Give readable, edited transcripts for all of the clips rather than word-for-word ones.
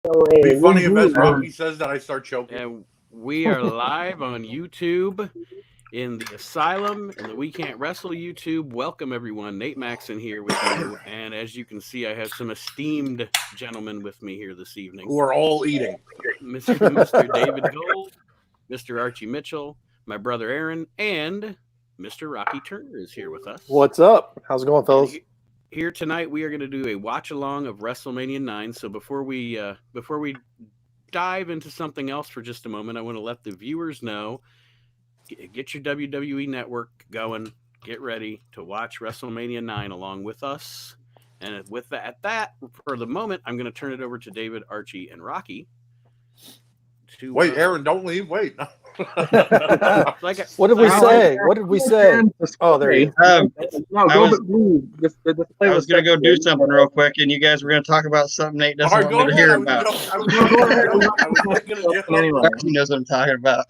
It'd be funny if, as Rocky says that, I start choking. And we are live on YouTube in the Asylum and the We Can't Wrestle YouTube. Welcome, everyone. Nate Maxon here with you. And as you can see, I have some esteemed gentlemen with me here this evening. Who are all eating. Mr. David Gold, Mr. Archie Mitchell, my brother Aaron, and Mr. Rocky Turner is here with us. What's up? How's it going, fellas? Here tonight, we are going to do a watch-along of WrestleMania IX. So before we dive into something else for just a moment, I want to let the viewers know, get your WWE Network going. Get ready to watch WrestleMania IX along with us. And with that, for the moment, I'm going to turn it over to David, Archie, and Rocky. Wait, Aaron, don't leave. Wait. What did we say? What did we say? Oh, there you go. I was going to go do something real quick, and you guys were going to talk about something Nate doesn't want me to hear about. He knows what I'm talking about.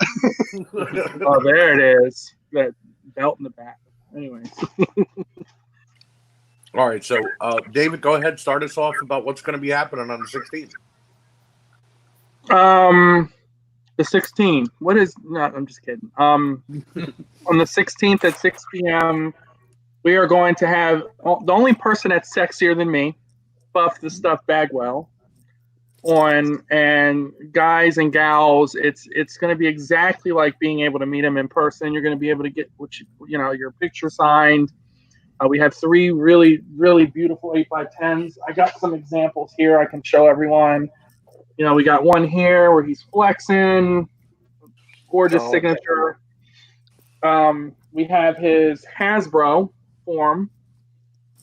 Oh, there it is. That belt in the back. Anyways. All right, so David, go ahead. Start us off about what's going to be happening on the 16th. The 16th. What is? No, I'm just kidding. On the 16th at 6 p.m., we are going to have the only person that's sexier than me, Buff the Stuff Bagwell, on, and guys and gals. It's going to be exactly like being able to meet him in person. You're going to be able to get your picture signed. We have 3 really, really beautiful 8x10s. I got some examples here I can show everyone. We got one here where he's flexing, gorgeous signature. We have his Hasbro form,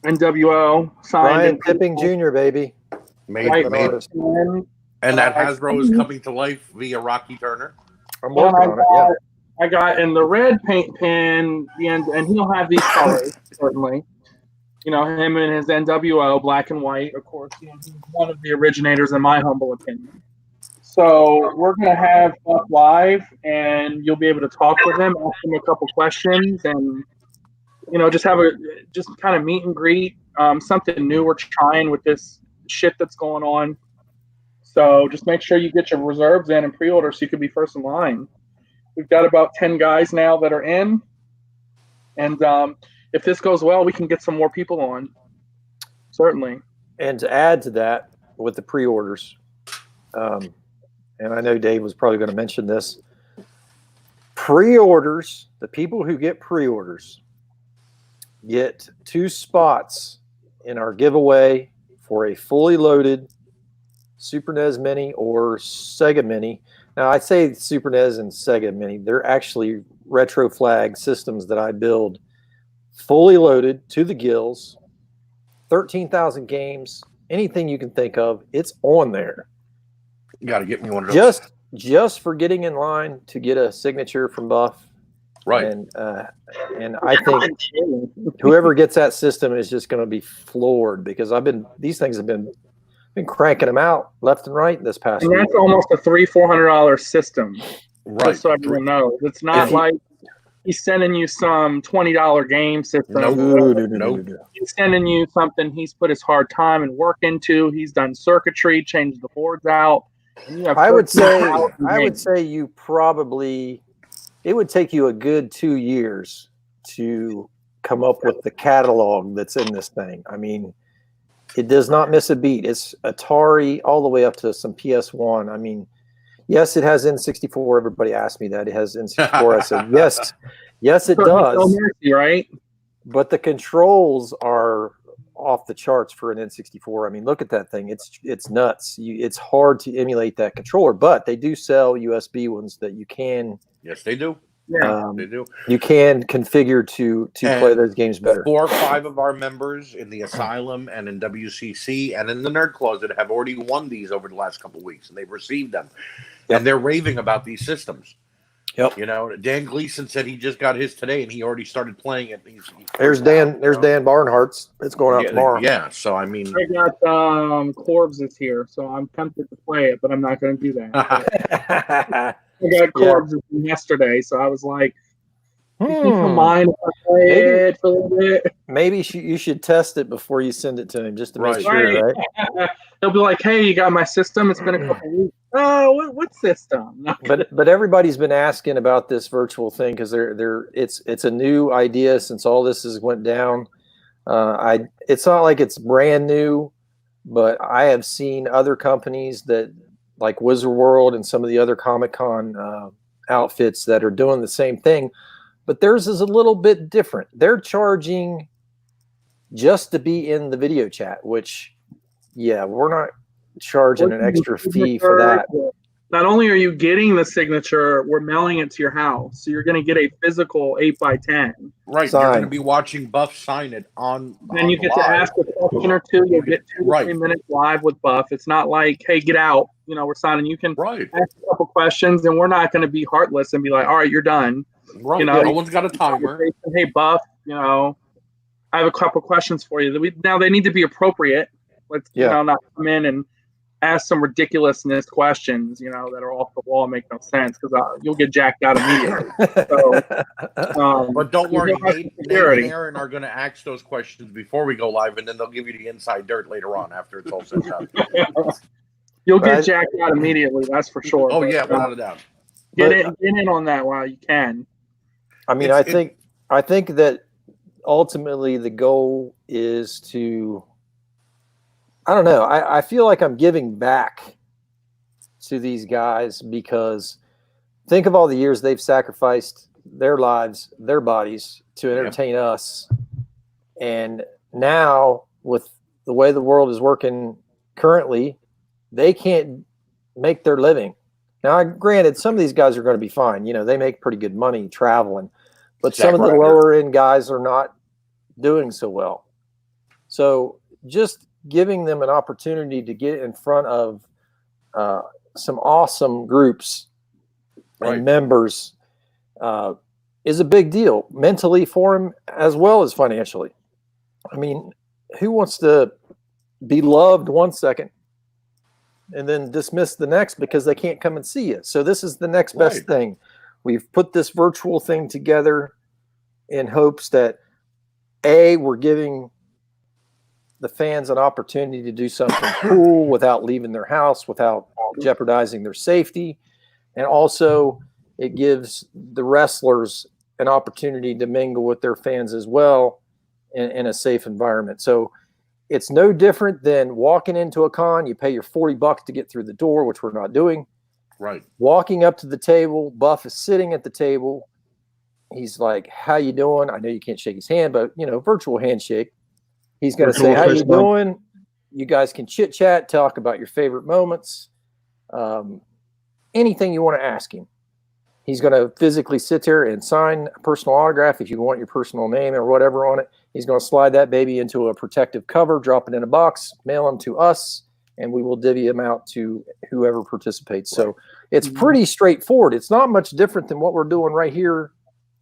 NWO signed. Brian Tipping Jr., baby. Made. And that Hasbro is coming to life via Rocky Turner. I'm working on it, yeah. I got in the red paint pen, and he'll have these colors, certainly. Him and his NWO, black and white, of course. He's one of the originators, in my humble opinion. So we're going to have Buck live, and you'll be able to talk with him, ask him a couple questions, and just have just kind of meet and greet. Something new we're trying with this shit that's going on. So just make sure you get your reserves in and pre-order so you can be first in line. We've got about 10 guys now that are in, and if this goes well, we can get some more people on. Certainly. And to add to that, with the pre-orders, and I know Dave was probably going to mention this, pre-orders, the people who get pre-orders get 2 spots in our giveaway for a fully loaded Super NES Mini or Sega Mini. Now, I say Super NES and Sega Mini. They're actually retro flag systems that I build, fully loaded to the gills, 13,000 games, anything you can think of, it's on there. You got to get me one of those. Just for getting in line to get a signature from Buff. Right. And I think whoever gets that system is just going to be floored, because these things have been cranking them out left and right this past week. And that's almost a $300-400 system. Right. Just so everyone knows. It's not like he's sending you some $20 game system. No. He's sending you something he's put his hard time and work into. He's done circuitry, changed the boards out. I would say you probably, it would take you a good 2 years to come up with the catalog that's in this thing. I mean, it does not miss a beat. It's Atari all the way up to some PS1. I mean, yes, it has N64. Everybody asked me that. It has N64. I said, yes, it does. So messy, right? But the controls are off the charts for an N64. I mean, look at that thing. It's nuts. It's hard to emulate that controller, but they do sell USB ones that you can. Yes, they do. Yeah, they do. You can configure to play those games better. 4 or 5 of our members in the Asylum and in WCC and in the Nerd Closet have already won these over the last couple of weeks, and they've received them. Yep. And they're raving about these systems. Yep. Dan Gleason said he just got his today, and he already started playing it. There's Dan Barnhart's. It's going out tomorrow. Yeah. So I mean, I got Corbs is here, so I'm tempted to play it, but I'm not going to do that. I got Corbs yesterday, so I was like, You think he'll mind if I play it for a little bit? Maybe you should test it before you send it to him, just to make sure, right? He'll be like, "Hey, you got my system? It's been a couple weeks." Oh, what system? But everybody's been asking about this virtual thing because it's a new idea since all this has went down. It's not like it's brand new, but I have seen other companies that like Wizard World and some of the other Comic-Con outfits that are doing the same thing, but theirs is a little bit different. They're charging just to be in the video chat, which, yeah, we're not charging an extra fee for that. Not only are you getting the signature, we're mailing it to your house. So you're going to get a physical 8x10. Right. Sign. You're going to be watching Buff sign it on. Then you get to ask a question or two. You'll get 2 to 3 minutes live with Buff. It's not like, hey, get out. We're signing. You can ask a couple questions, and we're not going to be heartless and be like, all right, you're done. Right. No one's got a timer. Hey, Buff, I have a couple questions for you. Now they need to be appropriate. Let's not come in and ask some ridiculousness questions, that are off the wall and make no sense, because you'll get jacked out immediately. But don't worry, Nate and Aaron are going to ask those questions before we go live, and then they'll give you the inside dirt later on after it's all set up. You'll get jacked out immediately, that's for sure. Oh, yeah, without a doubt. Get in on that while you can. I mean, I think that ultimately the goal is to, I don't know, I feel like I'm giving back to these guys, because think of all the years they've sacrificed their lives, their bodies to entertain us. And now with the way the world is working currently, they can't make their living. Now, granted, some of these guys are going to be fine. They make pretty good money traveling, but some of the lower end guys are not doing so well. So just giving them an opportunity to get in front of some awesome groups and members is a big deal mentally for them as well as financially. I mean, who wants to be loved one second and then dismiss the next because they can't come and see you? So this is the next best thing. We've put this virtual thing together in hopes that we're giving the fans an opportunity to do something cool without leaving their house, without jeopardizing their safety. And also it gives the wrestlers an opportunity to mingle with their fans as well in a safe environment. So it's no different than walking into a con. You pay your $40 to get through the door, which we're not doing. Right. Walking up to the table, Buff is sitting at the table. He's like, how you doing? I know you can't shake his hand, but, virtual handshake. He's going to say, how you doing? You guys can chit chat, talk about your favorite moments. Anything you want to ask him. He's going to physically sit there and sign a personal autograph if you want your personal name or whatever on it. He's going to slide that baby into a protective cover, drop it in a box, mail them to us, and we will divvy them out to whoever participates. So it's pretty straightforward. It's not much different than what we're doing right here,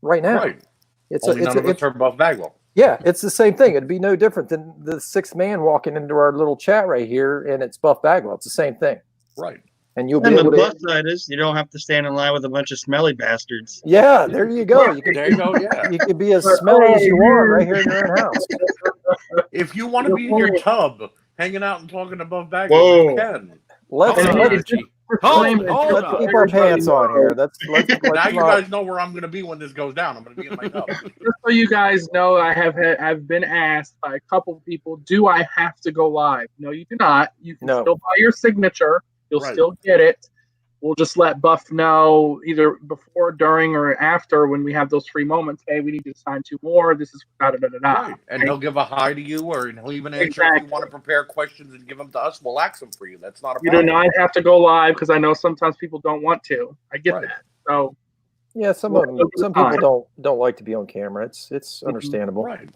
right now. Right. It's Buff Bagwell. Yeah, it's the same thing. It'd be no different than the sixth man walking into our little chat right here, and it's Buff Bagwell. It's the same thing. Right. And you'll be able the to. plus side is you don't have to stand in line with a bunch of smelly bastards. Yeah, there you go. There you go. Yeah, you could be as smelly as you want right here in your own house. If you want to be in your tub, hanging out and talking above Bagwell, you can. Let's keep our pants on here. Let's now you guys know where I'm going to be when this goes down. I'm going to be in my tub. Just so you guys know, I've been asked by a couple of people, do I have to go live? No, you do not. You can still buy your signature. You'll still get it. We'll just let Buff know either before, during, or after when we have those free moments. Hey, we need to sign 2 more. This is da-da-da-da-da. Right. And he'll give a hi to you, or he'll even answer if you want to prepare questions and give them to us. We'll ask them for you. That's not a problem. You do not have to go live because I know sometimes people don't want to. I get that. So yeah, some people don't like to be on camera. It's understandable. Right.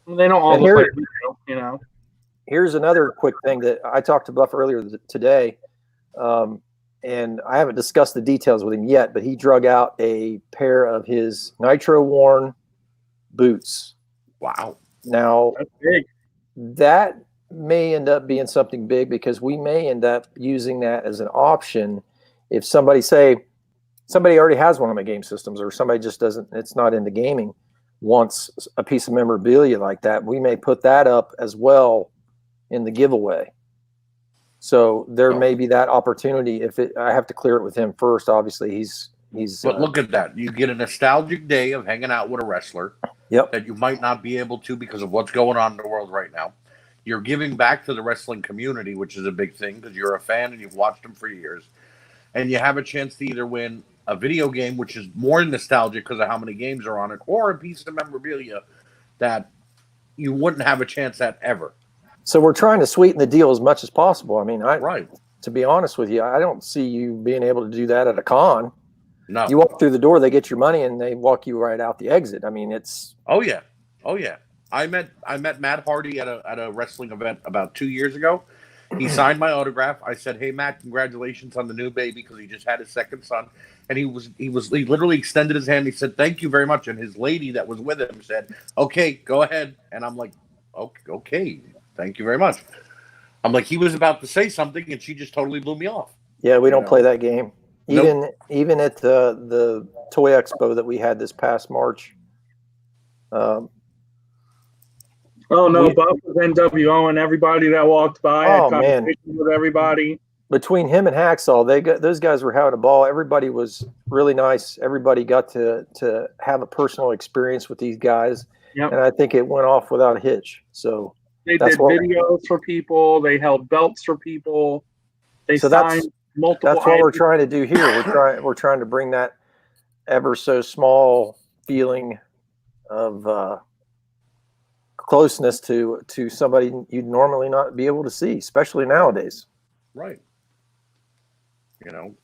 They don't all look like Here's another quick thing that I talked to Buff earlier today. And I haven't discussed the details with him yet, but he drug out a pair of his nitro-worn boots. Wow. Now, that's big. That may end up being something big because we may end up using that as an option if somebody, say somebody already has one of my game systems, or somebody just doesn't, it's not into gaming, wants a piece of memorabilia like that, we may put that up as well in the giveaway. So there may be that opportunity. I have to clear it with him first. Obviously, he's. But look at that. You get a nostalgic day of hanging out with a wrestler. Yep. That you might not be able to because of what's going on in the world right now. You're giving back to the wrestling community, which is a big thing because you're a fan and you've watched them for years. And you have a chance to either win a video game, which is more nostalgic because of how many games are on it, or a piece of memorabilia that you wouldn't have a chance at ever. So we're trying to sweeten the deal as much as possible. I mean, right. To be honest with you, I don't see you being able to do that at a con. No. You walk through the door, they get your money, and they walk you right out the exit. I mean, it's. Oh yeah. I met Matt Hardy at a wrestling event about 2 years ago. He signed my autograph. I said, "Hey Matt, congratulations on the new baby," because he just had his second son. And he literally extended his hand. He said, "Thank you very much." And his lady that was with him said, "Okay, go ahead." And I'm like, "Okay, thank you very much." I'm like, he was about to say something, and she just totally blew me off. Yeah, we don't play that game. Nope. Even at the Toy Expo that we had this past March. Oh no, Buff was NWO and everybody that walked by. Oh, I man. with everybody. Between him and Hacksaw, those guys were having a ball. Everybody was really nice. Everybody got to have a personal experience with these guys. Yep. And I think it went off without a hitch. So they did videos for people. They held belts for people. They signed multiple. That's what we're trying to do here. We're trying to bring that ever so small feeling of closeness to somebody you'd normally not be able to see, especially nowadays. Right. You know.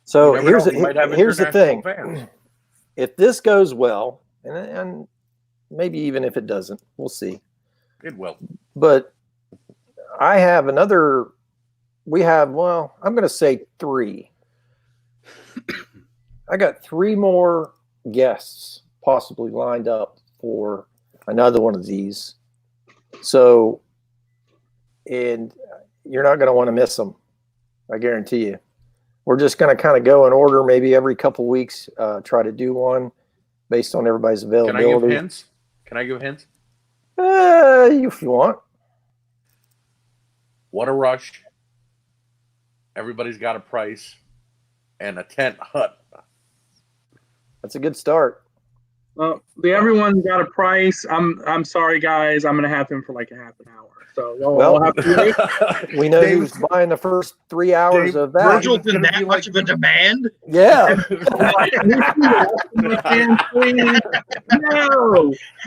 So here's the thing. Fans. If this goes well, and maybe even if it doesn't, we'll see. It will. But I have another. We have, well, I'm going to say 3. I got 3 more guests possibly lined up for another one of these. So, and you're not going to want to miss them. I guarantee you. We're just going to kind of go in order, maybe every couple weeks, try to do one based on everybody's availability. Can I give hints? Can I give hints? If you want. What a Rush. Everybody's got a price. And a tent hut. That's a good start. Everyone got a price. I'm sorry, guys. I'm going to have him for like a half an hour. So we'll have to we know who's buying the first 3 hours of that. Virgil did that much of a demand? Yeah.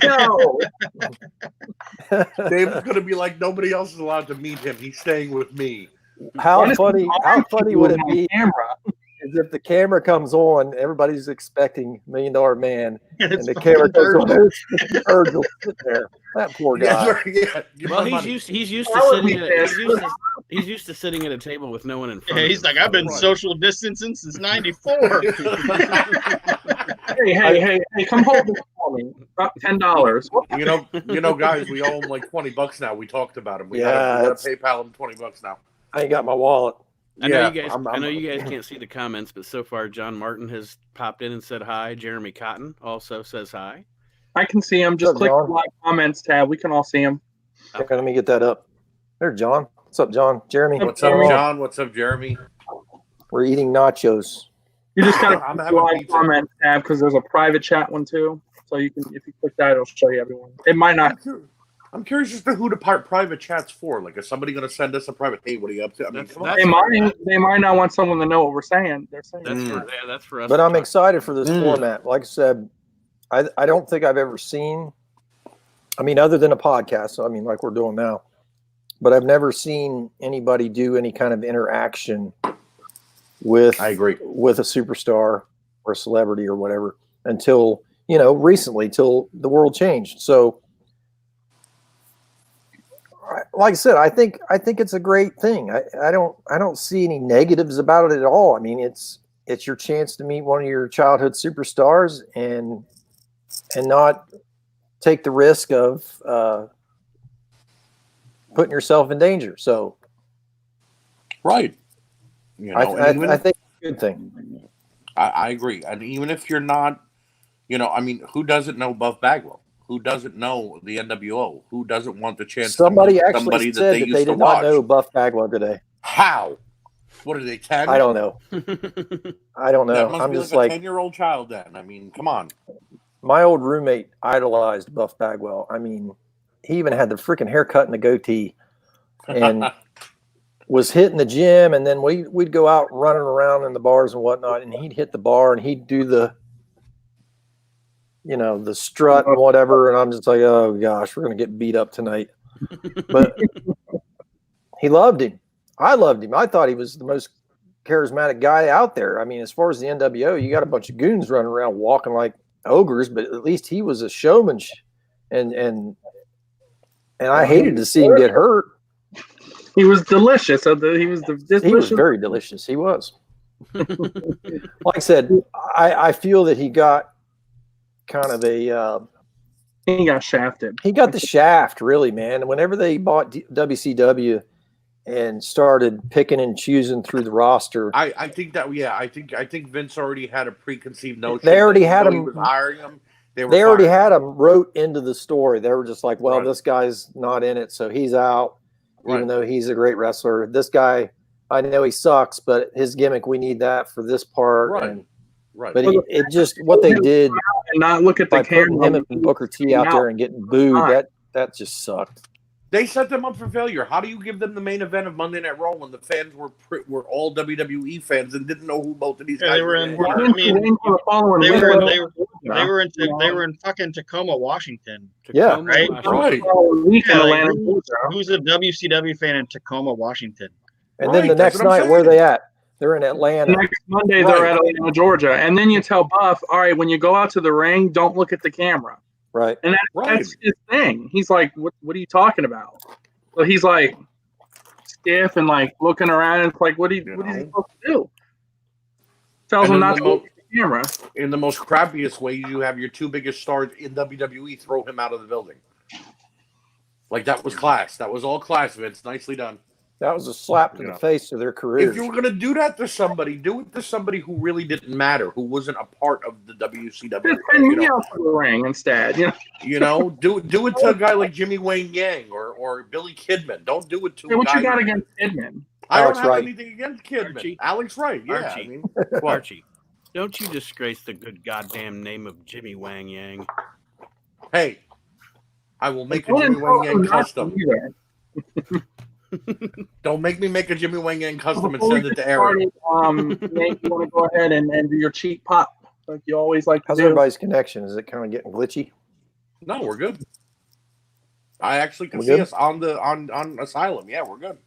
No. Dave's going to be like, nobody else is allowed to meet him. He's staying with me. How funny would it be is if the camera comes on, everybody's expecting $1 Million Man, and the camera goes on, there's Virgil sitting there. That poor guy. Well, he's used to sitting at a table with no one in front. Yeah, he's like, I've been social distancing since '94. Hey, come hold this for me. $10. You know, guys, we owe him like $20 now. We talked about him. We gotta PayPal him $20 now. I ain't got my wallet. I know you guys can't see the comments, but so far John Martin has popped in and said hi. Jeremy Cotton also says hi. I can see him. Just click the live comments tab. We can all see him. Okay, let me get that up. There's John. What's up, John? Jeremy. What's up, John? What's up, Jeremy? We're eating nachos. You just got to click the live comment tab because there's a private chat one too. So you can, if you click that, it'll show you everyone. It might not. I'm curious as to who the private chat's for. Like, is somebody going to send us a private? Hey, what are you up to? I mean, they might not want someone to know what we're saying. They're saying that's for us. But I'm excited for this format. Like I said, I don't think I've ever seen. I mean, other than a podcast. I mean, like we're doing now. But I've never seen anybody do any kind of interaction with. I agree. With a superstar or a celebrity or whatever until recently, till the world changed. So. Like I said, I think it's a great thing. I don't see any negatives about it at all. I mean, it's your chance to meet one of your childhood superstars and not take the risk of putting yourself in danger. So, right. I think it's a good thing. I agree. And even if you're not, I mean, who doesn't know Buff Bagwell? Who doesn't know the NWO? Who doesn't want the chance Somebody to meet actually somebody said that that used they to did not watch? know Buff Bagwell today. How? What are they, 10? I don't know. I don't know. That must I'm be just like a like 10-year-old child then. I mean, come on. my old roommate idolized Buff Bagwell. I mean, he even had the freaking haircut and the goatee, and was hitting the gym. And then we'd go out running around in the bars and whatnot, and he'd hit the bar and he'd do the strut and whatever. And I'm just like, oh gosh, we're gonna get beat up tonight. But he loved him. I loved him. I thought he was the most charismatic guy out there. I mean, as far as the NWO, you got a bunch of goons running around walking like ogres, but at least he was a showman. And I hated to see him get hurt. He was delicious. He was very delicious. He was. Like I said, I feel that he got kind of he got shafted. He got the shaft, really, man. Whenever they bought WCW and started picking and choosing through the roster, I think Vince already had a preconceived notion. They already had him. He was hiring him. They already had him wrote into the story. They were just like, well, Right. This guy's not in it, so he's out. Right. Even though he's a great wrestler, this guy, I know he sucks, but his gimmick, we need that for this part. Right. Right. But it just what they did, and not look at the by putting camera. him and Booker T out there and getting booed, that just sucked. They set them up for failure. How do you give them the main event of Monday Night Raw when the fans were all WWE fans and didn't know who both of these guys were? They were in fucking Tacoma, Washington. Yeah, right. Right. Who's a WCW fan in Tacoma, Washington? And then the next night, where are they at? They're in Atlanta. Next Monday, they're at Atlanta, Georgia. And then you tell Buff, all right, when you go out to the ring, don't look at the camera. Right. And that's his thing. He's like, what are you talking about? So he's like stiff and like looking around. And it's like, what is he supposed to do? Tells him not to look at the camera. In the most crappiest way, you have your two biggest stars in WWE throw him out of the building. Like, that was class. That was all class, Vince. Nicely done. That was a slap to the face of their careers. If you were going to do that to somebody, do it to somebody who really didn't matter, who wasn't a part of the WCW. Just send me out to the ring instead. Do it to a guy like Jimmy Wayne Yang or Billy Kidman. Don't do it to. What you got against Kidman? I don't have anything against Kidman. Archie. Alex Wright, yeah. Archie. I mean, Archie, don't you disgrace the good goddamn name of Jimmy Wang Yang. Hey, I will make a Jimmy Wang Yang custom. Don't make me make a Jimmy Wang Yang custom and send it to Aaron. Nate, you want to go ahead and do your cheap pop like you always like to How's do? everybody's connection? Is it kind of getting glitchy? No, we're good. I actually can We're see good? us on Asylum. Yeah, we're good.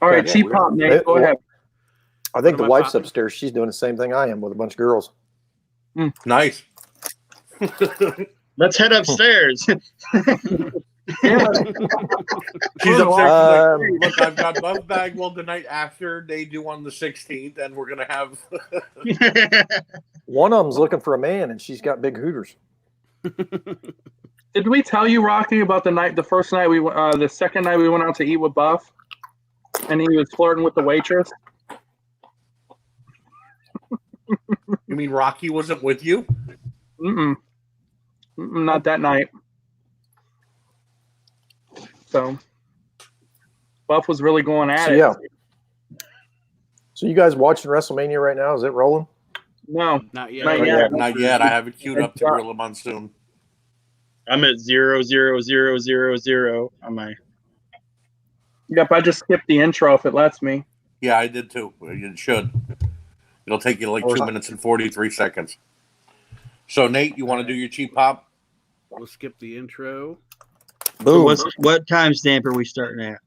All right, Yeah, cheap we're pop, good. Nate. Go ahead. I think the What am I wife's popping? upstairs. She's doing the same thing I am with a bunch of girls. Nice. Let's head upstairs. She's upset. Like, look, I've got Buff Bagwell the night after they do on the 16th, and we're gonna have. One of them's looking for a man, and she's got big hooters. Did we tell you, Rocky, about the second night we went out to eat with Buff, and he was flirting with the waitress? You mean Rocky wasn't with you? Not that night. So Buff was really going at it. Yeah. So you guys watching WrestleMania right now? Is it rolling? No, Not yet. Not yet. Not yet. I have it queued up to Gorilla Monsoon. I'm at 0,0,0,0,0 on my. Yep, I just skipped the intro if it lets me. Yeah, I did too. It should. It'll take you like 2 minutes and 43 seconds. So, Nate, you want to do your cheap pop? We'll skip the intro. Boom. So what time stamp are we starting at?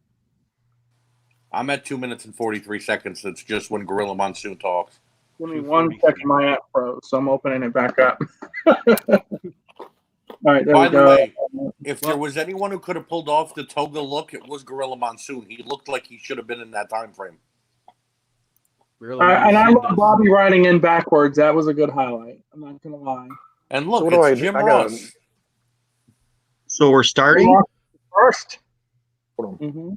I'm at 2 minutes and 43 seconds. It's just when Gorilla Monsoon talks. Give me 1 second. My app froze, so I'm opening it back up. All right, there By we the go. way, if there was anyone who could have pulled off the toga look, it was Gorilla Monsoon. He looked like he should have been in that time frame. Really And I nice. love Bobby riding in backwards. That was a good highlight. I'm not gonna lie. And look, So what do it's I do? Jim I gotta- Ross. So we're starting. First. Hold on. Mm-hmm.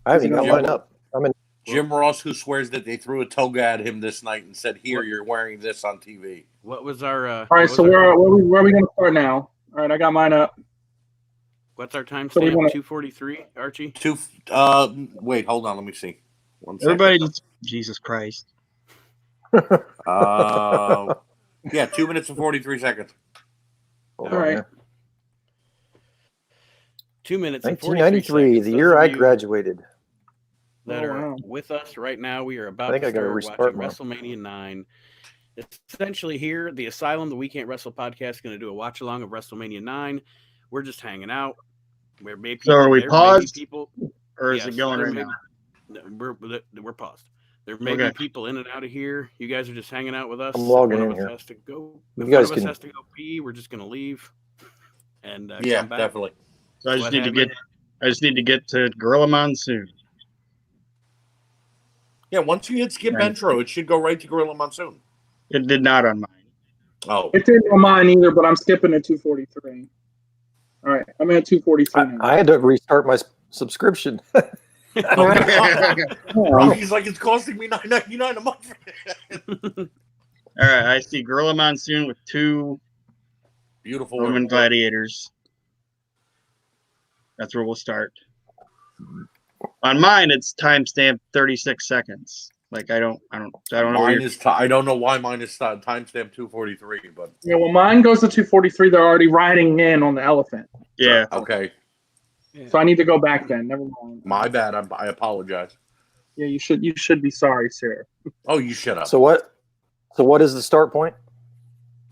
I haven't even got Yeah. mine up. I'm in. Jim Ross, who swears that they threw a toga at him this night and said, "Here, you're wearing this on TV." What was our? All right, so where are we going to start now? All right, I got mine up. What's our timestamp? So we wanna- 2:43, Archie. Wait, hold on, let me see. One second. Everybody, just, Jesus Christ. Yeah, 2 minutes and 43 seconds. All right. 2 minutes. and 43 1993, seconds. the Those year of I you graduated. That Oh, are wow. with us right now, we are about I think to I gotta start restart watching mine. WrestleMania 9. It's essentially here, the Asylum, the We Can't Wrestle podcast, is going to do a watch along of WrestleMania 9. We're just hanging out. There may So are we there may be paused? people, Or is yes, it going there right may- now? no, we're paused. There may Okay. be people in and out of here. You guys are just hanging out with us. I'm If logging one in of us here. has to go. You If guys one of us can- has to go pee, we're just going to leave and Yeah, come back. definitely. So I just What need to happened? get to Gorilla Monsoon. Yeah, once you hit skip Right. intro, it should go right to Gorilla Monsoon. It did not on mine. Oh, It didn't on mine either, but I'm skipping at 2:43. All right, I'm at 2:43 now. I had to restart my subscription. Rocky's like, it's costing me $9.99 a month. All right, I see Gorilla Monsoon with 2 Beautiful Roman women. gladiators. That's where we'll start. On mine, it's timestamp 36 seconds. Like I don't know. Where Mine you're- is. I don't know why mine is timestamp 243, but Yeah, well, mine goes to 2:43. They're already riding in on the elephant, yeah. okay. so I need to go back then. Never mind. My bad. I apologize. Yeah, you should be sorry, sir. Oh, you shut up. So what is the start point?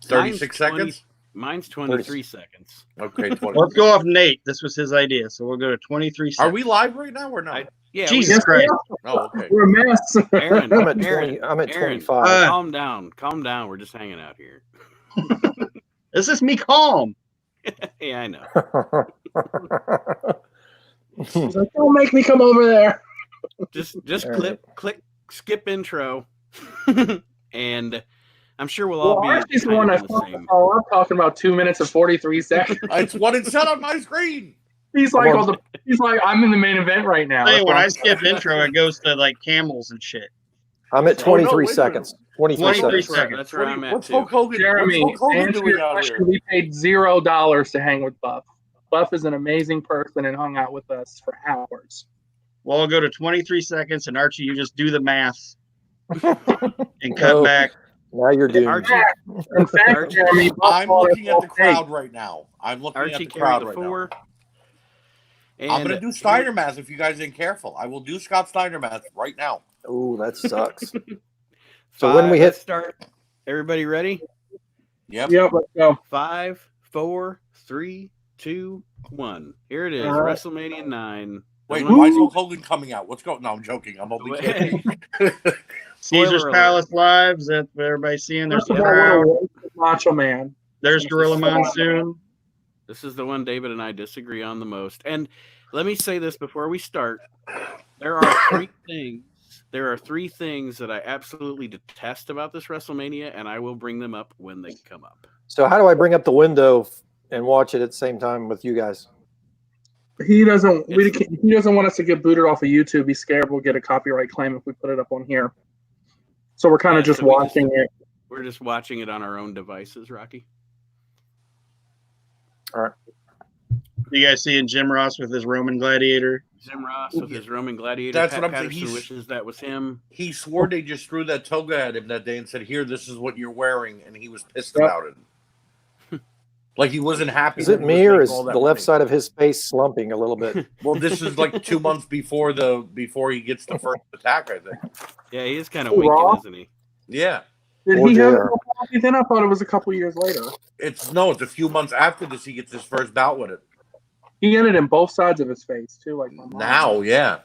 36 Mine's 20 seconds. Mine's 23 seconds. Okay, 20. Let's go off Nate. This was his idea, so we'll go to 23 Are seconds. we live right now or not? Yeah, Jesus Yes, Christ! Oh, okay. We're a mess. Aaron, I'm at Aaron, 20. I'm at Aaron, 25. calm down. We're just hanging out here. This is me calm. Yeah, I know. He's like, don't make me come over there. Just All right. click, skip intro, and I'm sure we'll all Well, be Archie's the kind one of that in the same. I'm talking about 2 minutes and 43 seconds. It's what it said on my screen. He's like, I'm in the main event right now. Hey, That's when why I I'm- skip intro, it goes to like camels and shit. I'm at Oh, no, 23 wait a seconds. 23 23 seconds. seconds. That's where I'm at What's too. Hulk Hogan? Jeremy, What's Hulk to Hogan answer doing your out question, here? we paid $0 to hang with Buff. Buff is an amazing person and hung out with us for hours. Well, I'll go to 23 seconds, and Archie, you just do the math and cut No. back. Now you're doomed. Archie, In fact, Archie- Jeremy, Buff I'm bought looking us at the all crowd right now. I'm looking Archie at the carried crowd the right 4. now. And I'm gonna do Steiner math if you guys ain't careful. I will do Scott Steiner math right now. Oh, that sucks. five, So when we hit- let's start. Everybody ready? Yep. Yep, let's go. 5, 4, 3, 2, 1. Here it is. All right. WrestleMania 9. Wait, I'm why is gonna- Hulk Hogan coming out? What's going? No, I'm joking. I'm only kidding. Caesar's Spoiler Palace Live. Is that what everybody's seeing? There's First the of all, what a crowd. wasted Macho Man. There's Gorilla Monsoon. This is the one David and I disagree on the most. And let me say this before we start. There are 3 things. There are 3 things that I absolutely detest about this WrestleMania, and I will bring them up when they come up. So how do I bring up the window and watch it at the same time with you guys? He doesn't. He doesn't want us to get booted off of YouTube. He's scared we'll get a copyright claim if we put it up on here. So we're kind of just so we watching it. We're just watching it on our own devices, Rocky. All right. You guys seeing Jim Ross with his Roman gladiator? Jim Ross with his Roman gladiator. That's Pat what I'm saying. Patterson He's- wishes that was him. He swore they just threw that toga at him that day and said, "Here, this is what you're wearing," and he was pissed Yep. about it. Like he wasn't happy. Is that it he me was or making is all that the left money. side of his face slumping a little bit? Well, this is like 2 months before he gets the first attack. I think. Yeah, he is kind of Oh, winking, Raw? isn't he? Yeah, Did Or he have JR. a copy then? I thought it was a couple years later. it's a few months after this he gets his first bout with it. He had it in both sides of his face too, like my mom. Now, yeah.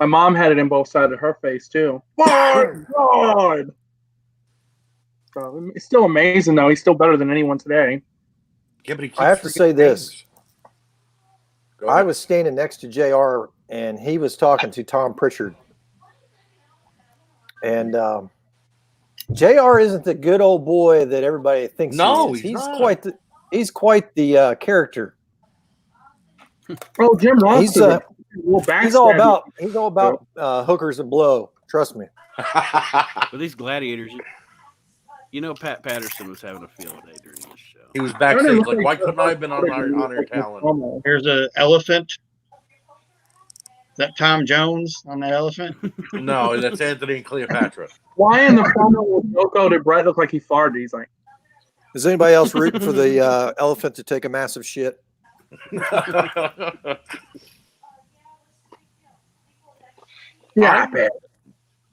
My mom had it in both sides of her face too. My God! So, it's still amazing though. He's still better than anyone today. Yeah, but he keeps I have to freaking say this. things. Go I ahead. was standing next to JR and he was talking to Tom Pritchard. And JR isn't the good old boy that everybody thinks No, he is. he's not. He's quite the character. Oh, Jim Ross. He's He's all about hookers and blow. Trust me. With these gladiators, Pat Patterson was having a field day during this show. He was backstage like, why couldn't I have been on our talent? Here's an elephant. Is that Tom Jones on that elephant? No, that's Anthony and Cleopatra. Why in the promo with Yoko did Brett look like he farted? He's like, is anybody else rooting for the elephant to take a massive shit? yeah,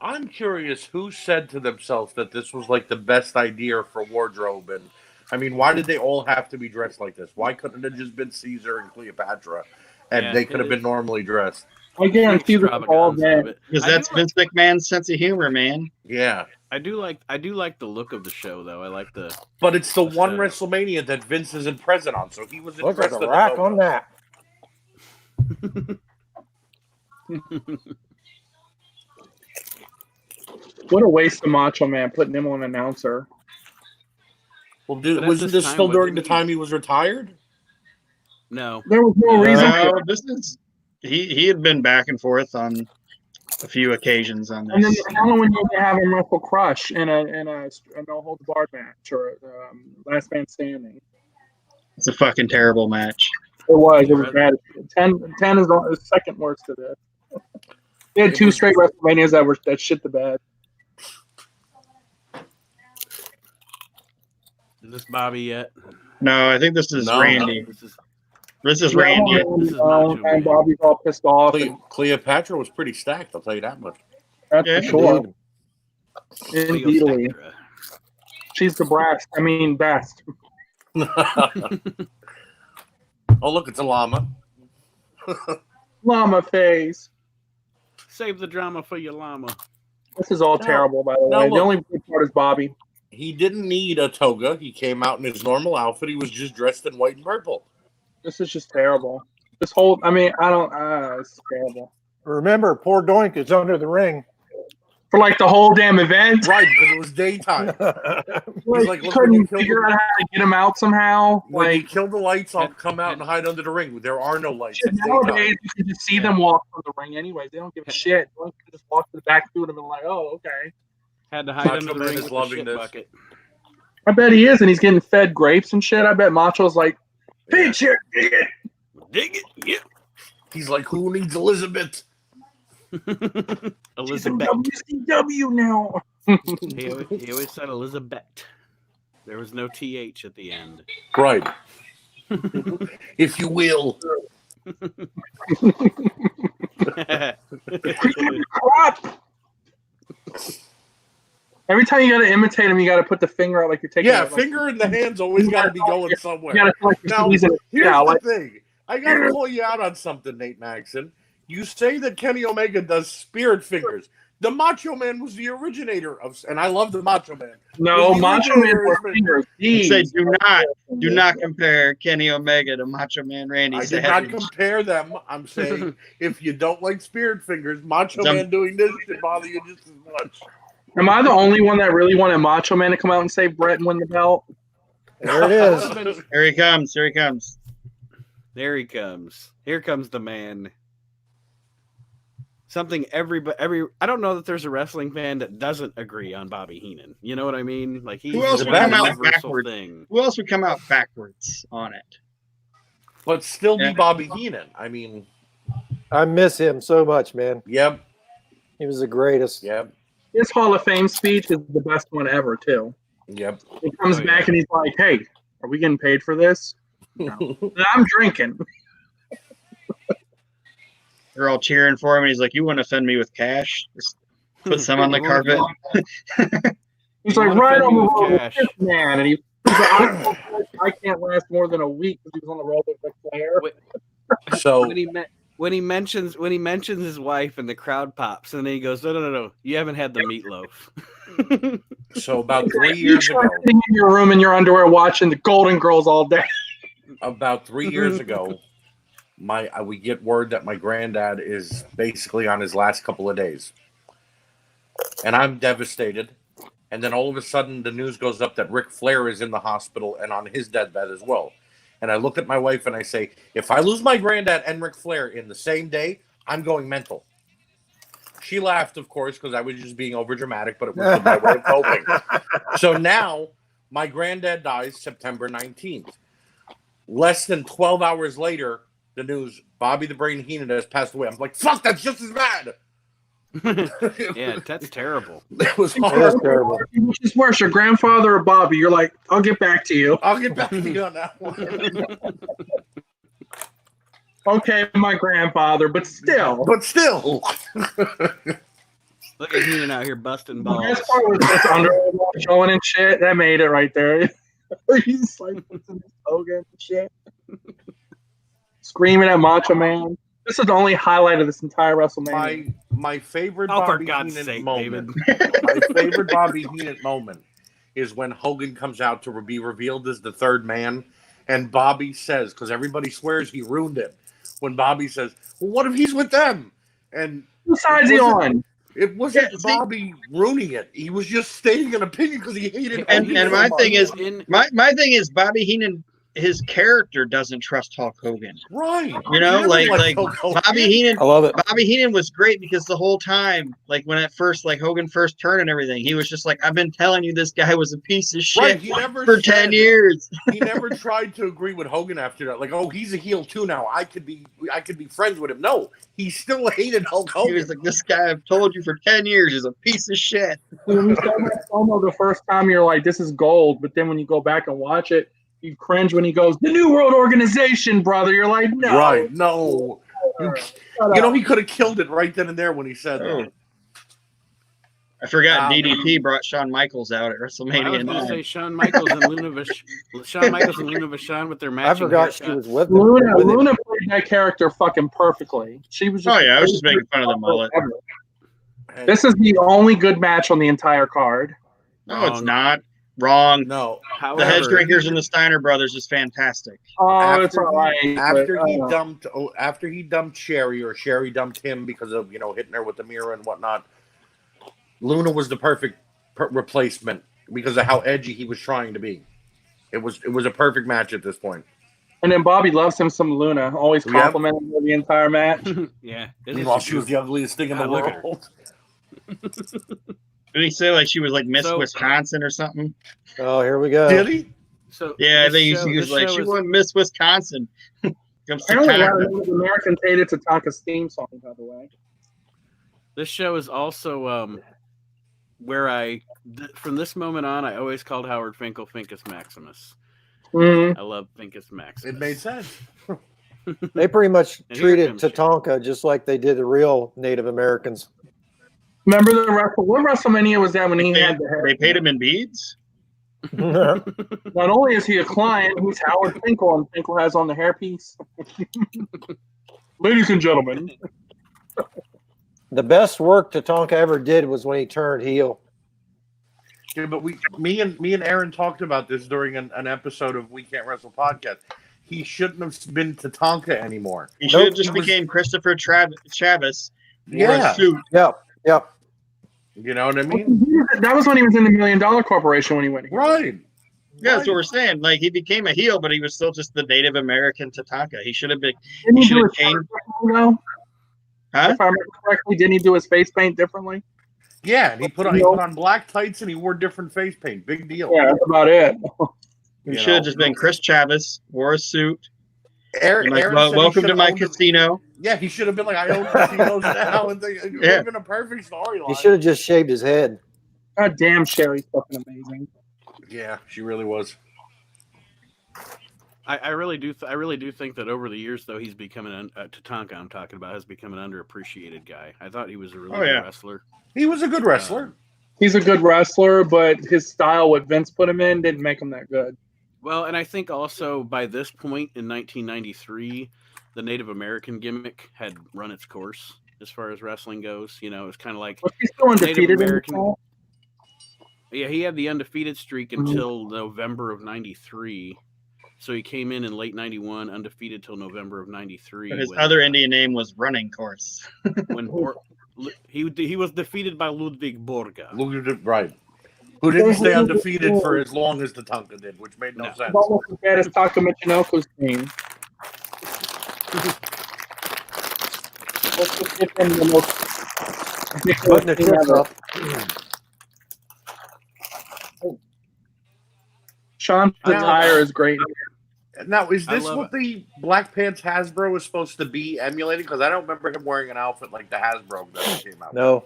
I'm curious who said to themselves that this was like the best idea for wardrobe. And I mean, why did they all have to be dressed like this? Why couldn't it have just been Caesar and Cleopatra and they could have been normally dressed? I guarantee that all that. Because that's Vince McMahon's sense of humor, man. Yeah. I do like the look of the show, though. I like the. But it's the one WrestleMania that Vince isn't present on, so he was look at the rack on that. What a waste of Macho Man putting him on announcer. Well, wasn't this still during the time he was retired? No, there was no reason. This is he had been back and forth on a few occasions on this. And then the following year they have him wrestle Crush in a no holds barred match or last man standing. It's a fucking terrible match. It was bad. 10 is the second worst of this. They had two straight WrestleManias that shit the bed. Is this Bobby yet? No, I think this is Randy. This is Randy. And Bobby's all pissed off. Cleopatra was pretty stacked, I'll tell you that much. That's for sure. Indeedly. She's the best. Oh, look, it's a llama. Llama face. Save the drama for your llama. This is all terrible, by the way. The only good part is Bobby. He didn't need a toga. He came out in his normal outfit. He was just dressed in white and purple. This is just terrible. This whole, this is terrible. Remember, poor Doink is under the ring. For like the whole damn event? Right, because it was daytime. You couldn't figure out how to get him out somehow. When you kill the lights, I'll come out and hide under the ring. There are no lights. Nowadays, you can just see them walk from the ring anyways. They don't give a shit. They just walk to the back through them and like, oh, okay. Had to hide under the ring with the shit bucket. I bet he is, and he's getting fed grapes and shit. I bet Macho's like, hey, shit, dig it. Dig it, yeah. He's like, who needs Elizabeth? Elizabeth. WCW now. He always said Elizabeth. There was no TH at the end. Right. If you will. Crap. Every time you got to imitate him, you got to put the finger out like you're taking. Yeah, finger in the hand's always got to be going somewhere. Now, here's the thing. I got to call you out on something, Nate Maxson. You say that Kenny Omega does spirit fingers. The Macho Man was the originator of, and I love the Macho Man. No, Macho Man was fingers. Say, do not compare Kenny Omega to Macho Man Randy. I did not compare them. I'm saying if you don't like spirit fingers, Macho Man doing this should bother you just as much. Am I the only one that really wanted Macho Man to come out and save Brett and win the belt? There it is. Here he comes. Here he comes. There he comes. Here comes the man. Something every I don't know that there's a wrestling fan that doesn't agree on Bobby Heenan. You know what I mean? Like he's who else would come out backwards? Who else would come out backwards on it? But still be Bobby Heenan. I mean, I miss him so much, man. Yep. He was the greatest. Yep. His Hall of Fame speech is the best one ever, too. Yep. He comes back and he's like, "Hey, are we getting paid for this?" No. I'm drinking. They're all cheering for him, and he's like, "You want to offend me with cash? Just put some on the carpet." He's like, "Right on the road, man," and he's like, "I can't last more than a week because he was on the road with Ric Flair." So when he mentions his wife, and the crowd pops, and then he goes, "No, you haven't had the meatloaf." So about 3 years ago, sitting in your room in your underwear watching the Golden Girls all day. About 3 years ago, we get word that my granddad is basically on his last couple of days, and I'm devastated. And then all of a sudden, the news goes up that Ric Flair is in the hospital and on his deathbed as well. And I look at my wife and I say, if I lose my granddad and Ric Flair in the same day, I'm going mental. She laughed, of course, because I was just being overdramatic, but it was my way of coping. So now, my granddad dies September 19th. Less than 12 hours later, the news, Bobby the Brain Heenan has passed away. I'm like, fuck, that's just as bad. Yeah, that's terrible. It was terrible. Which is worse, your grandfather or Bobby? You're like, I'll get back to you. I'll get back to you on that one. Okay, my grandfather, but still. But still. Look at Heenan out here busting balls. The best part was just underwear showing and shit. That made it right there. He's like pushing his Hogan and shit. Screaming at Macho Man. This is the only highlight of this entire WrestleMania. My favorite Oh, for Bobby God's Heenan sake, moment. My favorite Bobby Heenan moment is when Hogan comes out to be revealed as the third man, and Bobby says, because everybody swears he ruined it, when Bobby says, "Well, what if he's with them?" And Whose side's he on? It wasn't Bobby ruining it. He was just stating an opinion because he hated. And my so thing much. is, my thing is, Bobby Heenan, his character doesn't trust Hulk Hogan. Right. You know, He like never liked Hulk Bobby Hogan. Heenan. I love it. Bobby Heenan was great because the whole time, like when at first, like Hogan first turned and everything, he was just like, "I've been telling you this guy was a piece of shit Right, he never for said- 10 years." He never tried to agree with Hogan after that. Like, oh, he's a heel too now. I could be friends with him. No, he still hated Hulk He Hogan. was like, "This guy I've told you for 10 years is a piece of shit." When you saw that promo the first time, you're like, this is gold. But then when you go back and watch it, you cringe when he goes, "The New World Organization, brother." You're like, no. Right? No. You know, he could have killed it right then and there when he said that. I forgot DDP brought Shawn Michaels out at I was WrestleMania going to 9. say Shawn Michaels and Luna Vachon with their matching I forgot haircuts. she was with him. Luna played that character fucking perfectly. She was just. Oh yeah, I was just making fun of the mullet. This is the only good match on the entire card. No, it's not. Wrong. No. However, The Headshrinkers and the Steiner Brothers is fantastic. Oh, it's all right. After he dumped Sherry, or Sherry dumped him because of hitting her with the mirror and whatnot, Luna was the perfect replacement because of how edgy he was trying to be. It was a perfect match at this point. And then Bobby loves him some Luna, always complimenting her the entire match. yeah. Meanwhile, she was the ugliest thing in the Look at her. world. Did he say like she was like Miss So- Wisconsin or something? Oh, here we go. Did he? So Yeah, I this think show- he was this like show she is- won Miss Wisconsin. Comes to Apparently, a lot Canada. of Native Americans hated Tatanka's theme song, by the way. This show is also where from this moment on, I always called Howard Finkel Finkus Maximus. Mm-hmm. I love Finkus Maximus. It made sense. They pretty much And here treated comes Sherry. Tatanka just like they did the real Native Americans. Remember what WrestleMania was that when he had the hair? They paid him in beads. Not only is he a client, he's Howard Finkel, and Finkel has on the hairpiece. Ladies and gentlemen. The best work Tatanka ever did was when he turned heel. Yeah, but me and Aaron talked about this during an episode of We Can't Wrestle podcast. He shouldn't have been Tatanka anymore. He should have Nope, just he was- became Christopher Chavis. Wore Yeah. a suit. Yep. You know what I mean? That was when he was in the $1 Million Corporation when he went here. Right. Yeah, that's what we're saying. Like he became a heel, but he was still just the Native American Tatanka. He should have been. Didn't He he should do have his face changed. differently, though? Huh? If I remember correctly, didn't he do his face paint differently? Yeah, and he put on black tights and he wore different face paint. Big deal. Yeah, that's about it. He You should know. have just been Chris Chavis, wore a suit. Aaron, Like, Aaron well, said he welcome to should've my owned a- casino. Yeah, he should have been like, I own casinos now. And it would Yeah. have been a perfect storyline. He should have just shaved his head. God damn, Sherry's fucking amazing. Yeah, she really was. I really do. I really do think that over the years, though, he's becoming Tatanka. I'm talking about has become an underappreciated guy. I thought he was a really good wrestler. He was a good wrestler. He's a good wrestler, but his style, what Vince put him in, didn't make him that good. Well, and I think also by this point in 1993, the Native American gimmick had run its course as far as wrestling goes. You know, it's kind of like Was he still undefeated in the American- style? yeah, he had the undefeated streak until November of '93. So he came in late '91, undefeated till November of '93. But his other Indian name was Running Course. when he was defeated by Ludwig Borga. Right. Who didn't stay undefeated for as long as Tatanka did, which made no No. sense. Almost as bad as Taka Michinoku's team. Let's just give him the most Putting the ridiculous thing chips ever. up. Sean's attire is great. Now, is I this love what the Black Pants Hasbro is supposed to be emulating? Because I don't remember him wearing an outfit like the Hasbro that came out. No.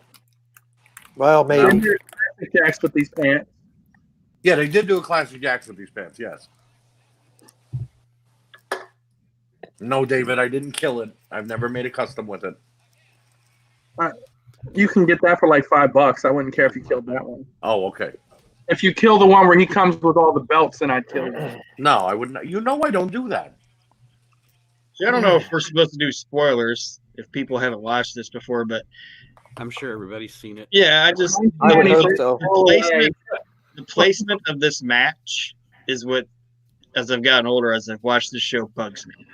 Well, maybe. Send your classic Jacks with these pants. Yeah, they did do a classic Jacks with these pants, yes. No, David, I didn't kill it. I've never made a custom with it. You can get that for like $5. I wouldn't care if you killed that one. Oh, okay. If you kill the one where he comes with all the belts, then I'd kill you. No, I wouldn't. You know I don't do that. See, I don't know if we're supposed to do spoilers if people haven't watched this before, but I'm sure everybody's seen it. yeah, I just I would mean, hope so. the placement of this match is what, as I've gotten older, as I've watched this show, bugs me.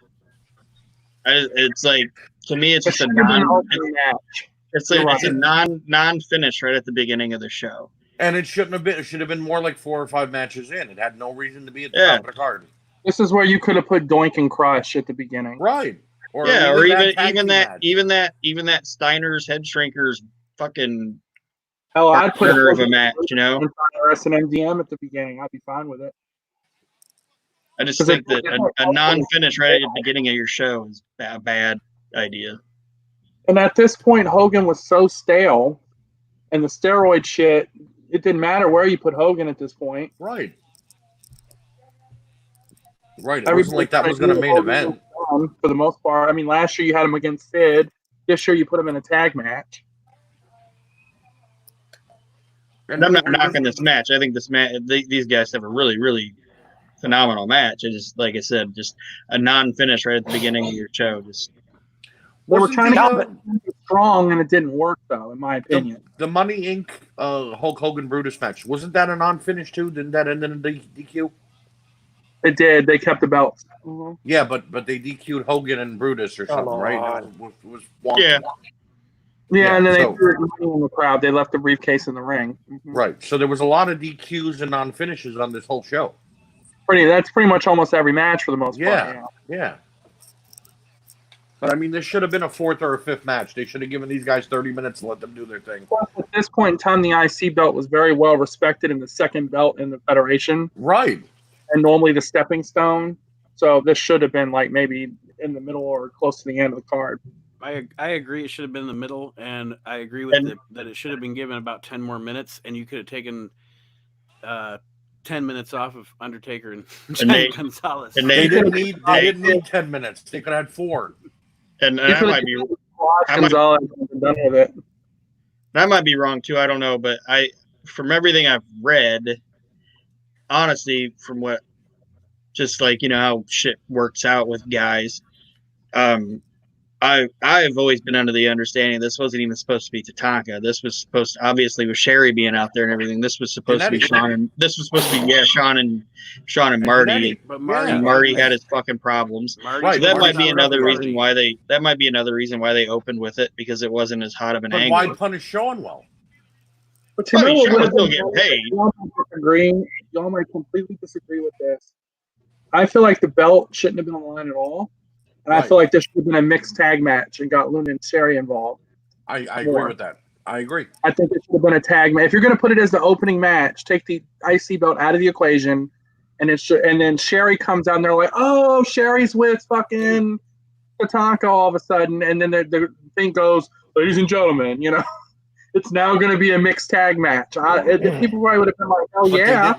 It's like, to me, it's It just a should have been an non. opening match. It's You're a right. non finish right at the beginning of the show. And it shouldn't have been. It should have been more like 4 or 5 matches in. It had no reason to be at the Yeah. top of the card. This is where you could have put Doink and Crush at the beginning. Right. Or Yeah, or that tag team match. even that Steiner's Head Shrinkers fucking Hell, I'd put corner of a match, you know. RS and MDM at the beginning. I'd be fine with it. I just 'Cause think it- that a non-finish right at the beginning of your show is a bad idea. And at this point, Hogan was so stale, and the steroid shit. It didn't matter where you put Hogan at this point. Right. Right. It wasn't like that was going to main event. For the most part. I mean, last year you had him against Sid. This year you put him in a tag match. And I'm not knocking this match. I think this match, these guys have a really, really phenomenal match. It just, like I said, just a non-finish right at the beginning of your show. Just They were Wasn't trying the, to get strong, and it didn't work, though, in my opinion. the Money Inc. Hulk Hogan Brutus match, wasn't that a non-finish too? Didn't that end in a DQ? It did. They kept the belts. Yeah, but they DQ'd Hogan and Brutus or Come something, right? on. It was wonky. Yeah. Yeah, and then so- they threw it in the crowd. They left the briefcase in the ring. Right. So there was a lot of DQs and non-finishes on this whole show. That's pretty much almost every match for the most part. Yeah. Yeah. But I mean, this should have been a 4th or a 5th match. They should have given these guys 30 minutes and let them do their thing. Plus, at this point in time, the IC belt was very well respected in the second belt in the Federation, Right. and normally the stepping stone. So this should have been like maybe in the middle or close to the end of the card. I agree. It should have been in the middle, and I agree with that it should have been given about 10 more minutes, and you could have taken 10 minutes off of Undertaker and Giant Gonzalez. and They they didn't need 10 minutes. They could have had 4. and You that could might have be Gonzalez and done with it. that might be wrong too. I don't know, but from everything I've read, honestly, from what just like how shit works out with guys, I've always been under the understanding this wasn't even supposed to be Tatanka. This was supposed to, obviously with Sherry being out there and everything. This was supposed to be Sean, and this was supposed to be Sean and Marty. But And Marty had his fucking problems. Right, So that Marty's might be not another Marty. reason why they. That might be another reason why they opened with it because it wasn't as hot of an But angle. why punish Sean well? But I mean, what Sean was would- still getting paid. Y'all might disagree. Y'all might completely disagree with this. I feel like the belt shouldn't have been on the line at all. And I Right. feel like this should have been a mixed tag match and got Luna and Sherry involved. I agree with that. I agree. I think it should have been a tag match. If you're going to put it as the opening match, take the IC belt out of the equation, and and then Sherry comes out and they're like, "Oh, Sherry's with fucking Tatanka all of a sudden," and then the thing goes, "Ladies and gentlemen, it's now going to be a mixed tag match." People probably would have been like, "Oh But yeah."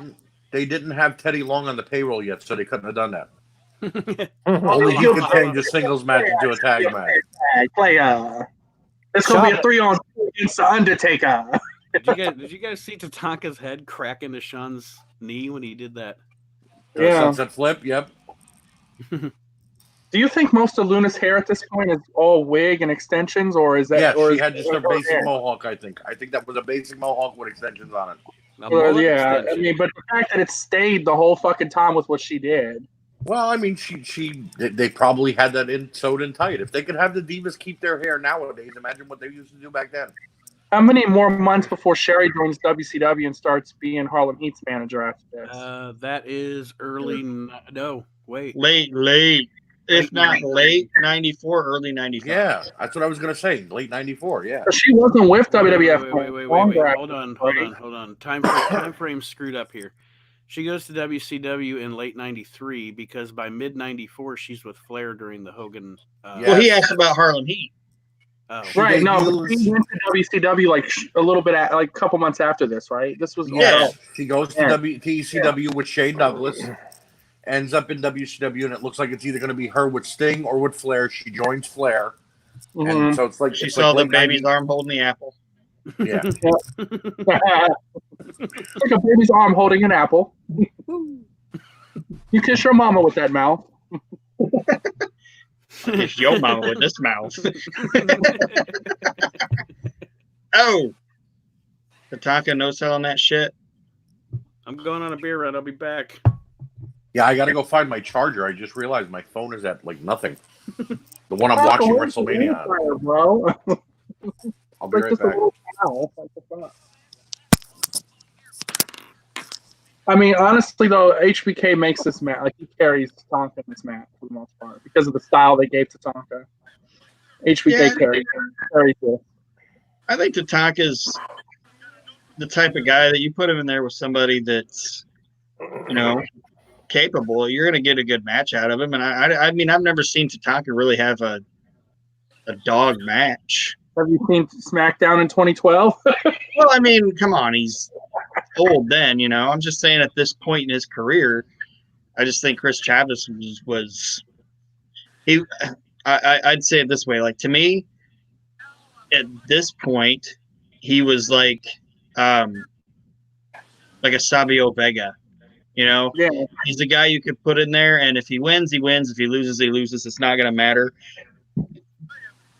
they didn't have Teddy Long on the payroll yet, so they couldn't have done that. Mm-hmm. Only he could change a singles match into a tag match. Player. It's going to be a 3-on-2 against the Undertaker. Did you guys see Tatanka's head crack into Sean's knee when he did that? Yeah. Sunset flip, yep. Do you think most of Luna's hair at this point is all wig and extensions, or is that? Yeah, or she is had just or a basic hair? mohawk, I think. I think that was a basic mohawk with extensions on it. A Well, mullet yeah, I extension. mean, but the fact that it stayed the whole fucking time with what she did. Well, I mean, they probably had that sewed in tight. If they could have the Divas keep their hair nowadays, imagine what they used to do back then. How many more months before Sherry joins WCW and starts being Harlem Heat's manager after this? That is early. No, wait. Late. if not late 94, early 95. Yeah, that's what I was gonna say. Late '94. Yeah. But she wasn't with WWF. Wait. longer Hold on. after, Time frame screwed up here. She goes to WCW in late '93 because by mid '94 she's with Flair during the Hogan. Yeah. Well, he asked about Harlem Heat. Oh, She right? No, but debuts- she went to WCW like a little bit, like a couple months after this, right? This was Yes. She goes to Yeah. WCW with Shane Douglas, ends up in WCW, and it looks like it's either going to be her with Sting or with Flair. She joins Flair, and Mhm. so it's like She it's saw like the late baby's 90s. arm holding the apple. Yeah. like a baby's arm holding an apple. You kiss your mama with that mouth. It's your mama with this mouth. Oh, Tatanka no selling that shit. I'm going on a beer run. I'll be back. Yeah, I got to go find my charger. I just realized my phone is at like nothing. The one I'm watching WrestleMania on. Bro. I'll be right back. I mean, honestly, though, HBK makes this match. Like, he carries Tonka in this match for the most part because of the style they gave to Tonka. HBK carries it. I think Tatanka's the type of guy that you put him in there with somebody that's, capable. You're going to get a good match out of him. And I mean, I've never seen Tatanka really have a dog match. Have you seen SmackDown in 2012? Well, I mean, come on, he's old then, I'm just saying at this point in his career, I just think Chris Chavis was he. I'd say it this way, like to me, at this point, he was like a Savio Vega, Yeah. He's the guy you could put in there, and if he wins, he wins. If he loses, he loses. It's not going to matter.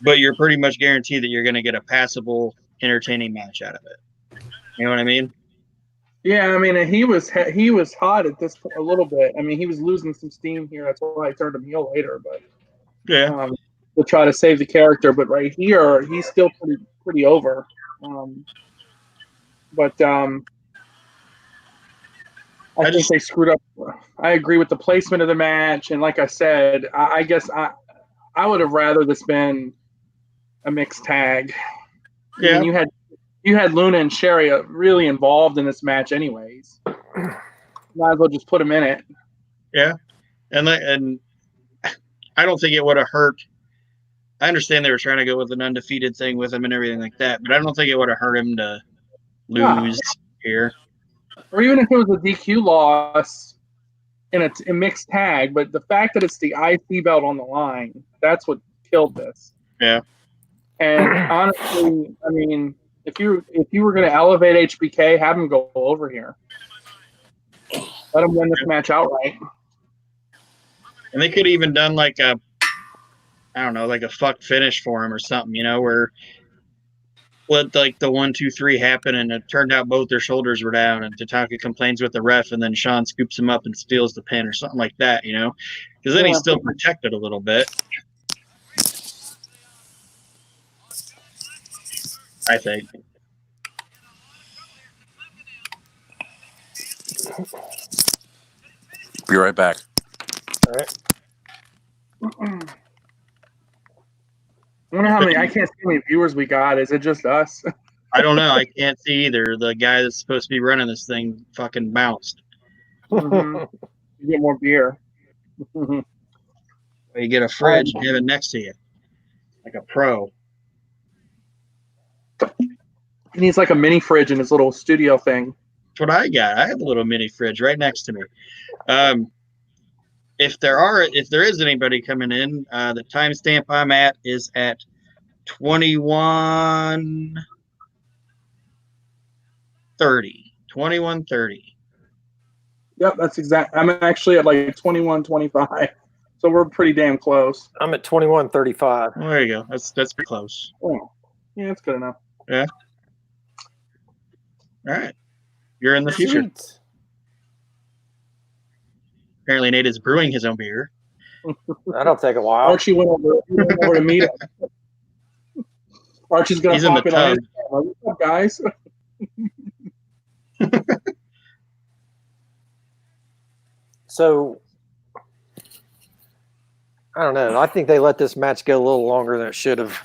But you're pretty much guaranteed that you're going to get a passable, entertaining match out of it. You know what I mean? Yeah, I mean, he was hot at this point a little bit. I mean, he was losing some steam here. That's why I turned him heel later, but Yeah. To try to save the character. But right here, he's still pretty over. I think they screwed up. I agree with the placement of the match, and like I said, I guess I would have rather this been a mixed tag. Yeah. I mean, you had Luna and Sherry really involved in this match, anyways. Might as well just put them in it. Yeah, and I don't think it would have hurt. I understand they were trying to go with an undefeated thing with him and everything like that, but I don't think it would have hurt him to lose here. Or even if it was a DQ loss in a mixed tag, but the fact that it's the IC belt on the line, that's what killed this. Yeah. And honestly, I mean, if you were going to elevate HBK, have him go over here. Let him win this match outright. And they could have even done like a fuck finish for him or something, where let like the 1, 2, 3 happen, and it turned out both their shoulders were down, and Tatanka complains with the ref, and then Sean scoops him up and steals the pin or something like that, because then he's still protected a little bit. I think. Be right back. All right. I wonder how many. I can't see how many viewers we got. Is it just us? I don't know. I can't see either. The guy that's supposed to be running this thing fucking bounced. You get more beer. You get a fridge and have it next to you, like a pro. He needs like a mini fridge in his little studio thing. That's what I got. I have a little mini fridge right next to me. If there is anybody coming in, the timestamp I'm at is at 21:30. 21:30. Yep, that's exact. I'm actually at like 21:25, so we're pretty damn close. I'm at 21:35. Well, there you go. That's pretty close. Oh, yeah, that's good enough. Yeah. All right. You're in the future. Sweet. Apparently, Nate is brewing his own beer. That'll take a while. Archie went over to meet him. Archie's gonna He's in the pop in on tub. his camera. What's up, guys? So I don't know. I think they let this match go a little longer than it should have.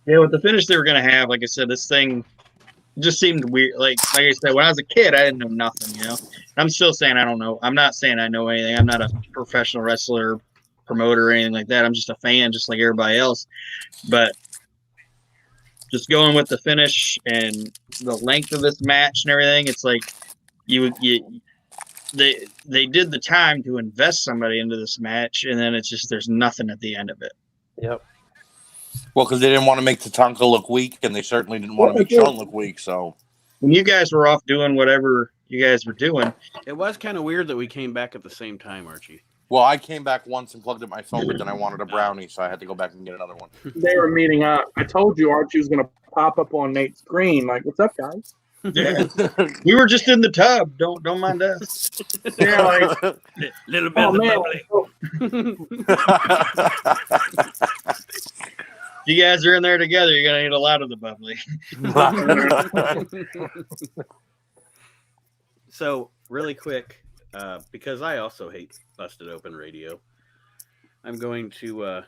Yeah, with the finish they were gonna have, like I said, this thing just seemed weird. Like I said, when I was a kid, I didn't know nothing. I'm still saying I don't know. I'm not saying I know anything. I'm not a professional wrestler, promoter, or anything like that. I'm just a fan, just like everybody else. But just going with the finish and the length of this match and everything, it's like they did the time to invest somebody into this match, and then it's just there's nothing at the end of it. Yep. Well, because they didn't want to make Tatanka look weak, and they certainly didn't want to make Sean look weak. So when you guys were off doing whatever you guys were doing, It was kind of weird that we came back at the same time, Archie. well, I came back once and plugged in my phone, but then I wanted a brownie, so I had to go back and get another one. They were meeting up. I told you Archie was going to pop up on Nate's screen. Like, what's up, guys? we were just in the tub. Don't mind us. Yeah, like, Little bit of the bubbly. You guys are in there together. You're gonna need a lot of the bubbly. So, really quick, because I also hate Busted Open Radio, I'm going to,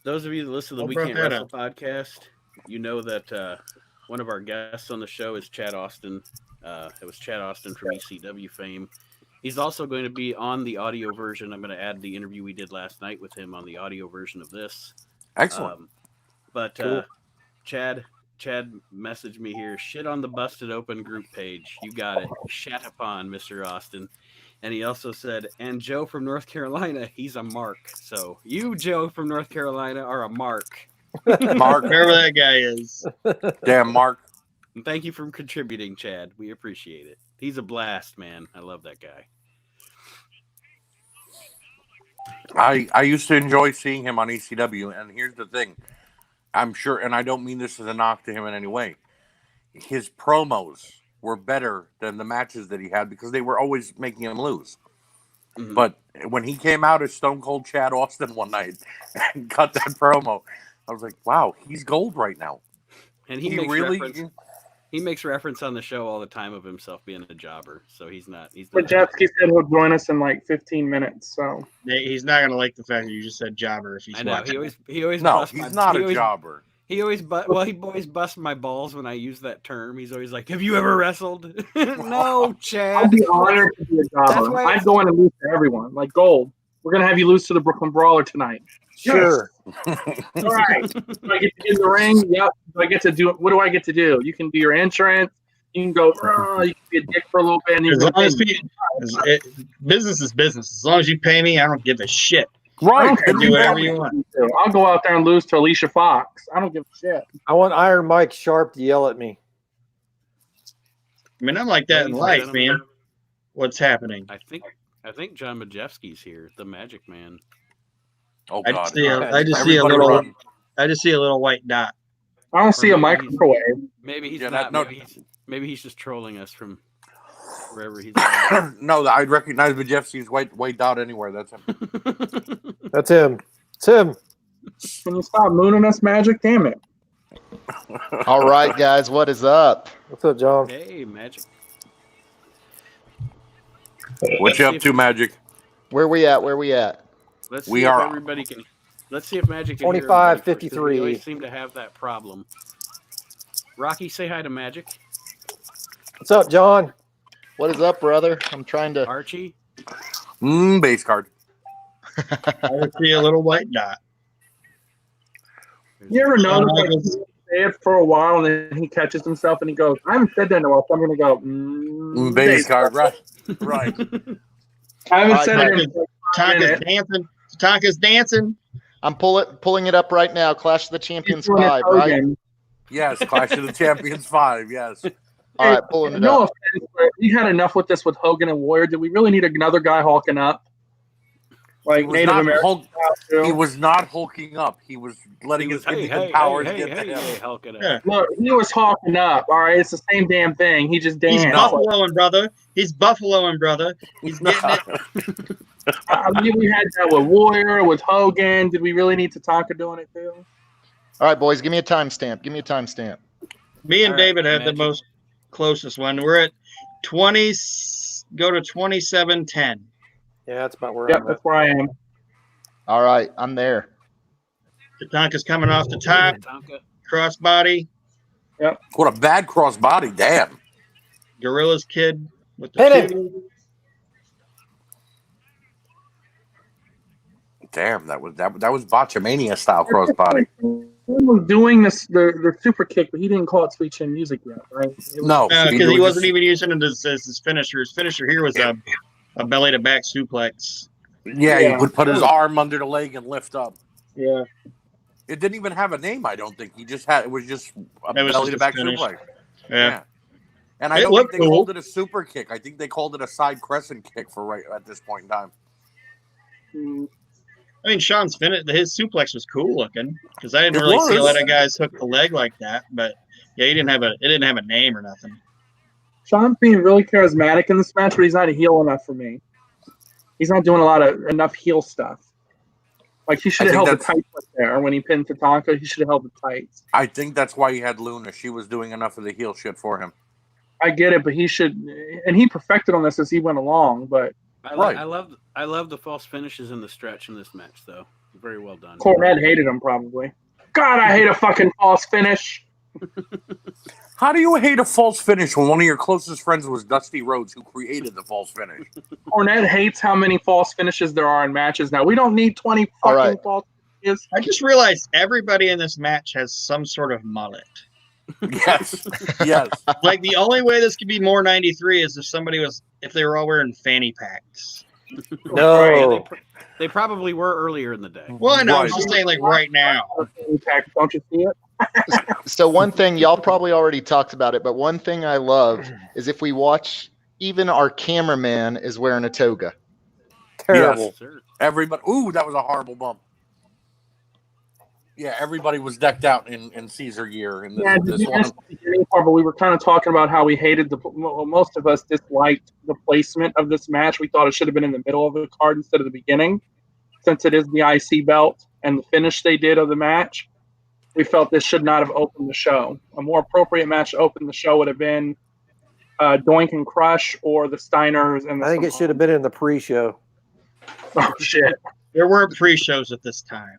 those of you that listen to the We Can't Wrestle podcast, you know that one of our guests on the show is Chad Austin. It was Chad Austin from ECW fame. He's also going to be on the audio version. I'm going to add the interview we did last night with him on the audio version of this. Excellent. Cool. Chad messaged me here. Shit on the Busted Open group page. You got it. Shat upon, Mr. Austin. And he also said, and Joe from North Carolina, he's a mark. So you, Joe from North Carolina, are a mark. Mark, wherever that guy is. Damn, Mark. And thank you for contributing, Chad. We appreciate it. He's a blast, man. I love that guy. I used to enjoy seeing him on ECW, and here's the thing. I'm sure, and I don't mean this as a knock to him in any way, his promos were better than the matches that he had because they were always making him lose. Mm-hmm. But when he came out as Stone Cold Chad Austin one night and cut that promo, I was like, wow, he's gold right now. And he makes reference on the show all the time of himself being a jobber. So he's not. But Jeffsky said he'll join us in like 15 minutes. So he's not going to like the fact that you just said jobber. If he's I know watching. he always no, he's not a jobber. He always busts my balls when I use that term. He's always like, "Have you ever wrestled?" No, Chad. I'll be honored to be a jobber. I'm going to lose to everyone. Like Gold, we're going to have you lose to the Brooklyn Brawler tonight. Sure. Yes. All right. Do I get to get in the ring? Yep. Do I get to do? What do I get to do? You can do your insurance. You can go. You can be a dick for a little bit. And business is business. As long as you pay me, I don't give a shit. Right. Do whatever you want. I'll go out there and lose to Alicia Fox. I don't give a shit. I want Iron Mike Sharp to yell at me. I mean, I'm like that in life, man. What's happening? I think John Majewski's here, the Magic Man. Oh God! I just see a little white dot. I don't see a microwave. Maybe he's not. Maybe he's just trolling us from wherever he's at. No, I'd recognize Majewski's white dot anywhere. That's him. That's him. It's him. Can you stop mooning us, Magic? Damn it. All right, guys. What is up? What's up, John? Hey, Magic. What you up to, Magic? Where we at? Let's see if everybody can. Let's see if Magic can 25-53. We always seem to have that problem. Rocky, say hi to Magic. What's up, John? What is up, brother? I'm trying to. Archie. Base card. I see a little white dot. You ever notice like say it for a while and then he catches himself and he goes, "I haven't said that in a while, so I'm going to go." Base card, right? Right. I haven't said it. Tonka's dancing. Tonka's dancing. I'm pulling it up right now. Clash of the Champions 5, right? Yes, Clash of the Champions 5. Yes. All right, pulling it up. No offense, but we had enough with this with Hogan and Warrior. Did we really need another guy hulking up? Like Native American. He was not hulking up. He was letting his physical powers get to him. Hulking up. Yeah. Look, he was hulking up. All right, it's the same damn thing. He just danced. He's buffaloing, brother. He's buffaloing, brother. He's getting it. I mean, we had that with Warrior, with Hogan. Did we really need Tatanka doing it too? All right, boys, give me a timestamp. Me and David had the most closest one. We're at 20. Go to 27:10. Yeah, that's about where Yep, I'm at. that's where I am. All right, I'm there. Tatanka's coming off the top, Tatanka. crossbody. What a bad crossbody. Damn. Gorilla's kid with the Hit him. 2. Damn, that was Botchamania style crossbody. He was doing the super kick, but he didn't call it Sweet Chin Music yet, right? It was- No, Because it he was wasn't just- even using it as his finisher. His finisher here was a belly to back suplex. Yeah, he Yeah. would put his arm under the leg and lift up. Yeah. It didn't even have a name, I don't think. It was just a It was belly to just back his finish. suplex. Yeah. And I It don't think looked they cool. called it a super kick. I think they called it a side crescent kick for right at this point in time. Mm, I mean, Sean's his suplex was cool looking because I didn't It really see a was. lot of guys hook the leg like that. But yeah, it didn't have a name or nothing. Sean's being really charismatic in this match, but he's not a heel enough for me. He's not doing enough heel stuff. Like he should I have think held the that's- tights up there when he pinned Tatanka. He should have held the tights. I think that's why he had Luna. She was doing enough of the heel shit for him. I get it, but he should, and he perfected on this as he went along. But Right. I love the false finishes in the stretch in this match, though. Very well done. Cornette hated him probably. God, I hate a fucking false finish. How do you hate a false finish when one of your closest friends was Dusty Rhodes, who created the false finish? Cornette hates how many false finishes there are in matches now. We don't need 20 All fucking right. false finishes. I just realized everybody in this match has some sort of mullet. Yes, yes. Like the only way this could be more 93 is if they were all wearing fanny packs. No. They probably were earlier in the day. Well, I know. I was Right. just saying, like right now. Don't you see it? So one thing, y'all probably already talked about it, but one thing I love is if we watch, even our cameraman is wearing a toga. Terrible. Yes. Sir. Everybody. Ooh, that was a horrible bump. Yeah, everybody was decked out in Caesar gear in this, Yeah, this you one. missed the beginning part, but we were kind of talking about how we hated most of us disliked the placement of this match. We thought it should have been in the middle of the card instead of the beginning, since it is the IC belt and the finish they did of the match. We felt this should not have opened the show. A more appropriate match to open the show would have been Doink and Crush or the Steiners and the I think it should have been in the pre-show. Oh shit! There weren't pre-shows at this time.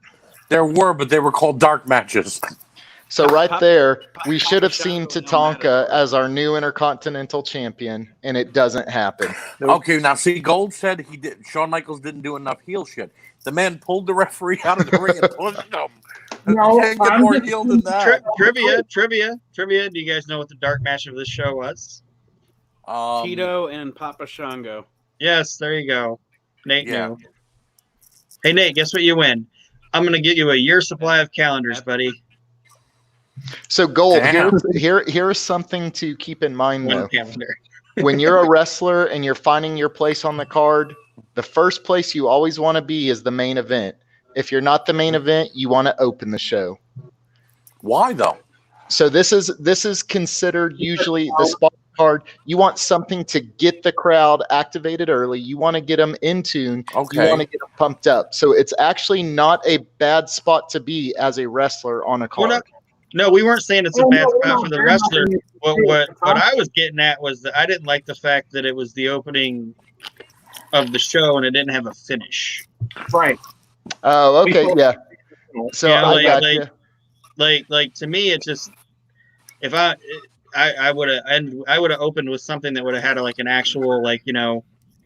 There were, but they were called dark matches. So right Pop- there, Pop- we Papa should have Shango seen was on Tatanka that. as our new Intercontinental Champion, and it doesn't happen. Nope. Okay, now see, Gold said Shawn Michaels didn't do enough heel shit. The man pulled the referee out of the ring and pushed him. No, You can't get I'm more just- heel than that. Trivia. Do you guys know what the dark match of this show was? Tito and Papa Shango. Yes, there you go. Nate Yeah. knew. Hey, Nate, guess what you win? I'm going to get you a year supply of calendars, buddy. So Gold, Damn. here's something to keep in mind One though. calendar. When you're a wrestler and you're finding your place on the card, the first place you always want to be is the main event. If you're not the main event, you want to open the show. Why though? So this is considered usually the spot card. You want something to get the crowd activated early. You want to get them in tune. Okay. You want to get them pumped up. So it's actually not a bad spot to be as a wrestler on a card. No, we weren't saying it's a Oh, bad no, spot no, for the no, wrestler. no. What I was getting at was that I didn't like the fact that it was the opening of the show and it didn't have a finish. Right. Oh, okay, yeah. So Yeah, I got you. Like to me, it just if I would have opened with something that would have had like an actual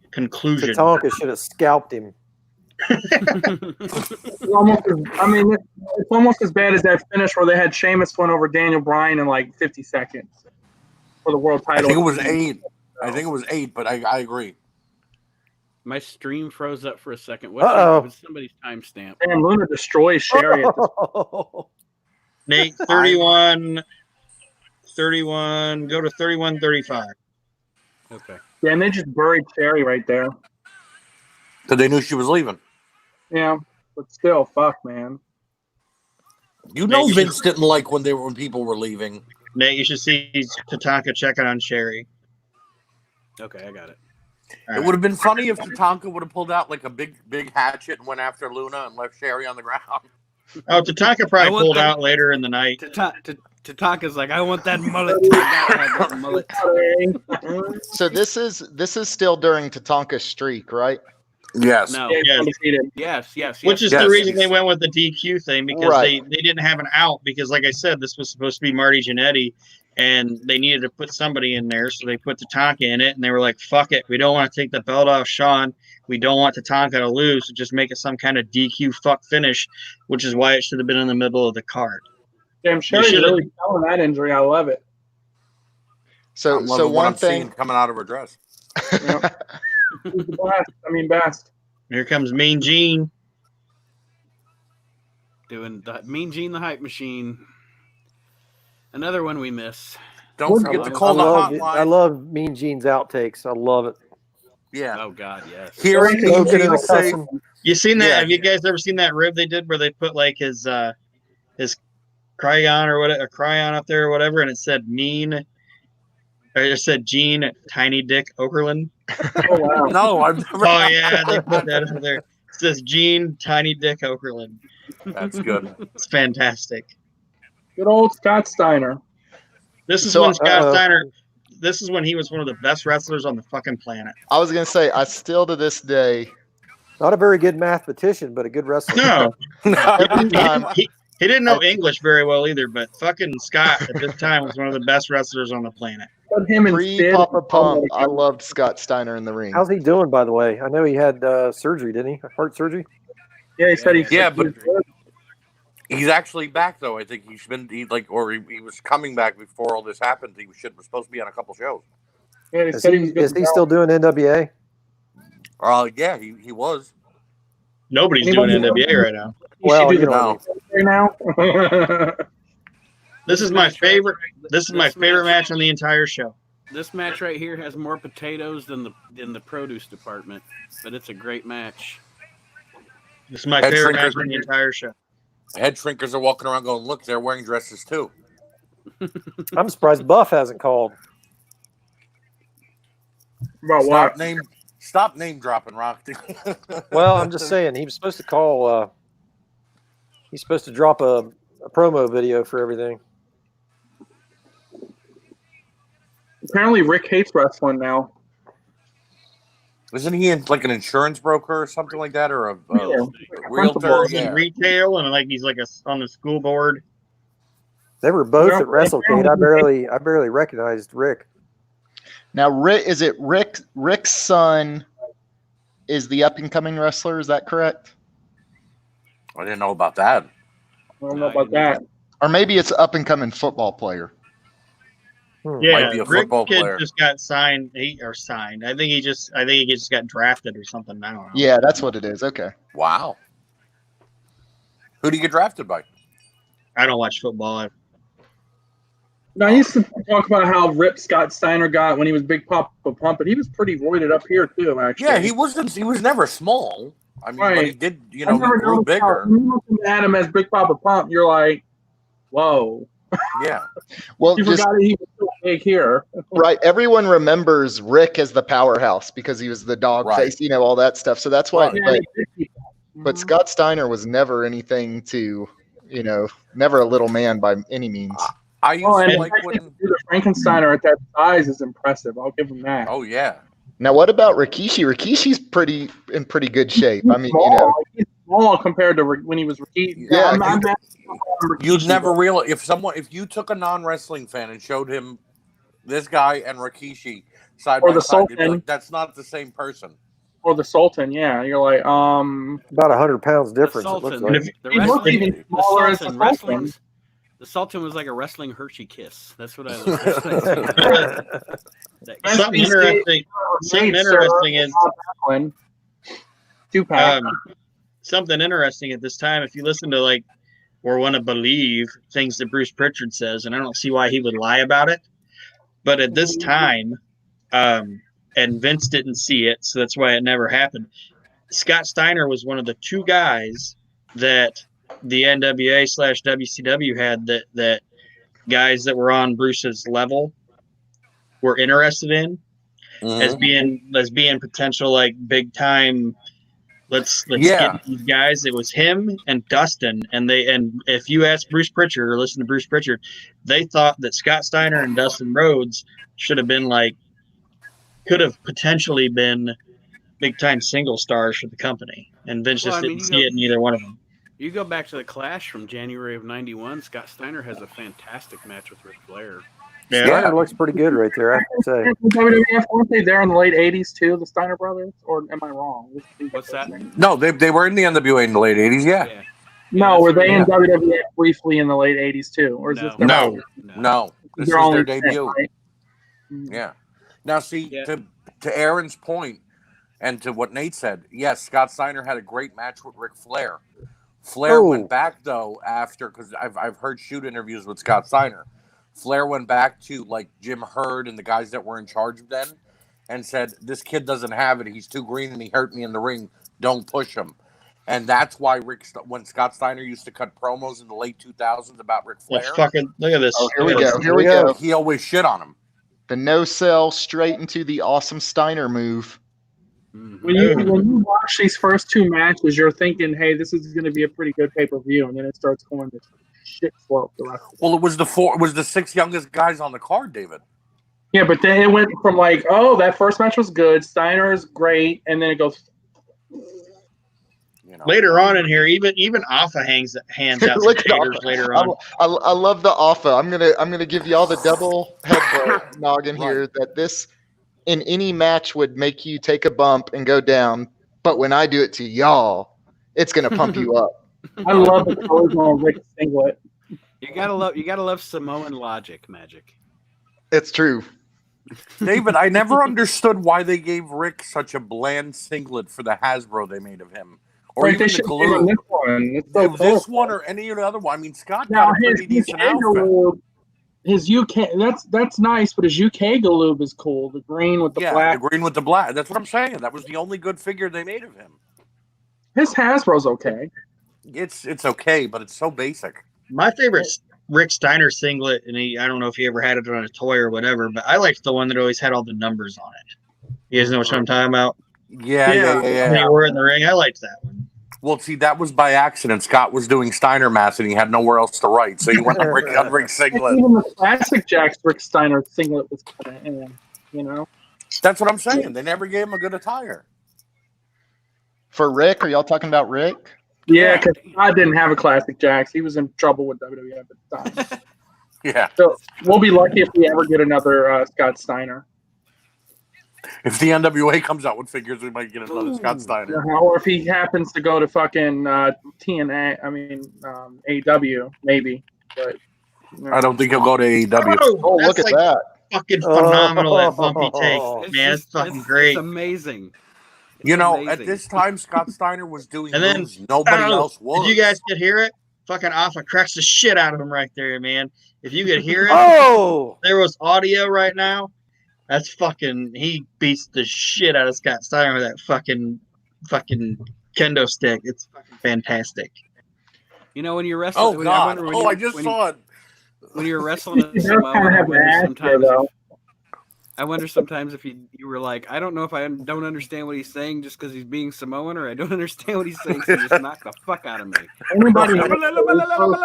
conclusion. Tatanka should have scalped him. It's almost as bad as that finish where they had Sheamus win over Daniel Bryan in like 50 seconds for the world I title. think it was 8. But I agree. My stream froze up for a second. What's somebody's timestamp? Damn, Luna destroys Sherry. At this Nate, 31, go to 31:35. Okay. Yeah, and they just buried Sherry right there. Because they knew she was leaving. Yeah, but still, fuck, man. You know Maybe. Vince didn't like when people were leaving. Nate, you should see Tatanka checking on Sherry. Okay, I got it. It would have been funny if Tatanka would have pulled out like a big hatchet and went after Luna and left Sherry on the ground. Oh, Tatanka I probably want pulled that- out later in the night. Tatanka's like, I want that mullet. I got that mullet. So this is still during Tatanka's streak, right? Yes. No. Yeah, Yes. undefeated. Yes. Which is Yes. the reason they went with the DQ thing, because Right. they didn't have an out, because like I said, this was supposed to be Marty Jannetty, and they needed to put somebody in there, so they put Tatanka in it, and they were like, fuck it, we don't want to take the belt off Shawn, we don't want Tatanka to lose, so just make it some kind of DQ fuck finish, which is why it should have been in the middle of the card. Damn, Sherry's should've- really selling that injury. I love it. So I'm loving what one I'm seeing thing. coming out of her dress. Yep. Who's the best? I mean, best. Here comes Mean Gene. Doing the Mean Gene, the hype machine. Another one we miss. Don't What- forget to I call the love hotline. I love Mean Gene's outtakes. I love it. Yeah. Oh God, yes. Hearing Sorry, Mean Smoking and Gene say, cussing. You seen that? Yeah. Have you guys ever seen that rib they did where they put like his cryon or whatever, a cryon up there or whatever, and it said Mean, or it said Gene Tiny Dick Okerlund? Oh wow. "No, I've never." Oh yeah, they put that up there. It says Gene Tiny Dick Okerlund. That's good. It's fantastic. Good old Scott Steiner. This is So, when Scott uh-oh. Steiner. This is when he was one of the best wrestlers on the fucking planet. I was gonna say, I still to this day, Not a very good mathematician, but a good wrestler. No, every time he didn't know English very well either. But fucking Scott at this time was one of the best wrestlers on the planet. Put him and pre Sid. Papa Pump, I loved Scott Steiner in the ring. How's he doing, by the way? I know he had surgery, didn't he? Heart surgery? Yeah, he said he. Yeah, but he's actually back though. I think he's been he was coming back before all this happened. He was supposed to be on a couple shows. Yeah, he Is said he, he was good is to he go. still doing NWA? Yeah, he was. Nobody's Anybody doing know? NWA right now. He Well, should do you the know, right now. This is my favorite. This is my This favorite match- match on the entire show. This match right here has more potatoes than the produce department, but it's a great match. This is my Head favorite shrinkers match on the entire show. Head shrinkers are walking around going, "Look, they're wearing dresses too." I'm surprised Buff hasn't called. About what? Stop name dropping, Rock. Well, I'm just saying he was supposed to call. He's supposed to drop a promo video for everything. Apparently, Rick hates wrestling now. Isn't he like an insurance broker or something like that, or a Yeah. realtor? Principal. He's in Yeah. retail and like he's like on the school board. They were both Yeah. at WrestleCade. I barely recognized Rick. Now, Rick's son is the up and coming wrestler? Is that correct? I didn't know about that. I don't know about that. Or maybe it's up and coming football player. Yeah, Might be a Rick football kid player. just got signed. Signed. I think he just got drafted or something. I don't know. Yeah, that's what it is. Okay. Wow. Who did you get drafted by? I don't watch football. No, I used to talk about how ripped Scott Steiner got when he was Big Papa Pump, but he was pretty roided up here too. Actually, Yeah, he wasn't. He was never small. I mean, but he Right. did. You I know, never he grew noticed how- bigger. when you look at him as Big Papa Pump, you're like, whoa. Yeah. Well, You just forgot he was so big here. right. Everyone remembers Rick as the powerhouse because he was the dog Right. face, all that stuff. So that's why. Right. Yeah, But, he did keep that. but Scott Steiner was never anything to, never a little man by any means. I used Oh, to and like actually, when. the Frankensteiner at that size is impressive. I'll give him that. Oh yeah. Now, what about Rikishi? Rikishi's in pretty good shape. I mean, small. He's small compared to when he was Rikishi. Yeah, I'm not You'd never realize if you took a non-wrestling fan and showed him this guy and Rikishi side Or by the side, you'd be Sultan. like, that's not the same person. or the Sultan. Yeah, you're like, About 100 pounds difference. It looks Sultan. like. The He looked wrestling, even smaller as the Sultan, Sultan. wrestling's- the Sultan was like a wrestling Hershey kiss. That's what I looked Something interesting. Something Nate, sir, interesting is Bob Backlund. Two-pack. something interesting at this time. If you listen to or want to believe things that Bruce Pritchard says, and I don't see why he would lie about it. But at this time, and Vince didn't see it, so that's why it never happened. Scott Steiner was one of the two guys that the NWA/WCW had that guys that were on Bruce's level were interested in as being potential big time. Let's Yeah. get these guys. It was him and Dustin, and if you ask Bruce Pritchard or listen to Bruce Pritchard, they thought that Scott Steiner and Dustin Rhodes should have been could have potentially been big time single stars for the company, and Vince Well, just I mean, didn't see it in either one of them. You go back to the Clash from January of '91. Scott Steiner has a fantastic match with Ric Flair. Yeah. Steiner looks pretty good right there, I have to say. WWF, weren't they there in the late '80s too? The Steiner brothers, or am I wrong? What's that? No, they were in the NWA in the late '80s. Yeah. No, Yeah, were they in yeah. WWF briefly in the late '80s too, or is this their No. first? No, this They're was only their 10, debut. right? Yeah. Now, see, Yeah. to Aaron's point, and to what Nate said, yes, Scott Steiner had a great match with Ric Flair. Flair went back though after, because I've heard shoot interviews with Scott Steiner. Flair went back to like Jim Herd and the guys that were in charge then, and said, "This kid doesn't have it. He's too green and he hurt me in the ring. Don't push him." And that's why when Scott Steiner used to cut promos in the late 2000s about Ric Flair, Let's fucking look at this. Oh, here we Look at go. this. Here we go. he always shit on him. The no sell straight into the awesome Steiner move. When you watch these first two matches, you're thinking, "Hey, this is going to be a pretty good pay-per-view," and then it starts going to shit slope. The rest of it. Well, it was the 6 youngest guys on the card, David. Yeah, but then it went from like, "Oh, that first match was good. Steiner is great," and then it goes. You know. Later on in here, even Alpha hands out Look at haters Alpha. later on. I love the Alpha. I'm gonna give y'all the double headbutt noggin here that this in any match would make you take a bump and go down, but when I do it to y'all, it's gonna pump you up. I love the colors on Rick's singlet. You gotta love Samoan logic, Magic. It's true. David, I never understood why they gave Rick such a bland singlet for the Hasbro they made of him. Or Right, even they the should give him glue. this one. It's so This colorful. one or any other one. I mean, Scott Now got a his pretty decent UK outfit. galoob, his UK that's nice, but his UK galoob is cool. The green with the black. The green with the black. That's what I'm saying. That was the only good figure they made of him. His Hasbro's okay. It's okay, but it's so basic. My favorite Rick Steiner singlet, and I don't know if he ever had it on a toy or whatever, but I liked the one that always had all the numbers on it. You guys know what I'm talking about? Yeah. They were in the ring. I liked that one. Well, see, that was by accident. Scott was doing Steiner math, and he had nowhere else to write, so he went on Rick's singlet. Even the classic Jack's Rick Steiner singlet was kind of, you know. That's what I'm saying. They never gave him a good attire. For Rick, are y'all talking about Rick? Yeah, because I didn't have a classic Jack's. He was in trouble with WWF at the time. Yeah. So we'll be lucky if we ever get another Scott Steiner. If the NWA comes out with figures, we might get another Scott Steiner. Or if he happens to go to fucking TNA, AEW, maybe. But I don't think he'll go to AEW. Oh, that's look at like that. fucking phenomenal, that bumpy take. It's Man, it's fucking great. It's amazing. You know, amazing. at this time, Scott Steiner was doing And then- moves nobody else was. Did you guys get hear it? Fucking Alpha cracks the shit out of him right there, man. If you could hear it, Oh! there was audio right now. That's fucking. He beats the shit out of Scott Steiner with that fucking kendo stick. It's fucking fantastic. You know, when you're wrestling. Oh, God. I just when saw it. When you're wrestling he in does kind Samoa, of have an ass there, though. I wonder sometimes if you were like, I don't know if I don't understand what he's saying just because he's being Samoan, or I don't understand what he's saying, so just knock the fuck out of me. Anybody when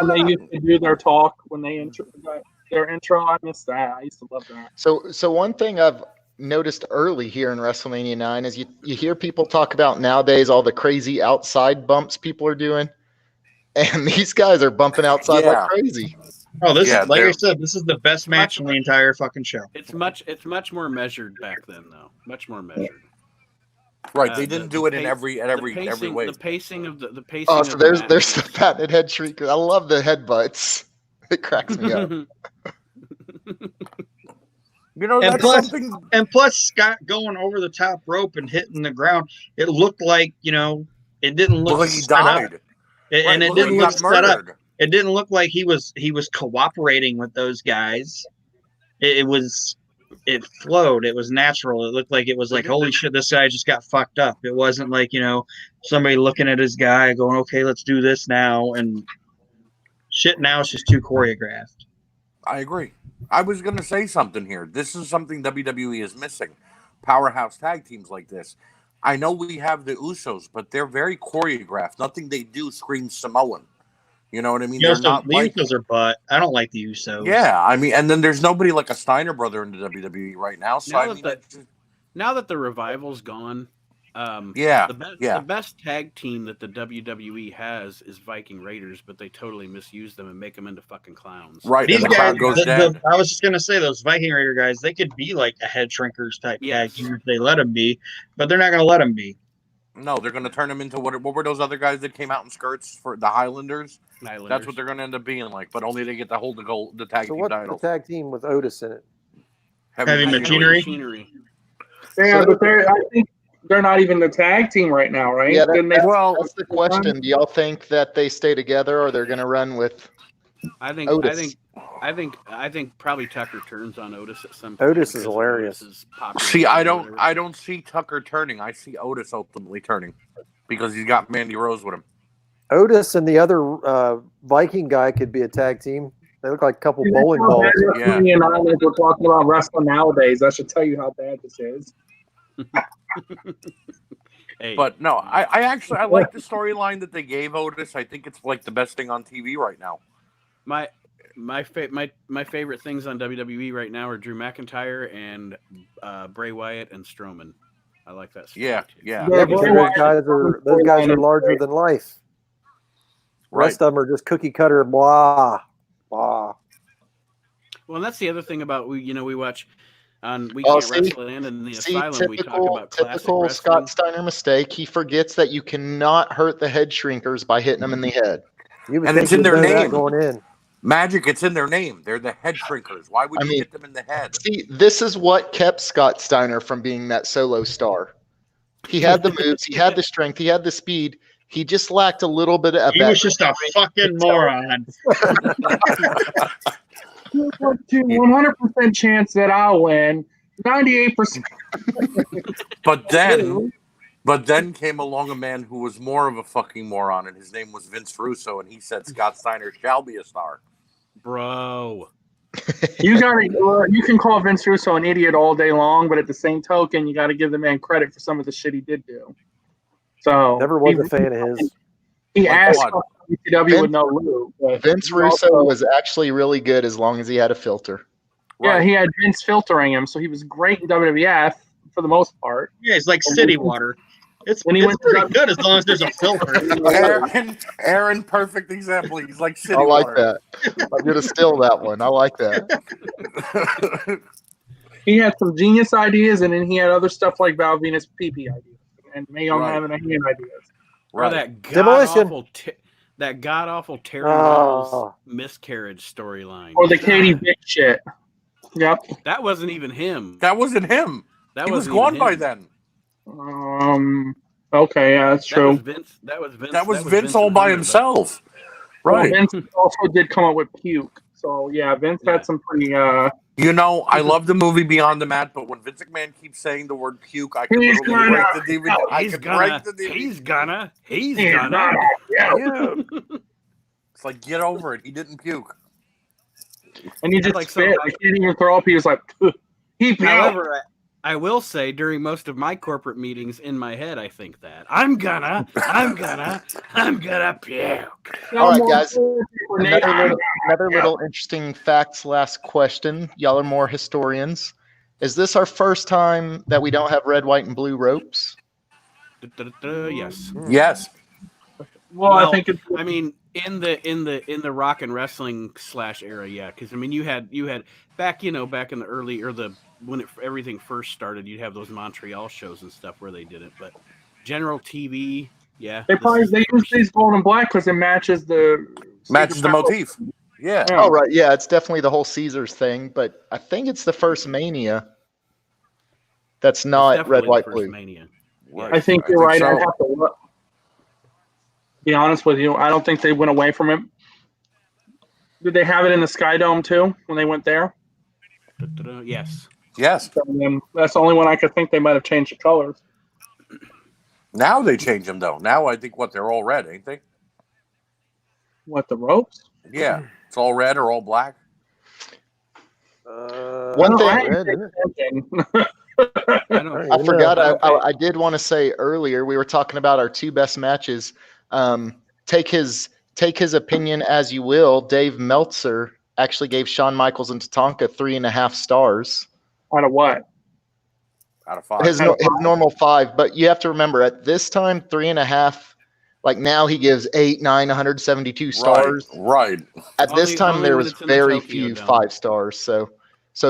they used to do their talk when they their intro, I miss that. I used to love that. So one thing I've noticed early here in WrestleMania 9 is you hear people talk about nowadays all the crazy outside bumps people are doing, and these guys are bumping outside like crazy. Oh, this Yeah, is like I they're- said. This is the best match in the entire fucking show. It's much more measured back then, though. Much more measured. Right, they didn't do it in pace- every way. The pacing of the pacing. Oh, of so the there's match the patented head shriek. I love the headbutts. It cracks me up. You know, And that's plus- something. And plus, Scott going over the top rope and hitting the ground. It looked like it didn't look Like he set up. died. And it looked like didn't he look got set up. murdered. It didn't look like he was cooperating with those guys. It flowed. It was natural. It looked like it was like, holy shit, this guy just got fucked up. It wasn't like, somebody looking at his guy going, okay, let's do this now. And shit now is just too choreographed. I agree. I was going to say something here. This is something WWE is missing. Powerhouse tag teams like this. I know we have the Usos, but they're very choreographed. Nothing they do screams Samoan. You know what I mean? The They're not like. Usos are butt. I don't like the Usos. Yeah, I mean, and then there's nobody like a Steiner brother in the WWE right now. So Now I that mean, the- Now that the revival's gone, Yeah, The best tag team that the WWE has is Viking Raiders, but they totally misuse them and make them into fucking clowns. right. These And the guys, crowd goes dead. I was just gonna say those Viking Raider guys, they could be like a head shrinkers type tag team if they let them be, but they're not gonna let them be. No, they're going to turn them into what were those other guys that came out in skirts for the Highlanders? That's what they're going to end up being like, but only they get to hold the tag So team what's titles. the tag team with Otis in it? Heavy Machinery. Yeah, So- but I think they're not even the tag team right now, right? Yeah, Didn't they? that's the question. Do y'all think that they stay together, or they're going to run with Otis? I think probably Tucker turns on Otis at some point. Otis is because of hilarious. Otis's popularity See, or whatever. I don't see Tucker turning. I see Otis ultimately turning because he's got Mandy Rose with him. Otis and the other Viking guy could be a tag team. They look like a couple bowling How balls. bad Yeah. WrestleMania 9 is. We're talking about wrestling nowadays. I should tell you how bad this is. Hey, But no, I like the storyline that they gave Otis. I think it's like the best thing on TV right now. my favorite things on WWE right now are Drew McIntyre and Bray Wyatt and Strowman. I like that. Story Yeah, too. yeah. Yeah, Yeah, because Bray those Wyatt- guys are larger than life. Right. Rest of them are just cookie cutter, blah, blah. Well, and that's the other thing about we watch on We Can't Wrestle and in the Asylum we talk about classic typical wrestling. Scott Steiner mistake. He forgets that you cannot hurt the head shrinkers by hitting them in the head. You would And think it's in you'd their know that name. going in. Magic, it's in their name. They're the head shrinkers. Why would I you mean- hit them in the head? See, this is what kept Scott Steiner from being that solo star. He had the moves, he had the strength, he had the speed. He just lacked a little bit of He that. was just a fucking moron. 100% chance that I'll win. 98%. But then came along a man who was more of a fucking moron, and his name was Vince Russo, and he said Scott Steiner shall be a star. Bro. You can call Vince Russo an idiot all day long, but at the same token, you got to give the man credit for some of the shit he did do. So Never was a fan of his. He Like asked what? for WCW with no Lou. but Vince he Russo also- was actually really good as long as he had a filter. Yeah, he had Vince filtering him, so he was great in WWF for the most part. Yeah, he's like city water. It's When he went to pretty good as long as there's a filter. Aaron, perfect example. He's like city I like water. that. I'm gonna steal that one. I like that. He had some genius ideas, and then he had other stuff like Val Venus PP ideas and Mae Young Right. having a hand ideas. Or Right. that god awful Terry Oh. Miles miscarriage storyline. Or the Katie Vick shit. Yep. That wasn't even him. That wasn't him. That He was wasn't gone even by him. then. Okay, yeah, that's That was true. Vince. That was Vince all and by Hunter, himself. Well, Right. Vince also did come up with puke. So yeah, Vince Yeah. had some pretty You know, I love the movie Beyond the Mat, but when Vince McMahon keeps saying the word puke, I can He's literally break gonna- the DVD. I He's can gonna. break the DVD. He's gonna. Yeah. Yeah. It's like, get over it. He didn't puke. And he just like spit. some- I can't even throw up. He was like, he puked. However, I will say during most of my corporate meetings in my head, I think that I'm gonna puke. All right, guys. Nate, Another little interesting facts. Last question. Y'all are more historians. Is this our first time that we don't have red, white, and blue ropes? Yes. Yes. well, I think it's I mean, in the rock and wrestling / era, yeah, because I mean, you had back in the early when everything first started, you'd have those Montreal shows and stuff where they did it, but general TV, yeah, they use these gold and black because it matches the motif. Yeah. Yeah. Oh, right. Yeah, it's definitely the whole Caesars thing, but I think it's the first Mania that's not red, white, blue. Mania. I think you're right. so. I'd have to look. Be honest with you, I don't think they went away from it. Did they have it in the Sky Dome too when they went there? Yes. Yes. So, that's the only one I could think they might have changed the colors. Now they change them, though. Now I think they're all red, ain't they? What, the ropes? Yeah. It's all red or all black. One No, thing- I Red, isn't it? I forgot. I did want to say earlier we were talking about our two best matches. Take his opinion as you will. Dave Meltzer actually gave Shawn Michaels and Tatanka 3.5 stars. Out of what? out of 5. His normal 5, but you have to remember at this time 3.5. Like now he gives 8, 9, 172 stars. Right. At this Only- time only there when was it's in the very Tokyo few Dome. 5 stars. So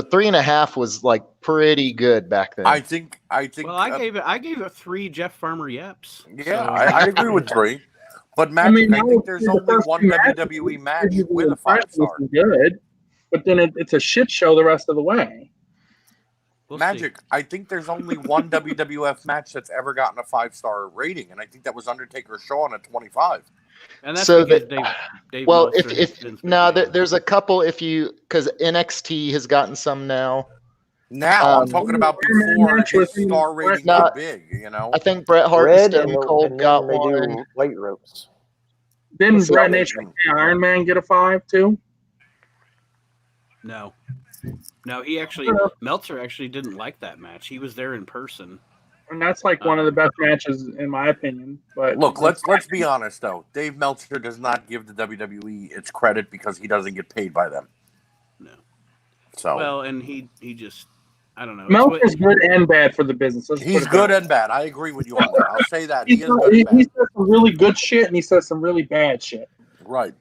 3.5 was like pretty good back then. I think. Well, I gave it 3 Jeff Farmer yeps. Yeah, So- I agree with 3. But Magic, I, now think there's the only first one two matches, WWE match it's with a 5-star. Good, but then it's a shit show the rest of the way. We'll Magic, see. I think there's only one WWF match that's ever gotten a 5-star rating, and I think that was Undertaker Shawn at 25. And that's So because that- Dave well, Meltzer has if Vince no, McMahon. there's a couple because NXT has gotten some now. Now I'm talking about before his star rating No, got big. You know, I think Bret Hart Red and Stone Cold and got then they one. do white ropes. Didn't Let's see. Brett Nation Iron Man get a 5 too? No, he actually Meltzer actually didn't like that match. He was there in person. And that's like one of the best matches in my opinion. But look, let's be honest though. Dave Meltzer does not give the WWE its credit because he doesn't get paid by them. No. So Well, and he just I don't know. It's Meltzer's good and bad for the business. Let's he's put it good that and bad. I agree with you on that. I'll say that way. he is good and He bad. says some really good shit and he says some really bad shit. Right.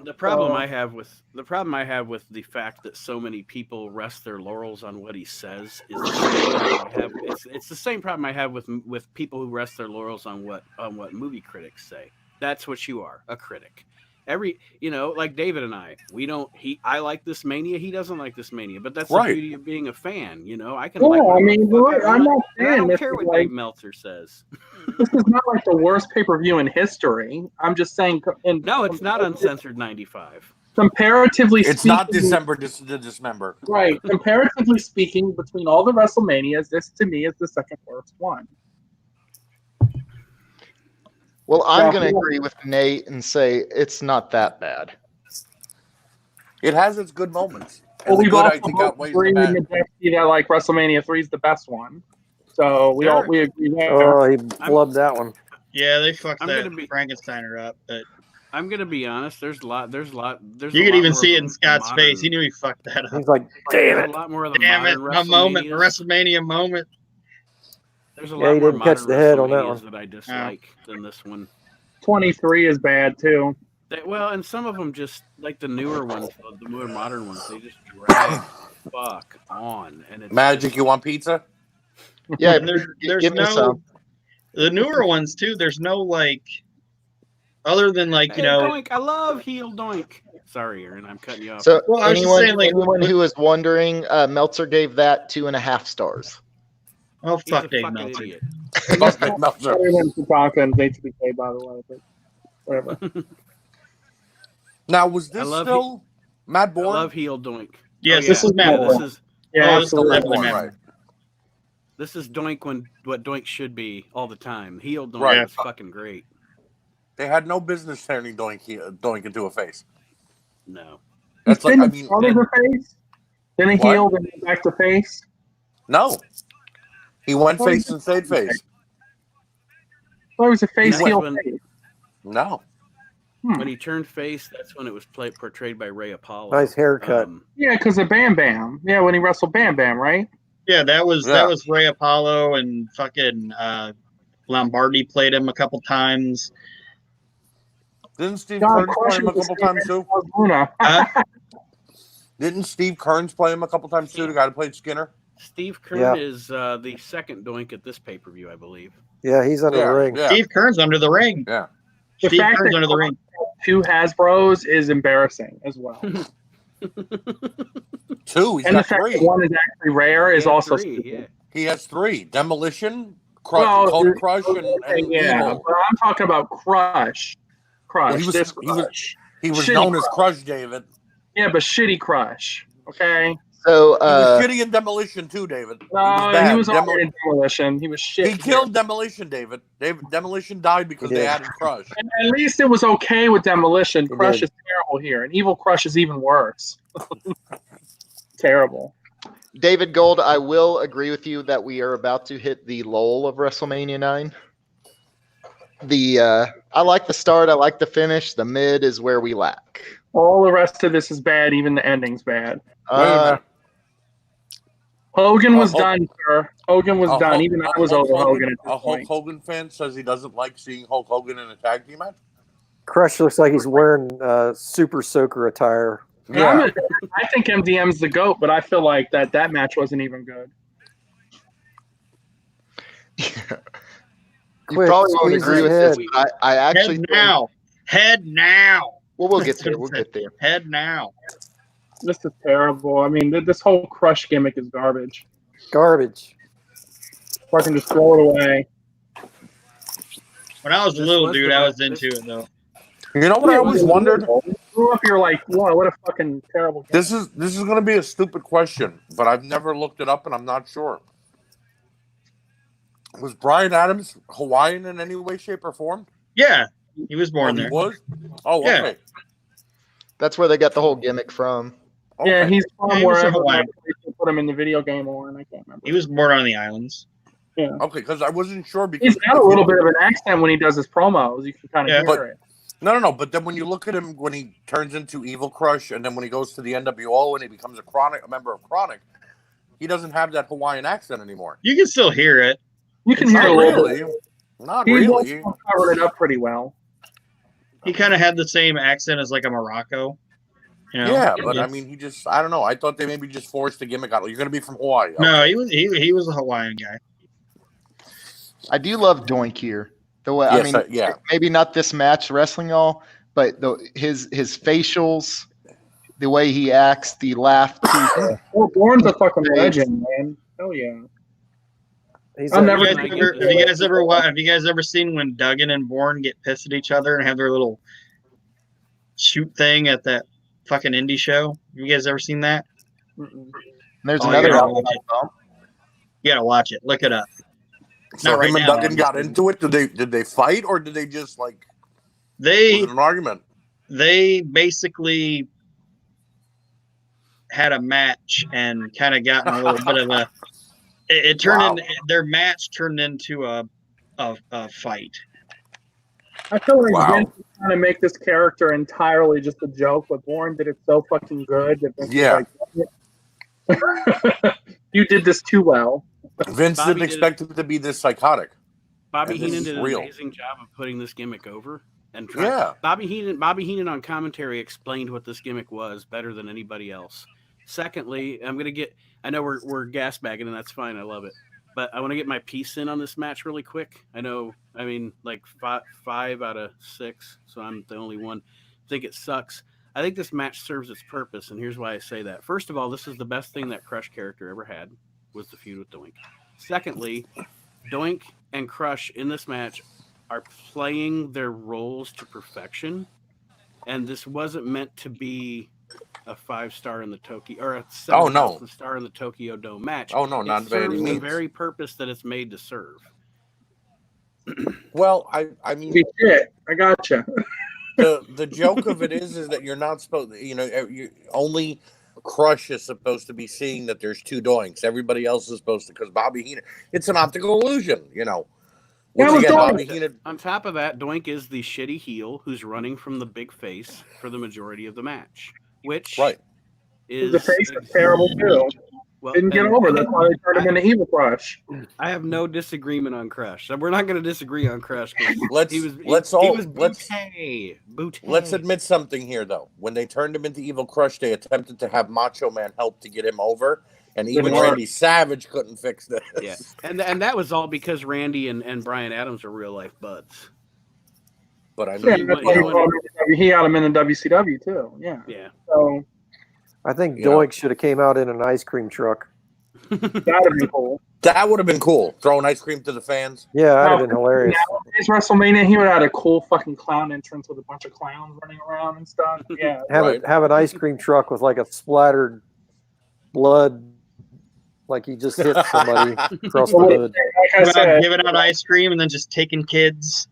The problem I have with the fact that so many people rest their laurels on what he says is the same problem I have. It's the same problem I have with people who rest their laurels on what movie critics say. That's what you are, a critic. Like David and I, I like this Mania, he doesn't like this Mania, but that's Right. the beauty of being a fan. I can Yeah, like. I mean, I'm not I saying don't this care is what like Dave Meltzer says. this is not like the worst pay-per-view in history. I'm just saying. No, it's not Uncensored 95. Comparatively It's speaking, not December to Dismember. right? Comparatively speaking, between all the WrestleManias, this to me is the second worst one. Well, I'm Yeah. going to agree with Nate and say it's not that bad. It has its good moments. And Well, the we've good, also I think, both outweighs the agreed bad. that like WrestleMania 3 is the best one. So we Derek. agree there. Oh, he flubbed that one. Yeah, they fucked I'm that gonna be- Frankensteiner up. But I'm gonna be honest. There's a lot. you a could lot even more see of it in a Scott's modern- face. He knew he fucked that up. He's like, damn There's it. a lot more of the Damn it, modern my moment, the WrestleManias. WrestleMania moment. There's a Yeah, lot he more didn't catch modern the head on that WrestleManias one. that I dislike than this one. 23 is bad too. And some of them just like the newer ones, the more modern ones, they just drag fuck on, and it's Magic, just- you want pizza? Yeah, And there's give me no some. the newer ones too. There's no like other than like Hey, Doink, I love heel Doink. Sorry, Aaron, I'm cutting you off. So Well, I was just saying, like- anyone who is wondering, Meltzer gave that 2.5 stars. oh He's a fuck Dave fucking Meltzer. idiot. Fuck Dave Meltzer. Better than Tatanka and HBK, by the way. But whatever. Now, was I this love still Matt I Bourne? love heel Doink. Yes, Oh, this yeah. is Matt Yeah, Bourne. This is Yeah, Oh, absolutely. Matt Bourne, Bourne, right. right. This is Doink what Doink should be all the time. Heel Doink Right. is fucking great. They had no business turning Doink into a face. No. That's like, I mean, started the face, then he What? healed and then back to face. no. He went Well, face and stayed face. Well, it was a face That's heel when- face. No. When he turned face, that's when it was portrayed by Ray Apollo. Nice haircut. Yeah, because of Bam Bam. Yeah, when he wrestled Bam Bam, right? Yeah, that was Yeah. Ray Apollo and fucking Lombardi played him a couple times. Didn't Steve God, Kearns play him a couple times too? Luna. Didn't Steve Kearns play him a couple times too? The guy that played Skinner? Steve Kern Yeah. is the second Doink at this pay-per-view, I believe. Yeah, he's under the ring. Yeah. Steve Kearns under the ring. Yeah. The Steve fact Kearns that under the ring. 2 Hasbros is embarrassing as well. 2. He's And the got fact 3. that one is actually rare is Yeah, also three, stupid. yeah. He has 3. Demolition, Well, Cold Crush, and yeah, Evil. but I'm talking about Crush. Crush. Well, he was- this he was- Crush. He was Shitty known as Crush, David. Yeah, but shitty Crush. Okay. So, He was shitty in Demolition too, David. No, bad. he was already in Demolition. He was shit. He killed Demolition, David. Demolition died because He they did. added Crush. And at least it was okay with Demolition. He Crush did. is terrible here, and Evil Crush is even worse. Terrible. David Gold, I will agree with you that we are about to hit the lull of WrestleMania 9. I like the start, I like the finish. The mid is where we lack. All the rest of this is bad. Even the ending's bad. Wait a minute. Hogan was Hulk- done, sir. Hogan was done. Even I was over Hogan at A this Hulk point. Hogan fan says he doesn't like seeing Hulk Hogan in a tag team match. Crush looks like he's wearing Super Soaker attire. Yeah. I think MDM's the GOAT, but I feel like that match wasn't even good. You Quick, probably won't squeeze agree his with head. this, but I actually Head now. Well, we'll get there. We'll get there. Head now. This is terrible. I mean, this whole Crush gimmick is garbage. Garbage. Fucking just throw it away. When I was a This little was dude, the I was best- into it though. You know what I always wondered? You grew up, you're like, wow, what a fucking terrible gimmick. This is going to be a stupid question, but I've never looked it up and I'm not sure. Was Brian Adams Hawaiian in any way, shape, or form? Yeah, he was born He there. was? Oh, Yeah. okay. That's where they got the whole gimmick from. Okay. Yeah, he's from Yeah, he was a wherever Hawaiian. they put him in the video game or, and I can't remember. He was born on the islands. Okay, because I wasn't sure because He's got a little bit of an accent when he does his promos. You can kind of Yeah, hear but- it. No. But then when you look at him when he turns into Evil Crush, and then when he goes to the NWO and he becomes a member of Chronic, he doesn't have that Hawaiian accent anymore. You can still hear it. You can Not hear it a little bit. really. Not He really. also covered it up pretty well. He kind of had the same accent as like a Morocco. You know? Yeah, but I mean, I don't know. I thought they maybe just forced the gimmick out. You're going to be from Hawaii. No, he was a Hawaiian guy. I do love Doink here. The way Yes, yeah. maybe not this match wrestling all, but his facials, the way he acts, the laugh. Well, Bourne's a fucking legend, man. Hell yeah. He's I'll a- never- Have you guys ever seen when Duggan and Bourne get pissed at each other and have their little shoot thing at that fucking indie show? Have you guys ever seen that? Mm-mm. There's Oh, another you gotta one. watch it. You gotta watch it. Look it up. So Not right him and now, Duggan got obviously. into it. Did they fight or did they just like They was it an argument? they basically had a match and kind of got in a little bit of a. It turned Wow. in their match turned into a fight. I feel like Wow. Vince was trying to make this character entirely just a joke, but Bourne did it so fucking good that Vince Yeah. was like, you did this too well. Vince Bobby didn't did expect him to be this psychotic. Bobby And this Heenan is did an real. amazing job of putting this gimmick over. And Yeah. Bobby Heenan on commentary explained what this gimmick was better than anybody else. Secondly, I know we're gas bagging and that's fine. I love it. But I want to get my piece in on this match really quick. I mean, like five out of 6, so I'm the only one. I think it sucks. I think this match serves its purpose, and here's why I say that. First of all, this is the best thing that Crush character ever had, was the feud with Doink. Secondly, Doink and Crush in this match are playing their roles to perfection, and this wasn't meant to be a 5-star in the Tokyo or a 7,000-star in the Tokyo Dome match. Oh no, not It by any serves the means. very purpose that it's made to serve. Well, I mean, Shit, I gotcha. the joke of it is that you're not supposed. You only Crush is supposed to be seeing that there's 2 Doinks. Everybody else is supposed to, because Bobby Heenan. It's an optical illusion, Once Yeah, again, well, Bobby Heenan. On top of that, Doink is the shitty heel who's running from the big face for the majority of the match, which Right. is The face is terrible too. well, Didn't get and over. That's why they turned him into Evil Crush. I have no disagreement on Crush. So we're not going to disagree on Crush. 'Cause Let's he was bootay. bootay. Let's admit something here, though. When they turned him into Evil Crush, they attempted to have Macho Man help to get him over, and even Didn't work. Randy Savage couldn't fix this. Yeah, and that was all because Randy and Brian Adams are real life buds. But I Yeah, mean, that's why he had him in the WCW too. Yeah. Yeah, So I think Yeah. Doink should have came out in an ice cream truck. that'd be cool. that would have been cool. Throwing ice cream to the fans. Yeah, that'd have been hilarious. Nowadays, WrestleMania, he would have had a cool fucking clown entrance with a bunch of clowns running around and stuff. Yeah. Right. Have an ice cream truck with like a splattered blood, like he just hit somebody across the hood. Like I said, Giving out ice cream and then just taking kids.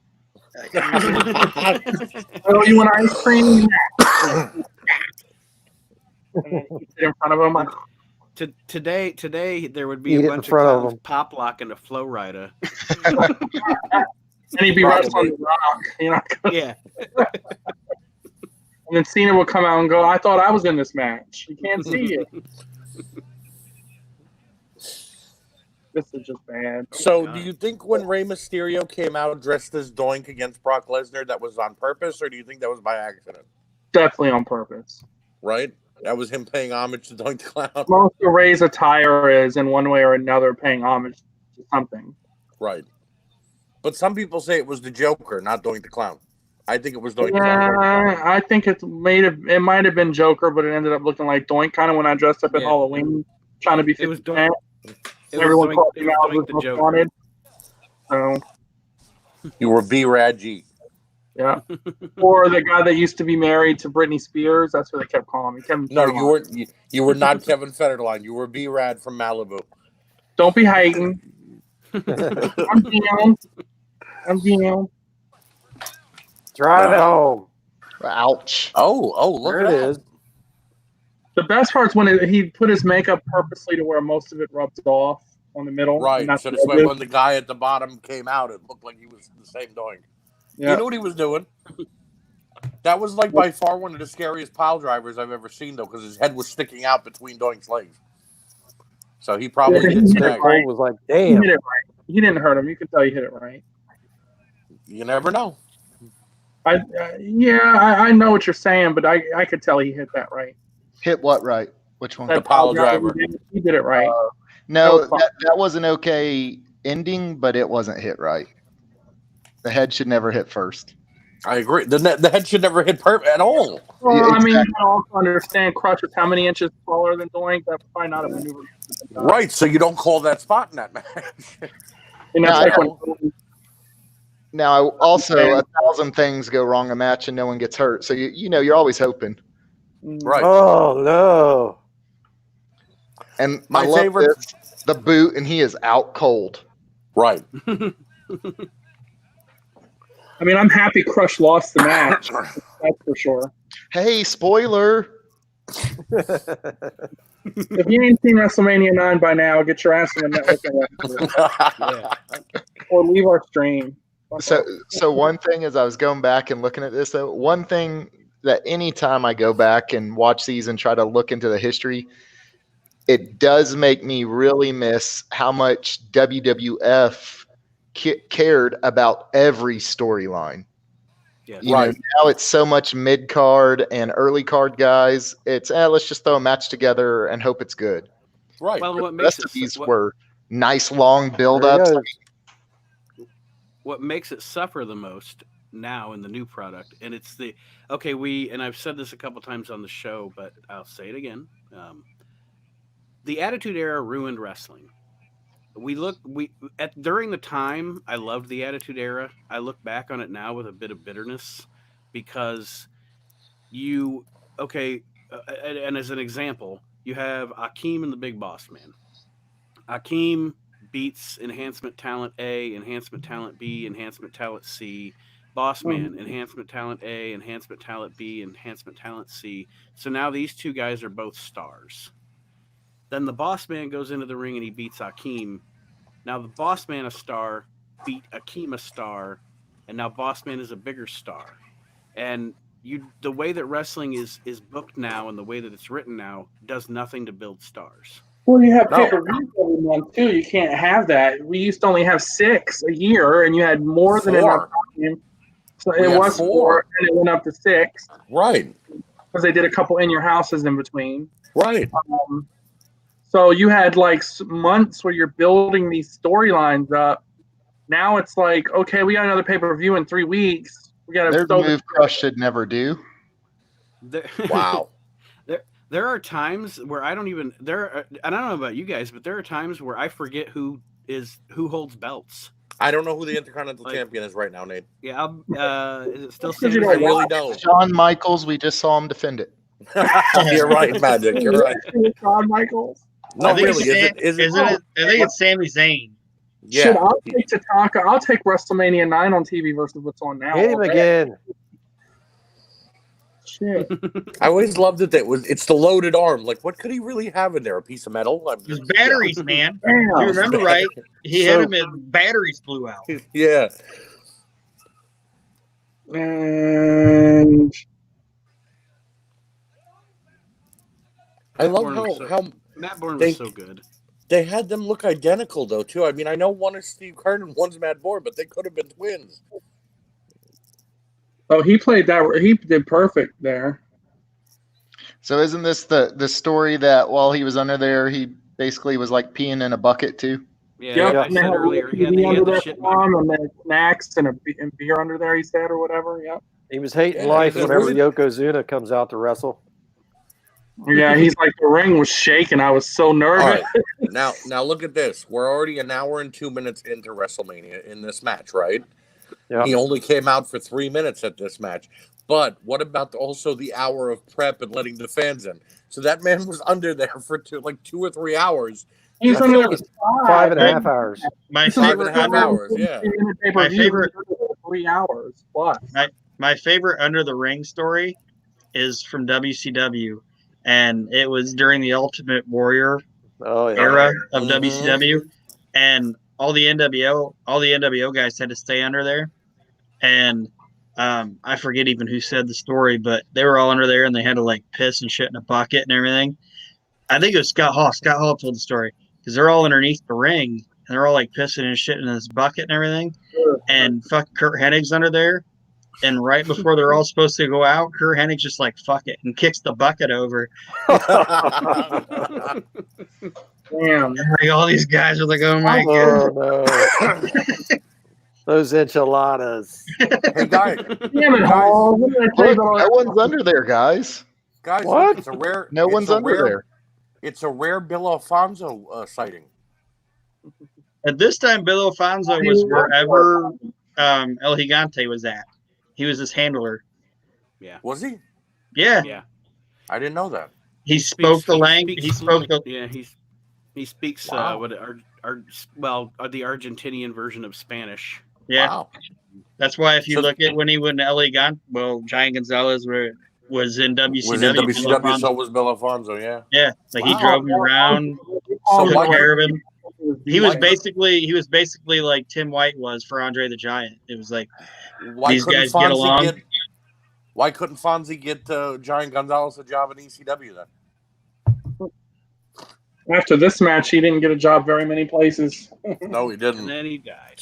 oh, you want ice cream? And then you sit in front of him. Like, Today there would be Eat it a in bunch of front of clowns them. pop locking a flow rider. and he'd be wrestling the Rock, Yeah, And then Cena would come out and go, "I thought I was in this match. You can't see it." This is just bad. So, God. do you think when Rey Mysterio came out dressed as Doink against Brock Lesnar, that was on purpose, or do you think that was by accident? Definitely on purpose. Right? That was him paying homage to Doink the Clown. Most of Ray's attire is, in one way or another, paying homage to something. Right. But some people say it was the Joker, not Doink the Clown. I think it was Doink the Clown. Yeah, I think it might have been Joker, but it ended up looking like Doink. Kind of when I dressed up at Yeah. Halloween, trying to be It was 50 Doink. Cent. It Everyone was called Doink, me it out was Doink was the most Joker. wanted. So You were B-Rad G. yeah, or the guy that used to be married to Britney Spears. That's what they kept calling me. Kevin No, Federline. you were not Kevin Federline. You were B-Rad from Malibu. Don't be hating. I'm down. I'm down. Drive it home. Ouch. Oh, look There at it that. is. The best part's when he put his makeup purposely to where most of it rubbed off on the middle. Right. And not So the this way, edges. when the guy at the bottom came out, it looked like he was the same Doink. Yeah. You knew what he was doing. That was like by far one of the scariest pile drivers I've ever seen, though, because his head was sticking out between Doink's legs. So he probably Yeah, didn't he snag. right. Was like, He damn. hit it right. He didn't hurt him. You could tell he hit it right. You never know. I know what you're saying, but I could tell he hit that right. Hit what right? Which one? The pile driver. He did it right. No, fun. that was an okay ending, but it wasn't hit right. The head should never hit first. I agree. The head should never hit at all. Well, Yeah, I mean, you exactly. can also understand Crush is how many inches taller than Doink. That's probably not a maneuver. Right. So you don't call that spot in that match. And No, that's I like when Now, also, 1,000 things go wrong a match and no one gets hurt. So you know you're always hoping. Right. Oh no. And My I love favorite- this, the boot, and he is out cold. Right. I mean, I'm happy Crush lost the match. That's for sure. Hey, spoiler! If you ain't seen WrestleMania 9 by now, get your ass in the network and watch it. Or leave our stream. So one thing is I was going back and looking at this, though. One thing that anytime I go back and watch these and try to look into the history, it does make me really miss how much WWF cared about every storyline. Yeah. You Right. know, now it's so much mid card and early card guys. It's let's just throw a match together and hope it's good. Right. Well, what The makes rest it of these what, were nice long build There he ups. goes. what makes it suffer the most now in the new product, and it's the and I've said this a couple times on the show, but I'll say it again. The Attitude Era ruined wrestling. During the time I loved the Attitude Era. I look back on it now with a bit of bitterness because and as an example, you have Akeem and the Big Boss Man. Akeem beats Enhancement Talent A, Enhancement Talent B, Enhancement Talent C. Boss Man, Enhancement Talent A, Enhancement Talent B, Enhancement Talent C. So now these two guys are both stars. Then the Boss Man goes into the ring and he beats Akeem. Now the Boss Man, a star, beat Akeem, a star, and now Boss Man is a bigger star. And the way that wrestling is booked now and the way that it's written now does nothing to build stars. Well, you have No. pay-per-views every month, too. You can't have that. We used to only have 6 a year, and you had more than 4. enough time. So We it had was 4. 4, and it went up to 6 Right. because they did a couple in your houses in between. Right. So you had like months where you're building these storylines up. Now it's like, okay, we got another pay-per-view in 3 weeks. We got There's a to move Crush should never do. Wow. There are times where I don't even I don't know about you guys, but there are times where I forget who holds belts. I don't know who the Intercontinental Champion is right now, Nate. Yeah, is it still Because you Sami I don't Zayn? really don't. Shawn Michaels, we just saw him defend it. You're right, Magic. You're right. Shawn Michaels. No, I think really. Is it? I think it's Sami Zayn. Shit, Yeah. I'll take Tatanka. I'll take WrestleMania 9 on TV versus what's on now. Hit him again. Shit. I always loved it. It's the loaded arm. Like, what could he really have in there? A piece of metal? His batteries, man. Damn. You remember right? He So- hit him and batteries blew out. Yeah. And I love Bourne was how Matt Bourne they- was so good. They had them look identical though too. I mean, I know one is Steve Keirn and one's Matt Borg, but they could have been twins. Oh, he played that. He did perfect there. So isn't this the story that while he was under there, he basically was like peeing in a bucket too? Yeah, Yep. I And they said had earlier he TV had under the there shit. for him, and then snacks and and beer under there. He said, or whatever. Yep. He was hating Yeah, life it was whenever really- Yokozuna comes out to wrestle. Yeah, he's like the ring was shaking. I was so All nervous. right, now look at this. We're already an hour and 2 minutes into WrestleMania in this match, right? Yeah. He only came out for 3 minutes at this match. But what about also the hour of prep and letting the fans in? So that man was under there for 2 or 3 hours. He's I under think there it for 5.5 hours. My This is Five and a half favorite, hours, yeah. My favorite- 3 hours plus. my favorite under the ring story is from WCW, and it was during the Ultimate Warrior Oh yeah. era of Mhm. WCW, and all the NWO guys had to stay under there, and I forget even who said the story, but they were all under there and they had to like piss and shit in a bucket and everything. I think it was Scott Hall. Scott Hall told the story because they're all underneath the ring and they're all like pissing and shit in this bucket and everything, and fuck Kurt Hennig's under there. And right before they're all supposed to go out, Kurt Hennig's just like, fuck it, and kicks the bucket over. Damn. Like, all these guys are like, oh my god. Oh no. Those enchiladas. Hey guys, Damn it, Hall. What did I tell you Look, about no one's under there, guys. guys, What? look, it's a rare. No it's one's a under rare- there. It's a rare Bill Alfonso sighting. At this time, Bill Alfonso was wherever El Gigante was at. He was his handler. Was he? Yeah, Yeah. I didn't know that. he spoke the language. He spoke the. Yeah, he speaks Wow. the Argentinian version of Spanish. Yeah, Wow. that's why if you So- look at when he went to El Gigante, well, Giant Gonzalez was in WCW. Was in Bill WCW, Alfonso- so was Bill Alfonso, yeah. yeah, like he Wow. drove him around, So took why care of him. He was Why- basically like Tim White was for Andre the Giant. It was like Why These couldn't guys get along? Why couldn't Fonzie get Giant Gonzalez a job in ECW then? After this match, he didn't get a job very many places. No, he And didn't. then he died.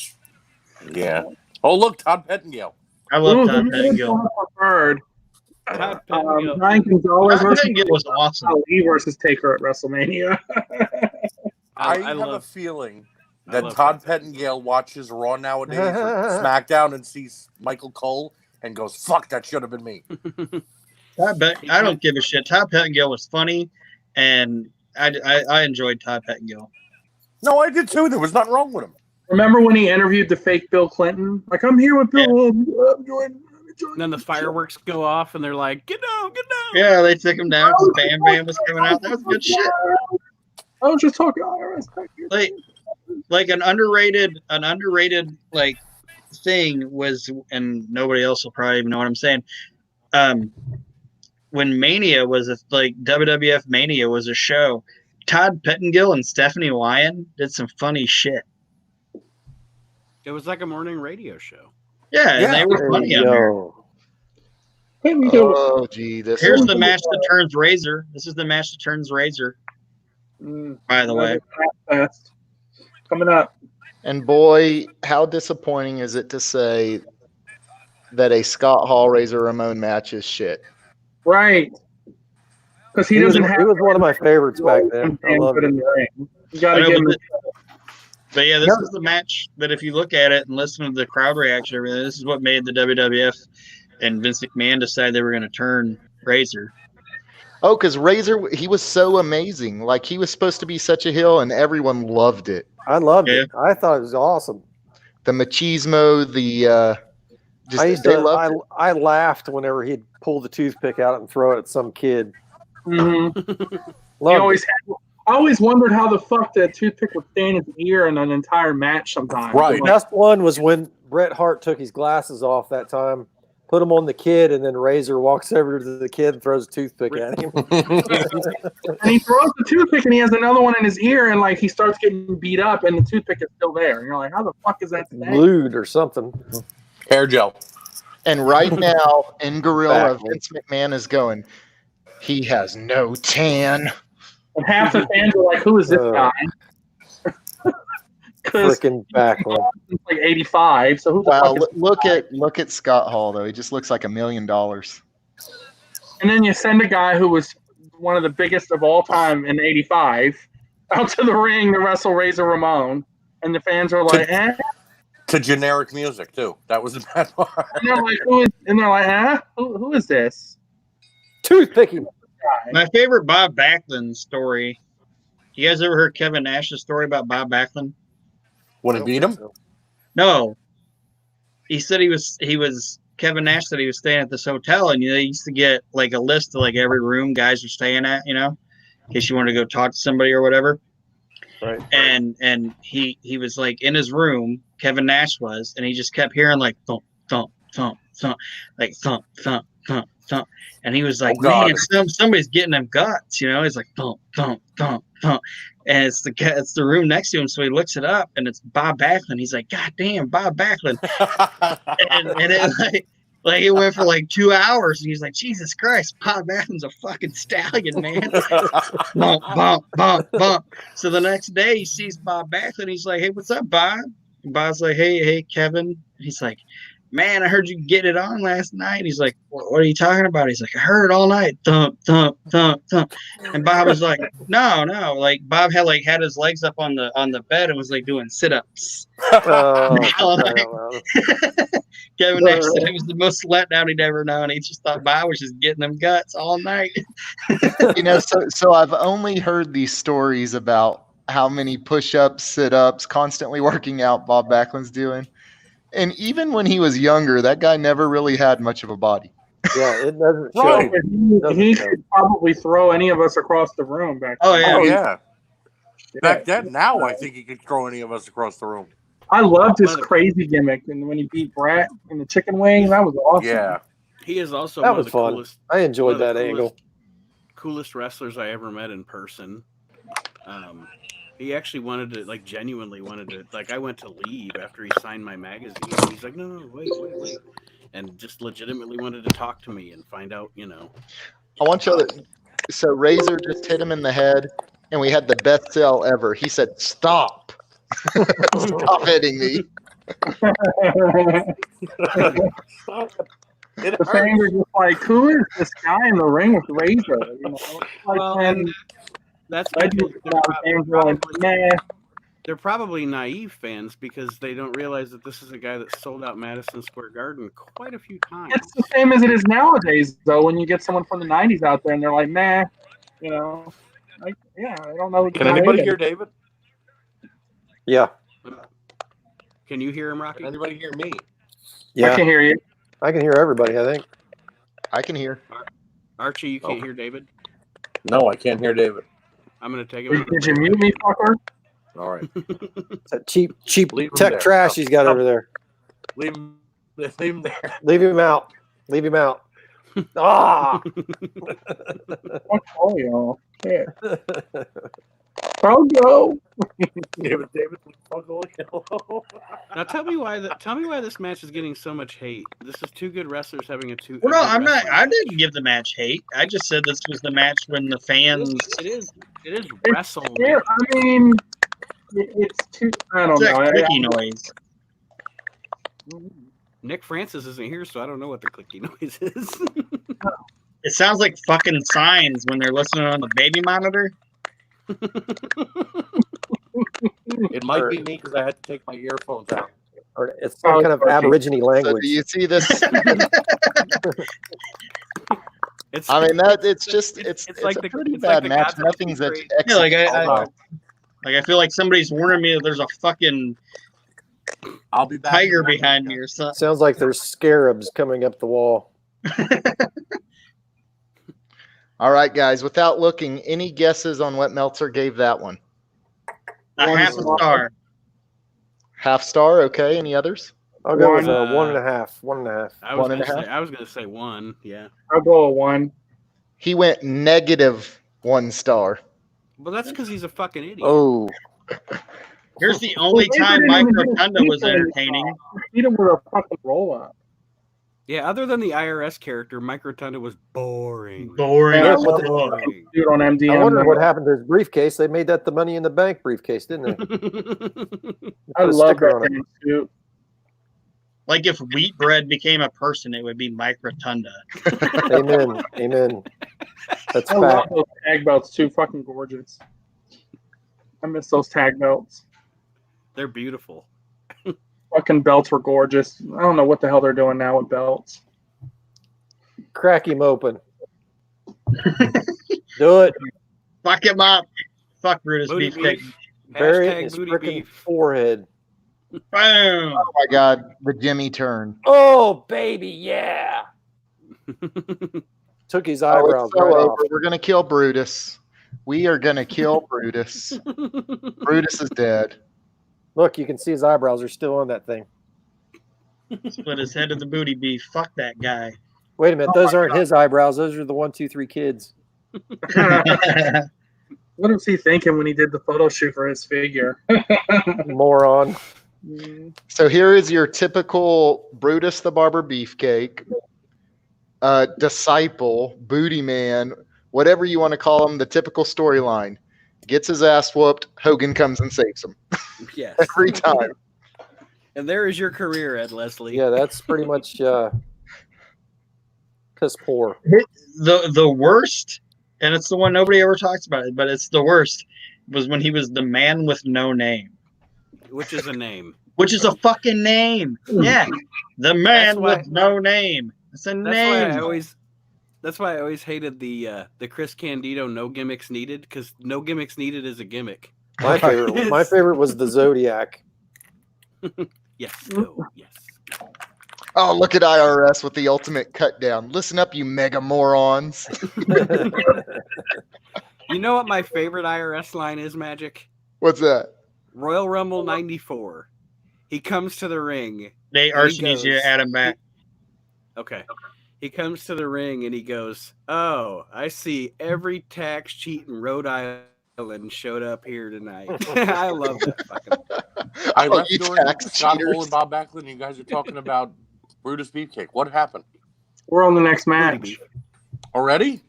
Yeah. Oh, look, Todd Pettengill. I love Ooh, Todd who Pettengill. preferred? Todd Pettengill. Ryan Gonzalez Todd versus Pettengill was awesome. Ali versus Taker at WrestleMania. I I have a love feeling I that love Todd Pettengill watches Raw nowadays or SmackDown and sees Michael Cole and goes, "Fuck, that should have been me." I don't give a shit. Todd Pettengill was funny, and I enjoyed Todd Pettengill. No, I did too. There was nothing wrong with him. Remember when he interviewed the fake Bill Clinton? Like, I'm here with Bill. I'm enjoying And then the fireworks go off, and they're like, "Get down, get down!" Yeah, they took him down. 'Cause Bam Bam was coming out. That was good shit. I was just talking IRS. Like an underrated like thing was, and nobody else will probably even know what I'm saying. When Mania was like WWF Mania was a show, Todd Pettengill and Stephanie Lyon did some funny shit. It was like a morning radio show. Yeah, and Yeah. they were funny on there. Yo. Oh, gee, this Here's is the match that turns Razor. This is the match that turns Razor. By the way, Fast. Coming up. and boy, how disappointing is it to say that a Scott Hall Razor Ramon match is shit. Right. Because he He was, doesn't have he was one of my favorites back then. I damn love good it. in the ring. You I gotta know, give him but yeah, this is the match that if you look at it and listen to the crowd reaction, and everything, this is what made the WWF and Vince McMahon decide they were going to turn Razor. Oh, because Razor, he was so amazing. Like, he was supposed to be such a heel, and everyone loved it. I loved it. I thought it was awesome. The machismo, the just I used they to. loved it. I laughed whenever he'd pull the toothpick out and throw it at some kid. Mm-hmm. Loved it. I always wondered how the fuck that toothpick would stay in his ear in an entire match sometimes. Right. The best one was when Bret Hart took his glasses off that time, put them on the kid, and then Razor walks over to the kid and throws a toothpick at him. And he throws the toothpick and he has another one in his ear and like he starts getting beat up and the toothpick is still there. And you're like, how the fuck is that staying? Glued or something. Hair gel. And right now, in Gorilla, Backwards. Vince McMahon is going, he has no tan. And half the fans are like, who is this guy? Because Freaking Backlund. it's like 85. So who the Wow, fuck is look at Scott Hall though. He just looks like $1 million. And then you send a guy who was one of the biggest of all time in '85 out to the ring to wrestle Razor Ramon, and the fans are like, "Eh," To generic music too. That was the bad part. and they're like, "Who is?" And they're like, "Eh, who is this Toothpicking. guy?" My favorite Bob Backlund story. You guys ever heard Kevin Nash's story about Bob Backlund? Would it beat him? No. He said he was Kevin Nash said he was staying at this hotel, and they used to get like a list of like every room guys are staying at, in case you wanted to go talk to somebody or whatever. Right. And he was like in his room, Kevin Nash was, and he just kept hearing like thump, thump, thump, thump, like thump, thump, thump, thump. And he was like, Oh, God. man, somebody's getting them guts, He's like thump, thump, thump, thump. And it's the room next to him, so he looks it up, and it's Bob Backlund. He's like, God damn, Bob Backlund. and it like it went for like 2 hours, and he's like, Jesus Christ, Bob Backlund's a fucking stallion, man. Bump, bump, bump, bump. So the next day he sees Bob Backlund. He's like, hey, what's up, Bob? And Bob's like, hey, Kevin. And he's like, man, I heard you get it on last night. He's like, what are you talking about? He's like, I heard it all night. Thump, thump, thump, thump. And Bob was like, no. Like Bob had his legs up on the bed and was like doing sit-ups. Kevin Nash said it was the most letdown he'd ever known. He just thought Bob was just getting them guts all night. So I've only heard these stories about how many push-ups, sit-ups, constantly working out Bob Backlund's doing. And even when he was younger, that guy never really had much of a body. Yeah, it doesn't show. Right, he could probably throw any of us across the room back then. Oh yeah. Back then, now I think he could throw any of us across the room. I loved his crazy gimmick, and when he beat Brat in the chicken wing, that was awesome. Yeah. He is also That one was of the fun. coolest. I enjoyed one of that the angle. Coolest wrestlers I ever met in person. He actually genuinely wanted to, I went to leave after he signed my magazine. And he's like, no, wait. And just legitimately wanted to talk to me and find out, I want you to. So Razor just hit him in the head, and we had the best sell ever. He said, "Stop, stop hitting me." The fans are just like, who is this guy in the ring with Razor? That's they're probably naive fans because they don't realize that this is a guy that sold out Madison Square Garden quite a few times. It's the same as it is nowadays, though. When you get someone from the '90s out there and they're like, "Nah," I don't know. Can anybody hear David? Yeah. Can you hear him, Rocky? Can anybody hear me? Yeah. I can hear you. I can hear everybody, I think. I can hear. Archie, you can't hear David? No, I can't hear David. I'm going to take him. Did you mute me, fucker? All right. That cheap Leave him tech there. trash he's got over there. Leave him there. Leave him out. Leave him out. Ah! Fuck all y'all. Yeah. Go. David. Now tell me why this match is getting so much hate. This is two good wrestlers having a two. Well, no, a good I'm not. wrestling I match. didn't give the match hate. I just said this was the match when the fans. It is WrestleMania. Yeah, I mean, it's too. I don't It's that know. clicky noise. Nick Francis isn't here, so I don't know what the clicky noise is. It sounds like fucking signs when they're listening on the baby monitor. It might be me because I had to take my earphones out. Or it's some kind of Aborigine So language. do you see this? It's I mean, that it's like a the- pretty it's like bad the match. gods of Nothing's Ukraine. Yeah, like executed. I feel like somebody's warning me that there's a fucking I'll be back. tiger behind me or something. Sounds like there's scarabs coming up the wall. All right, guys. Without looking, any guesses on what Meltzer gave that one? A half a star. Half star. Okay. Any others? I'll go with One, 1.5. 1.5. I was 1.5? gonna say one. Yeah. I'll go a 1. He went negative 1 star. Well, that's because he's a fucking idiot. Oh. Here's the only time Mike Rotunda was entertaining. Beat him with a fucking roll up. Yeah, other than the IRS character, Mike Rotunda was boring. Boring. Yeah, as what fuck. Dude on MDM. I wonder there. what happened to his briefcase. They made that the Money in the Bank briefcase, didn't they? I Put a love sticker that on it. damn suit. Like if wheat bread became a person, it would be Mike Rotunda. Amen. Amen. That's I love fact. those tag belts too. Fucking gorgeous. I miss those tag belts. They're beautiful. Fucking belts were gorgeous. I don't know what the hell they're doing now with belts. Crack him open. Do it. Fuck him up. Fuck Brutus Booty Beefcake. beef. Bury it in Hashtag his booty freaking beef. forehead. Boom. Oh my God, the Jimmy turn. Oh, baby, yeah. Took his eyebrows it's so right over. off. We're gonna kill Brutus. We are gonna kill Brutus. Brutus is dead. Look, you can see his eyebrows are still on that thing. Split his head to the booty beef. Fuck that guy. Wait a minute, those aren't his eyebrows. Those are the 1, 2, 3 kids. What was he thinking when he did the photo shoot for his figure? Moron. So here is your typical Brutus the Barber Beefcake, disciple, booty man, whatever you want to call him, the typical storyline. Gets his ass whooped, Hogan comes and saves him. Yes. Every time. And there is your career, Ed Leslie. Yeah, that's pretty much piss poor. The worst, and it's the one nobody ever talks about it, but it's the worst, was when he was the man with no name. Which is a name. Which is a fucking name. Yeah. The man why- with no name. It's a That's name. why I always hated the Chris Candido no gimmicks needed, because no gimmicks needed is a gimmick. My favorite was the Zodiac. Yes, go, yes. Oh, look at IRS with the ultimate cut down. Listen up, you mega morons. You know what my favorite IRS line is, Magic? What's that? Royal Rumble 94. He comes to the ring. They Archie needs you to add him back. Okay. He comes to the ring and he goes, "Oh, I see every tax cheat in Rhode Island showed up here tonight." I love that fucking. I Oh, left you during tax Scott cheaters. Hall and Bob Backlund. You guys are talking about Brutus Beefcake. What happened We're on the next match. already?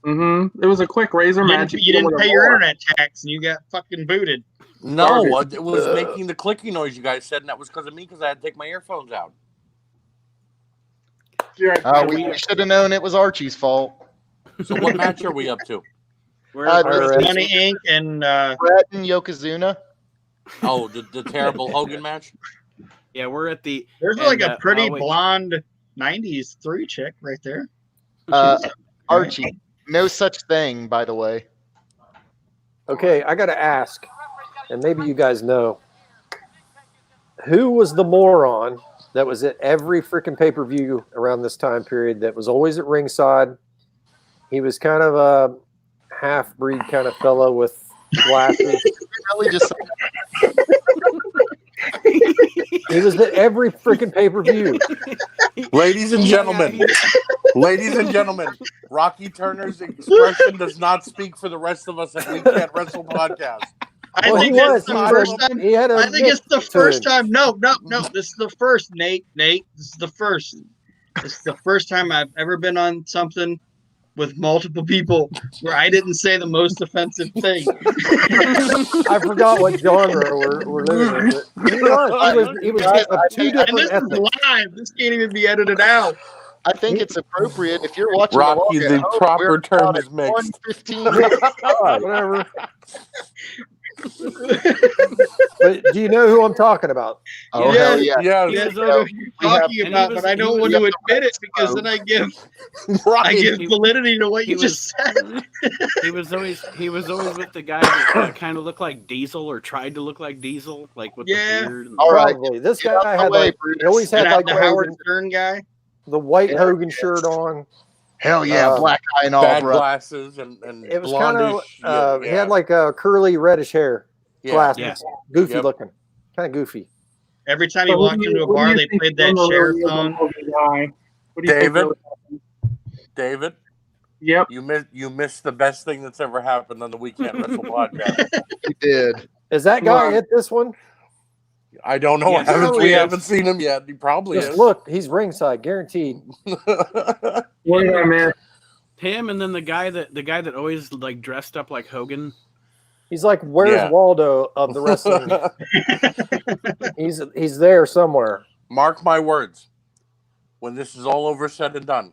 It was a quick razor match. You didn't pay your internet tax and you got fucking booted. No, it was making the clicky noise you guys said, and that was because of me, because I had to take my earphones out. We should have known it was Archie's fault. So what match are we up to? We're IRS. Money Inc. and Brett and Yokozuna. Oh, the terrible Hogan match? yeah, we're at the. there's and, like a pretty oh, wait. blonde 90s 3 chick right there. Archie, no such thing, by the way. Okay, I got to ask, and maybe you guys know, who was the moron that was at every freaking pay-per-view around this time period that was always at ringside? He was kind of a half-breed kind of fellow with glasses. Really just He was at every freaking pay-per-view. Ladies and gentlemen, Rocky Turner's expression does not speak for the rest of us at We Can't Wrestle podcast. I Well, think he it's was. the He first was- time. he had a I think it's the mix to first him. time. No. This is the first, Nate. This is the first. This is the first time I've ever been on something with multiple people where I didn't say the most offensive thing. I forgot what genre we're living in. But he was of two And different this is ethnics. live. This can't even be edited out. I think it's appropriate if you're watching Rocky, the, the walk at home, proper we're term about is at mixed. 1:15. Whatever. But do you know who I'm talking about? Oh, Yeah. hell yeah. Yes, He Yes, was I know over- what you're talking and he about, was- but I he don't was- want to admit it because then I give Rocky. validity to what he you was- just said. He was always with the guy that kind of looked like Diesel or tried to look like Diesel, like with Yeah. the beard. And All right. Probably. This Get out guy the had way, like Brutus. he always had like the Howard Hogan, Stern guy. the white Yeah. Hogan shirt on. Hell yeah, black eye and all, Bad bro. glasses and It was kind of blondish. he had like a curly reddish hair, glasses, Yeah. goofy Yep. looking, kind of goofy. Every time you walked into a bar, they played that share song. David, Yep. you missed the best thing that's ever happened on the We Can't Wrestle podcast. You did. Is that guy Well, at this one? I don't know. Yes, We he haven't is. seen him yet. He probably Just is. look, he's ringside, guaranteed. Look at that man. Him and then the guy that always like dressed up like Hogan. He's like, where's Yeah. Waldo of the wrestling? He's there somewhere. Mark my words. When this is all over, said and done,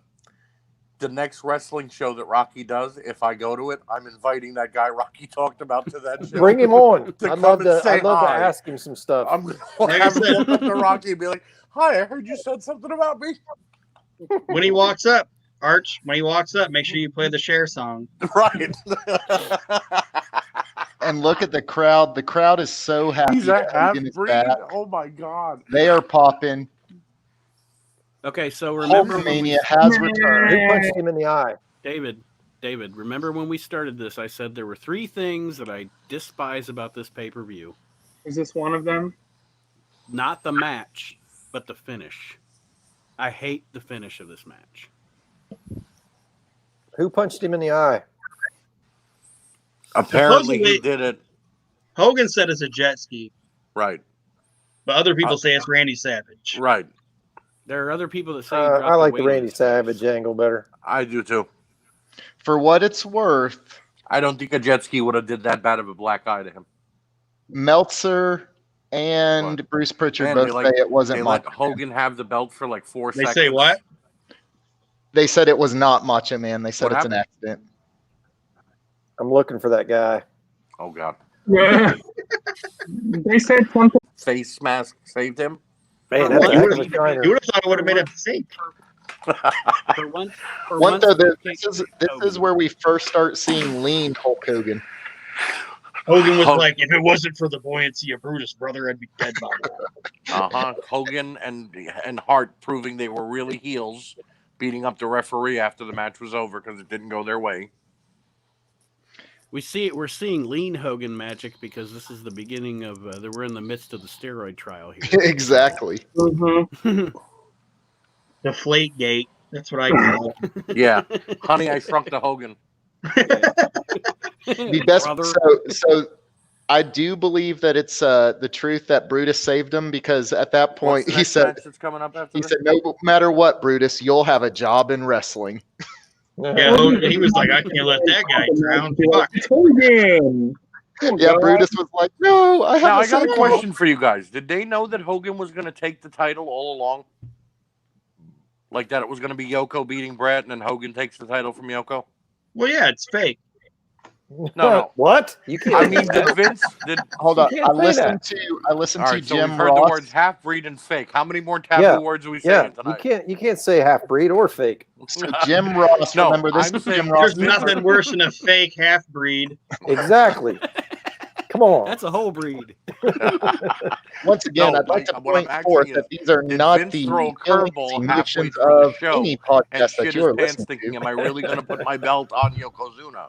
the next wrestling show that Rocky does, if I go to it, I'm inviting that guy Rocky talked about to that show. Bring him on. To I'd come love and to. say I'd love to hi. ask him some stuff. I'm going to have him walk up to Rocky and be like, "Hi, I heard you said something about me." When he walks up, Arch, when he walks up, make sure you play the Cher song. Right. And look at the crowd. The crowd is so happy. He's a that Hogan is half-breed. back. Oh my God. They are popping. Okay, so remember when we, Hulkamania has returned. Who punched him in the eye? David, remember when we started this? I said there were 3 things that I despise about this pay-per-view. Is this one of them? Not the match, but the finish. I hate the finish of this match. Who punched him in the eye? Apparently, he Supposedly- did it. Hogan said it's a jet ski, Right. but other people say it's Randy Savage. Right. There are other people that say he dropped I like the weight on Randy his Savage face. angle better. I do too. For what it's worth, I don't think a jet ski would have did that bad of a black eye to him. Meltzer and What? Bruce Pritchard Man, both they let- say it wasn't They much. let Hogan have the belt for like 4 They seconds. say what? They said it was not Macho Man. They said What it's an happened? accident. I'm looking for that guy. Oh God. They said something. Face mask saved him. Man, that's a You heck would of a shiner. have thought it would have made it fake. For once, One though, we this can't is get Hogan. where we first start seeing lean Hulk Hogan. Hogan was Hulk- like, if it wasn't for the buoyancy of Brutus, brother, I'd be dead by now. Hogan and Hart proving they were really heels, beating up the referee after the match was over because it didn't go their way. We're seeing lean Hogan magic because this is the beginning of we're in the midst of the steroid trial here. Exactly. Deflate gate. That's what I call it. Yeah. Honey, I Shrunk the Hogan. The best. Brother. So I do believe that it's the truth that Brutus saved him, because at that point What's the he next said match that's coming up after he this? said no matter what, Brutus, you'll have a job in wrestling. Yeah, Hogan, he was like, I can't let that guy drown. Fuck. Hogan. Yeah, Brutus was like, no, I have Now a I got a second question for you guys. Did they know that Hogan was going to take the title all along? Like that it was going to be Yoko beating Brett and then Hogan takes the title from Yoko? Well, yeah, it's fake. No. What? You can't. I mean, did Vince? Hold on. You can't I say listened All to right, so Jim we've heard the Ross. words half breed and fake. How many more taboo Yeah, words are we yeah, saying tonight? you can't say half breed or fake. So Jim Ross, No, remember this I'm was saying Jim Ross. There's nothing worse than a fake half breed. Exactly. Come on. That's a whole breed. Once again, No, I'd like to what I'm point asking forth is, that these are did not Vince the throw a feelings, curveball halfway emotions through the of show any and podcast shit that you his are pants listening thinking, to. am I really going to put my belt on Yokozuna?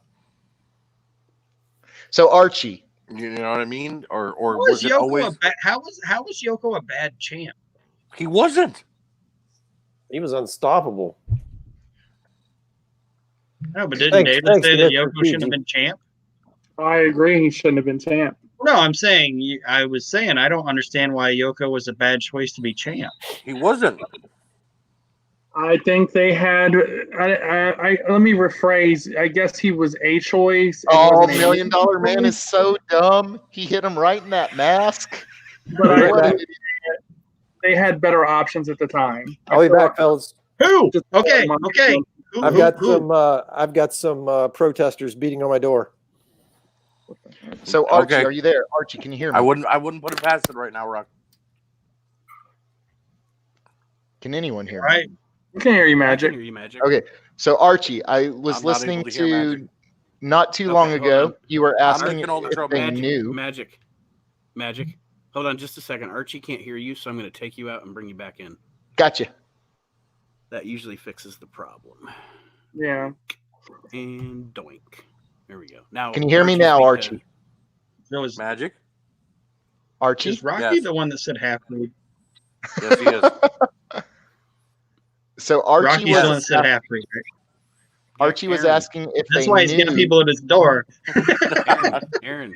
So Archie, You know what I mean? Or How was was it Yoko always? how was Yoko a bad champ? He wasn't. He was unstoppable. No, but didn't Thanks- David thanks say to that Mr. Yoko shouldn't have PG. been champ? I agree. He shouldn't have been champ. No, I'm saying I was saying I don't understand why Yoko was a bad choice to be champ. He wasn't. I think they had. Let me rephrase. I guess he was a choice. It oh, wasn't a $1 Million Man is so dumb. He hit him right in that mask. But I What think an they had better options at the time. I'll be back, fellas. Who? Just- Okay. Who, I've who, got who? I've got some protesters beating on my door. So Archie, Okay. are you there? Archie, can you hear me? I wouldn't put it past it right now, Rock. Can anyone hear me? Right. I can hear you, I can Magic. hear you, Magic. Okay. So Archie, I was I'm not listening able to hear to Magic. not too Okay, long hold ago. on. You were I'm asking making all the if trouble. they knew. Magic. Hold on just a second. Archie can't hear you, so I'm going to take you out and bring you back in. Gotcha. That usually fixes the problem. Yeah. And doink. There we go. Now, Can you hear me Archie, now, speak to- Archie? There was Magic? Archie? is Rocky Yes. the one that said half breed? Yes, he is. So Archie Rocky's the one that was said half breed, right? Archie was Aaron. asking if That's they why he's getting knew. people at his door. Aaron.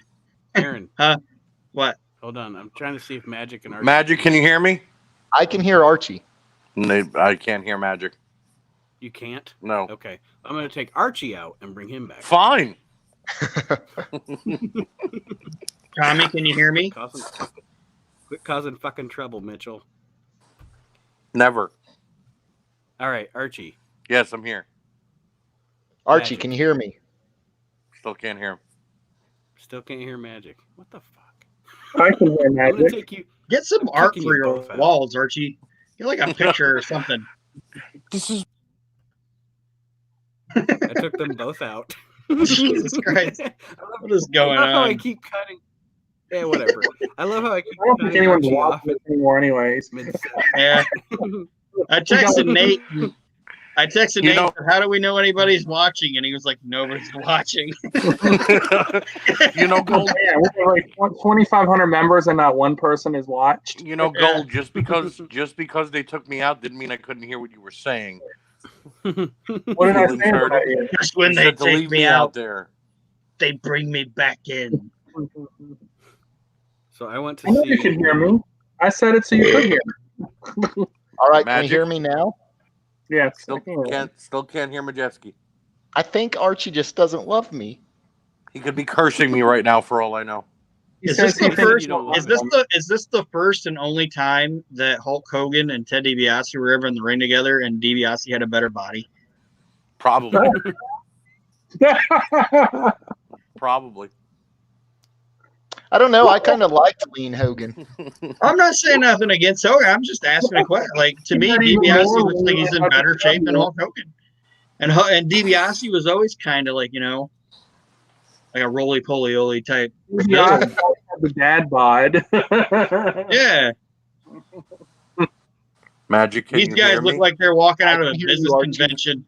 Huh? What? Hold on. I'm trying to see if Magic and Archie. Magic, can you hear me? I can hear Archie. I can't hear Magic. You can't? No. Okay. I'm going to take Archie out and bring him back. Fine. Tommy, can you hear me? Quit causing fucking trouble, Mitchell. Never. All right, Archie. Yes, I'm here. Archie, Magic. can you hear me? Still can't hear him. Still can't hear Magic. What the fuck? I can hear I'm going to Magic. take you. Get some I'm art kicking for you your both out. walls, Archie. Get like a picture or something. This is I took them both out. Jesus Christ. What is going I love how I on? keep cutting. Yeah, whatever. I love how I keep I don't think cutting anyone's Archie off watching this anymore, anyways. mid- Yeah. I texted Nate. I texted You Nate. know- How do we know anybody's watching? And he was like, "Nobody's watching." you know, Gold. Yeah, we have like 2,500 members and not one person is watched. You know, Gold. Just because they took me out didn't mean I couldn't hear what you were saying. What did I say about you? Just when You they said to take leave me out out, there. they bring me back in. So I went to I know see. you can hear me. I said it so you could hear me. All right, can you Magic? hear me now? Yes. I Still can hear you. can't hear Majeski. I think Archie just doesn't love me. He could be cursing me right now for all I know. He Is says this he the thinks first? you don't love Is this him. the first and only time that Hulk Hogan and Ted DiBiase were ever in the ring together, and DiBiase had a better body? Probably. Probably. I don't know. I kind of liked Lean Hogan. I'm not saying nothing against Hogan. I'm just asking a question. Like, to me, DiBiase looks like he's in better shape than Hulk Hogan, and DiBiase was always kind of like, like a roly poly type. Yeah, the dad bod. Yeah, Magic, can these you guys hear look me? like they're walking out of a I can hear business you, Archie. convention.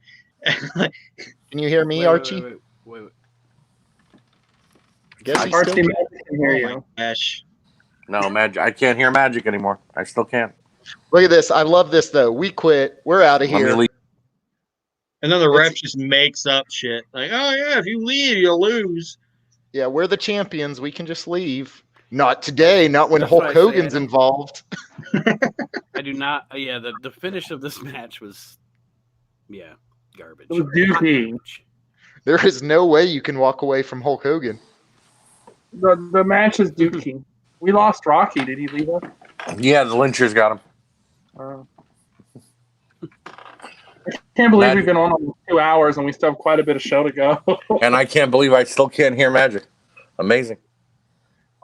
Can you hear me, Wait, Archie? wait. Guess he's Archie, still... I can hear Oh you. my gosh. No, Magic. I can't hear Magic anymore. I still can't. Look at this. I love this, though. We quit. We're out of Let me here. leave. And then the ref just makes up shit. Like, oh yeah, if you leave, you'll lose. Yeah, we're the champions. We can just leave. Not today. Not when That's what Hulk I say. Hogan's involved. I do not. Yeah, the finish of this match was, garbage. It was dookie. Garbage. There is no way you can walk away from Hulk Hogan. The match is dookie. We lost Rocky. Did he leave us? Yeah, the Lynchers got him. I can't believe Magic. we've been on almost 2 hours and we still have quite a bit of show to go. And I can't believe I still can't hear Magic. Amazing.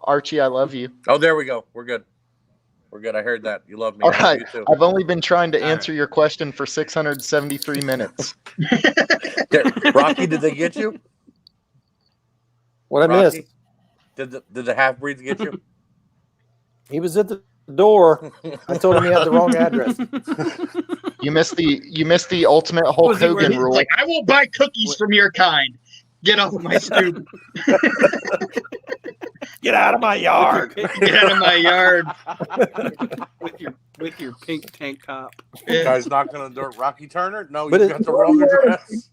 Archie, I love you. Oh, there we go. We're good. We're good. I heard that. You love me. All I love right. you too. I've only been trying to All answer your question for 673 minutes. Rocky, did they get you? What I missed? Rocky? Did the half breeds get you? He was at the door. I told him he had the wrong address. You missed the ultimate Hulk Was he Hogan wearing- rule. Like, I won't buy cookies from your kind. Get off my stoop. Get out of my yard. Get out of my yard. with your pink tank top. Yeah. Guys knocking on the door. Rocky Turner? No, But you it- got the wrong address.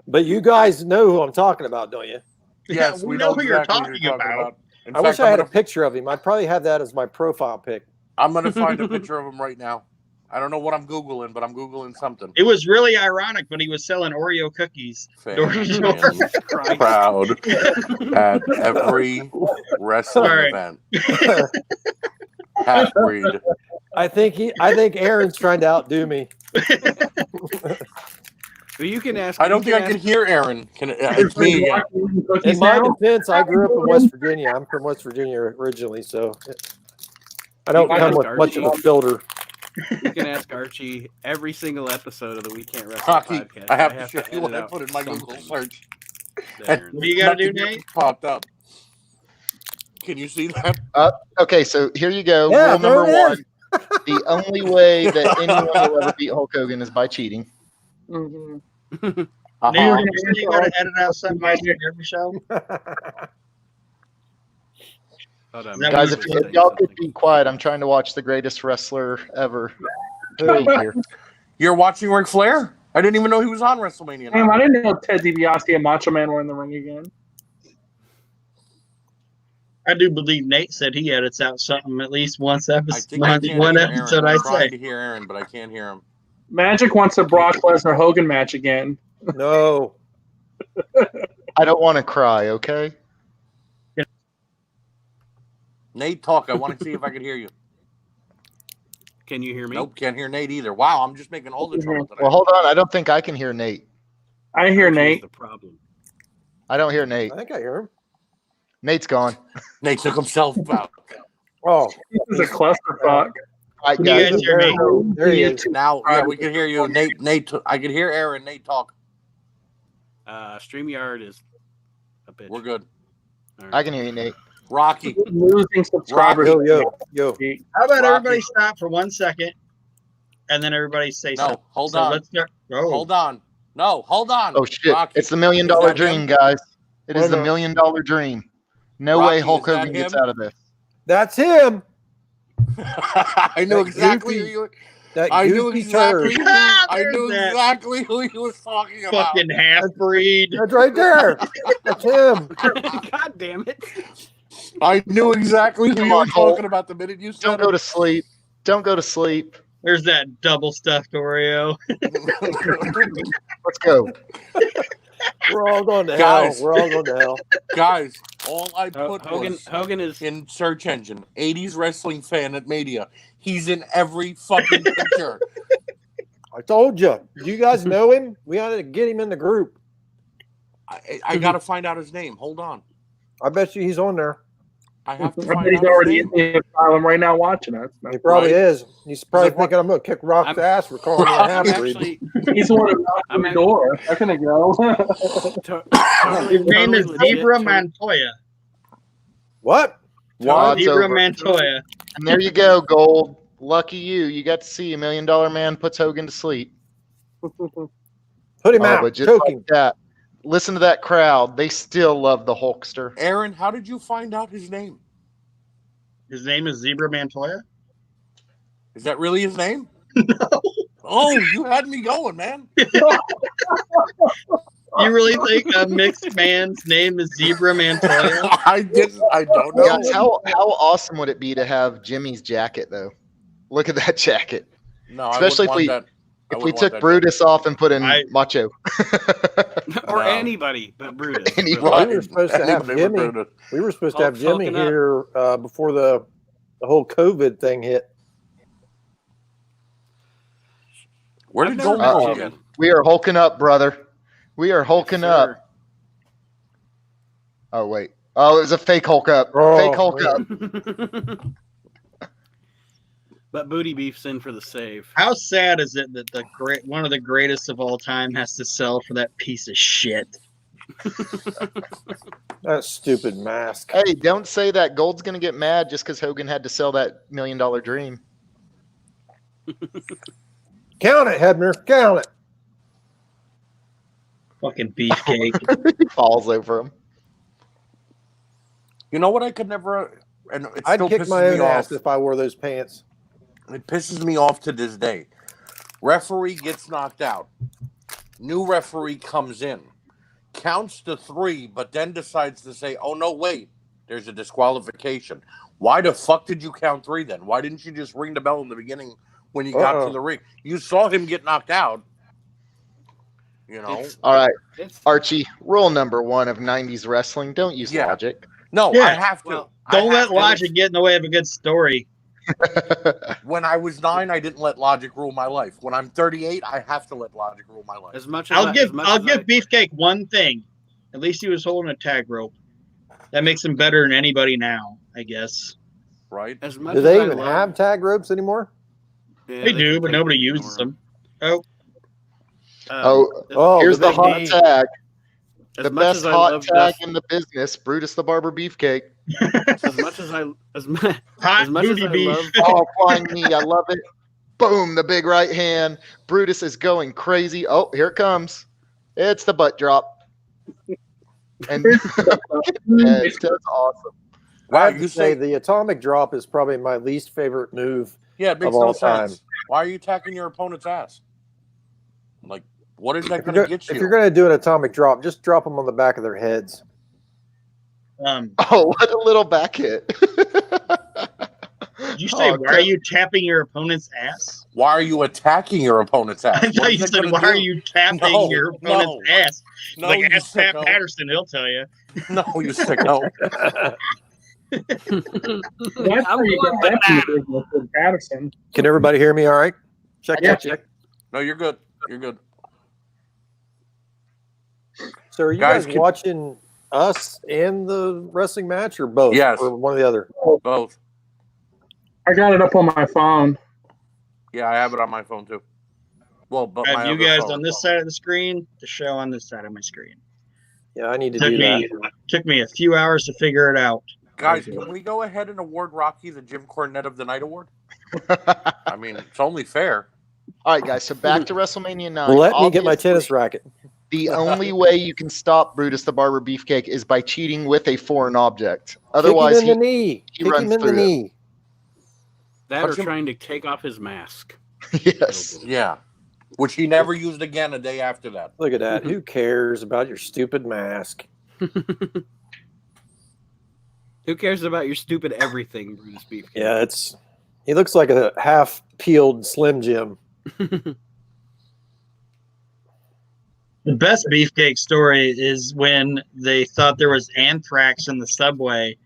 But you guys know who I'm talking about, don't you? Yes, we we know know who you're exactly talking about. In I wish fact, I had a I'm picture of him. I'd probably have that as my profile pic. gonna find a picture of him right now. I don't know what I'm Googling, but I'm Googling something. It was really ironic when he was selling Oreo cookies. Door to door. Fans proud at every wrestling Sorry. event. Half breed. I think Aaron's trying to outdo me. Well, you can ask. I don't think I can hear Aaron. It's me again. In my defense, I grew up in West Virginia. I'm from West Virginia originally, so I don't You come guys with are much of a cheap. filter. You can ask Archie every single episode of the We Can't Wrestle Rocky, podcast. I have to show you edit what I out put in my Google something search. that Aaron- What do you got to do, Nothing Nate? popped up. Can you see that? Okay, so here you go. Yeah, Rule there number it one. is. The only way that anyone will ever beat Hulk Hogan is by cheating. Mhm. Nate, Uh-huh. you got to edit out something every show. Hold on, That Guys, I'm if gonna say y'all could something. be quiet, I'm trying to watch the greatest wrestler ever. Here. You're watching Ric Flair? I didn't even know he was on WrestleMania. Damn, I didn't know Ted DiBiase and Macho Man were in the ring again. I do believe Nate said he edits out something at least once I episode. think I can't One hear episode, Aaron. I I'm trying say. to hear Aaron, but I can't hear him. Magic wants a Brock Lesnar Hogan match again. No. I don't want to cry, okay? Nate, talk. I want to see if I can hear you. Can you hear me? Nope, can't hear Nate either. Wow, I'm just making all the trouble today. Well, hold on. I don't think I can hear Nate. I hear Which is Nate. the problem. I don't hear Nate. I think I hear him. Nate's gone. Nate took himself out. Oh, This is a clusterfuck. All right, Can you guys. guys hear me? there he is. Now, yeah, we can hear you. Nate, I can hear Aaron. Nate, talk. StreamYard is a bitch. We're good. All right. I can hear you, Nate. Rocky, Losing subscribers. Yo. How about Rocky. everybody stop for 1 second, and then everybody say no, something? hold So on. let's start. Oh, Hold on. No, hold on. Oh, shit. Rocky, It's the $1 million is that dream, him? guys. It is Wait a the $1 minute. million dream. No Rocky, way Hulk is that Hogan gets him? out of this. That's him. I knew That exactly goofy- who you were. That I knew goofy exactly. turd. I There's knew that exactly who he was talking about. fucking half breed. That's right there. That's him. God damn it. I knew exactly who Come you were on, Hulk. talking about the minute you said Don't go to sleep. Don't go to sleep. There's that double stuffed Oreo. Let's go. We're all going to Guys. hell. We're all going to hell. Guys, all I put Hogan was Hogan is in search engine, 80s wrestling fan at Mania. He's in every fucking picture. I told you. Do you guys know him? We ought to get him in the group. I got to find out his name. Hold on. I bet you he's on there. I have to I find bet he's out his already name. in the asylum right now watching us. He probably Right. is. He's probably like, what- thinking I'm going to kick Rock's I'm- ass for calling me a I'm I'm half-breed. actually He's the one who knocked on the door. That's gonna go. totally, His name is legit. Zebra Montoya. What? Oh, it's Zebra over. Montoya. And there you go, Gold. Lucky you. You got to see $1 million man puts Hogan to sleep. Put him out. But just Choke like him. that, listen to that crowd. They still love the Hulkster. Aaron, how did you find out his name? His name is Zebra Montoya. Is that really his name? No. Oh, you had me going, man. You really think a mixed man's name is Zebra Montoya? I didn't. I don't know. Guys, how awesome would it be to have Jimmy's jacket, though? Look at that jacket. No, Especially I wouldn't want that. I If we wouldn't want took that. Brutus off and put in I- Macho. or No. anybody but Brutus. Anybody. really. We were supposed to have Anybody would Jimmy. do it. We were supposed to have Hulk Jimmy hulking up. here before the whole COVID thing hit. Where I've did never Gold met go Jimmy. again? We are hulking up, brother. We are hulking Sir. up. Oh, wait. Oh, it was a fake Hulk up. Oh, Fake Hulk man. up. But Booty Beef's in for the save. How sad is it that one of the greatest of all time has to sell for that piece of shit? That stupid mask. Hey, don't say that. Gold's going to get mad just because Hogan had to sell that $1 million dream. Count it, Hebner. Count it. Fucking beefcake. He falls over him. You know what? I could never. And it I'd still kick pisses my own me ass off. if I wore those pants. It pisses me off to this day. Referee gets knocked out. New referee comes in, counts to 3, but then decides to say, "Oh no, wait, there's a disqualification." Why the fuck did you count 3 then? Why didn't you just ring the bell in the beginning when you got to the ring? You saw him get knocked out. You know. All right, It's, Archie, rule number 1 of 90s wrestling, don't use Yeah. logic. No, Yeah. I have to. Well, I Don't have let to. logic get in the way of a good story. When I was 9, I didn't let logic rule my life. When I'm 38, I have to let logic rule my life. as much as I'll I, give as much I'll as give I- Beefcake one thing. At least he was holding a tag rope. That makes him better than anybody now, I guess. Right? as much Do as they I even love- have tag ropes anymore? Yeah, They do, can but take nobody it uses anymore. them. Oh, here's the big hot knee. tag. as The much best as I hot love tag Dust- in the business, Brutus the Barber Beefcake. as much as I as, mu- Hot as much as booty I beef. love Oh, flying knee. I love it. Boom, the big right hand. Brutus is going crazy. Oh, here it comes. It's the butt drop. And that's awesome. I Wow, have you to say say the atomic drop is probably my least favorite move. yeah, it makes of all no time. sense. Why are you attacking your opponent's ass? Like, what is that If going you're, to get you? if you're going to do an atomic drop, just drop them on the back of their heads. Oh, what a little back hit. Did you say, Oh, why are you tapping your opponent's ass? Why are you attacking your opponent's ass? I What thought is you it said, gonna why do? are you tapping No, your opponent's no. ass? No, Like, you ask Pat sicko. Patterson, he'll tell you. No, you sicko. That's I'm how you going got that in the banana. business with Patterson. Can everybody hear me all right? Check, Yeah. check. No, you're good. You're good. So are you Guys, guys watching us and the wrestling match or both? Yes. Or one or the other? Both. I got it up on my phone. Yeah, I have it on my phone too. Well, but I my have you other guys phone. on this side of the screen, the show on this side of my screen. Yeah, I need to do that. Took me a few hours to figure it out. Guys, can we go ahead and award Rocky the Jim Cornette of the Night award? I mean, it's only fair. All right, guys. So back to WrestleMania 9. Let me get my Obviously, tennis racket. The only way you can stop Brutus the Barber Beefcake is by cheating with a foreign object. Otherwise, Kick him in the knee. he Kick runs him in the through it. knee. That or Touch him. trying to take off his mask. Yes. Yeah. Which he never used again a day after that. Look at that. Who cares about your stupid mask? Who cares about your stupid everything, Brutus Beefcake? Yeah, he looks like a half-peeled Slim Jim. The best Beefcake story is when they thought there was anthrax in the subway,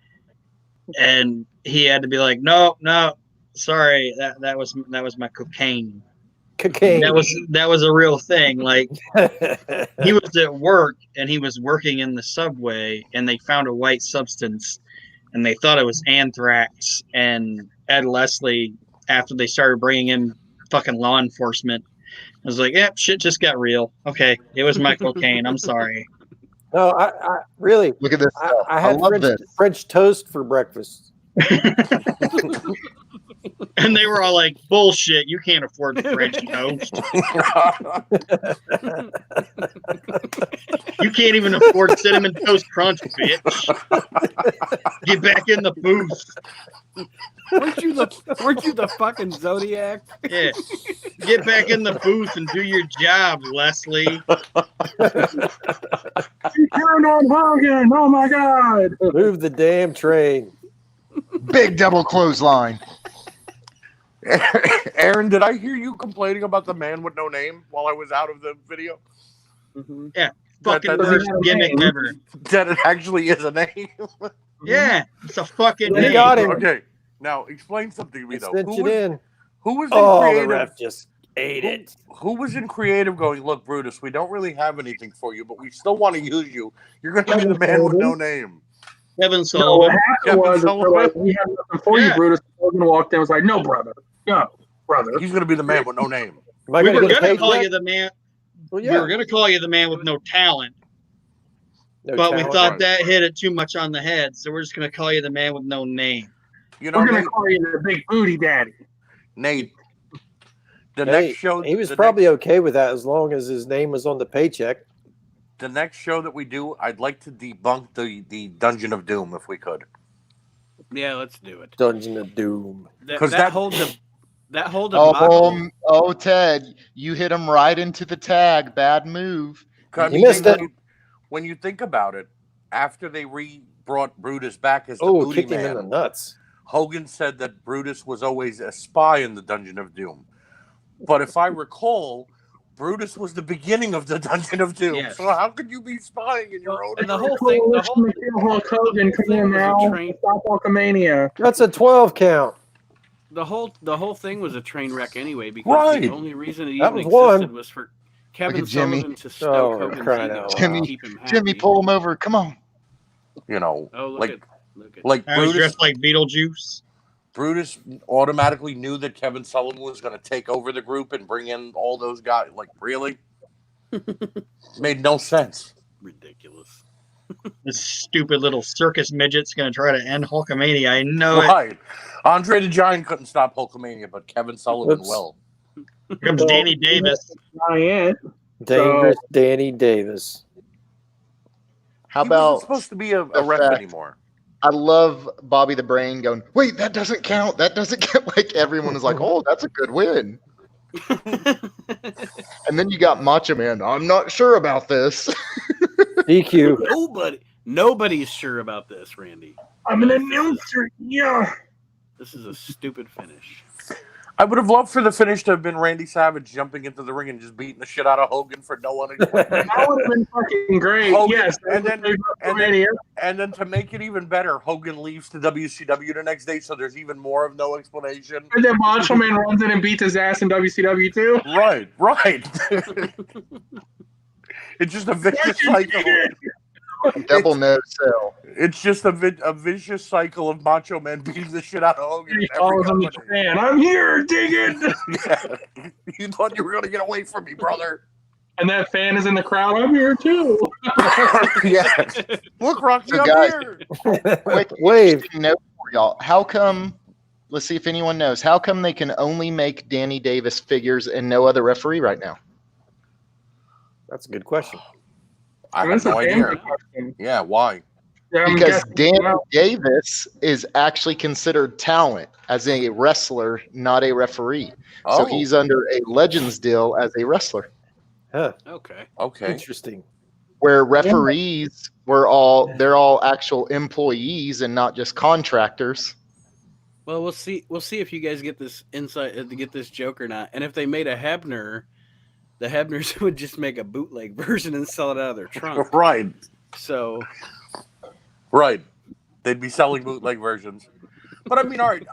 and he had to be like, "No, sorry, that was my cocaine." Cocaine. That was a real thing. Like, he was at work and he was working in the subway, and they found a white substance, and they thought it was anthrax. And Ed Leslie, after they started bringing in fucking law enforcement, was like, "Yep, shit just got real. Okay, it was my cocaine. I'm sorry." No, I really. Look at this. I had love this. French toast for breakfast. And they were all like, "Bullshit! You can't afford French toast. You can't even afford cinnamon toast crunch, bitch. Get back in the booth." Weren't you the fucking Zodiac? Yeah. Get back in the booth and do your job, Leslie. He turned on Hogan. Oh my God. Move the damn train. Big double clothesline. Aaron, did I hear you complaining about the man with no name while I was out of the video? Yeah. Fucking That- worst gimmick ever. That it actually is a name. Yeah. It's a fucking They name. got him. Okay, now explain something to me though. Sent it in. Who was in Oh, the creative? ref just ate it. Who was in creative going, look, Brutus, we don't really have anything for you, but we still want to use you. You're going to be the man with no name. Kevin No, Sullivan. what happened Kevin was, Sullivan. they're like, we have nothing for you, Yeah. Brutus. Hogan walked in and was like, no, brother. No, brother. He's going to be the man with no name. Am I We going were to get a gonna page call yet? you the man. Well, We yeah. were gonna call you the man with no talent, No but we talent. thought Right. that hit it too much on the head, so we're just gonna call you the man with no name. You know, We're going Nate, to call you the big booty daddy. Nate, the Hey, next show. he was the probably okay with that as long as his name was on the paycheck. the next show that we do. I'd like to debunk the Dungeon of Doom if we could. Yeah, let's do it. Dungeon of Doom. That 'Cause that- whole debacle. Oh, Ted, you hit him right into the tag. Bad move. I You mean, missed when it. when you think about it, after they brought Brutus back as the Oh, booty kicked him in the man, nuts. Hogan said that Brutus was always a spy in the Dungeon of Doom. But if I recall, Brutus was the beginning of the Dungeon of Doom. Yes. So how could you be spying in your own? And the whole thing, the whole Hulk Hogan, come thing in was a now. train- Stop Hulkamania. That's a 12 count. the whole thing was a train wreck anyway, because Right. the only reason it That even was one. existed was for Kevin at Jimmy. Sullivan to stoke Oh, Hogan's crying ego out and loud. keep him happy. Jimmy, pull him over. Come on. You know, Oh, look like at like I was Brutus. dressed like Beetlejuice. Brutus automatically knew that Kevin Sullivan was going to take over the group and bring in all those guys. Like, really? Made no sense. ridiculous. This stupid little circus midget's gonna try to end Hulkamania. I know it. Right. Andre the Giant couldn't stop Hulkamania, but Kevin Sullivan Oops. will. Here comes Danny Davis. Giant. Dangerous Danny Davis. How He wasn't about supposed to be a the ref fact- anymore? I love Bobby the Brain going, wait, that doesn't count. That doesn't count. Like everyone is like, oh, that's a good win. And then you got Macho Man. I'm not sure about this. DQ. Nobody's sure about this, Randy. I'm an announcer. Yeah. This is a stupid finish. I would have loved for the finish to have been Randy Savage jumping into the ring and just beating the shit out of Hogan for no unexplained reason. That would have been fucking great. Hogan, Yes. and then to make it even better, Hogan leaves to WCW the next day, so there's even more of no explanation. And then Macho Man runs in and beats his ass in WCW too. Right. It's just a vicious cycle. Double no sell. It's just a vicious cycle of Macho Man beating the shit out of Hogan. He in every follows him to company. Japan. I'm here, dig it. Yeah. You thought you were going to get away from me, brother. And that fan is in the crowd. I'm here too. Yes. Look, Rocky, So I'm guys- here. Quick Wave. interesting note for y'all. How come? Let's see if anyone knows. How come they can only make Danny Davis figures and no other referee right now? That's a good question. I That's have no a damn idea. good question. Yeah, why? Yeah, I'm Because guessing- Danny well, Davis is actually considered talent as a wrestler, not a referee. Oh, So he's under a Legends deal as a wrestler, Huh. Okay. okay. Interesting. where referees they're all actual employees and not just contractors. Well, we'll see. We'll see if you guys get this insight to get this joke or not. And if they made a Hebner, the Hebners would just make a bootleg version and sell it out of their trunk. Right. So Right. They'd be selling bootleg versions. But I mean, all right,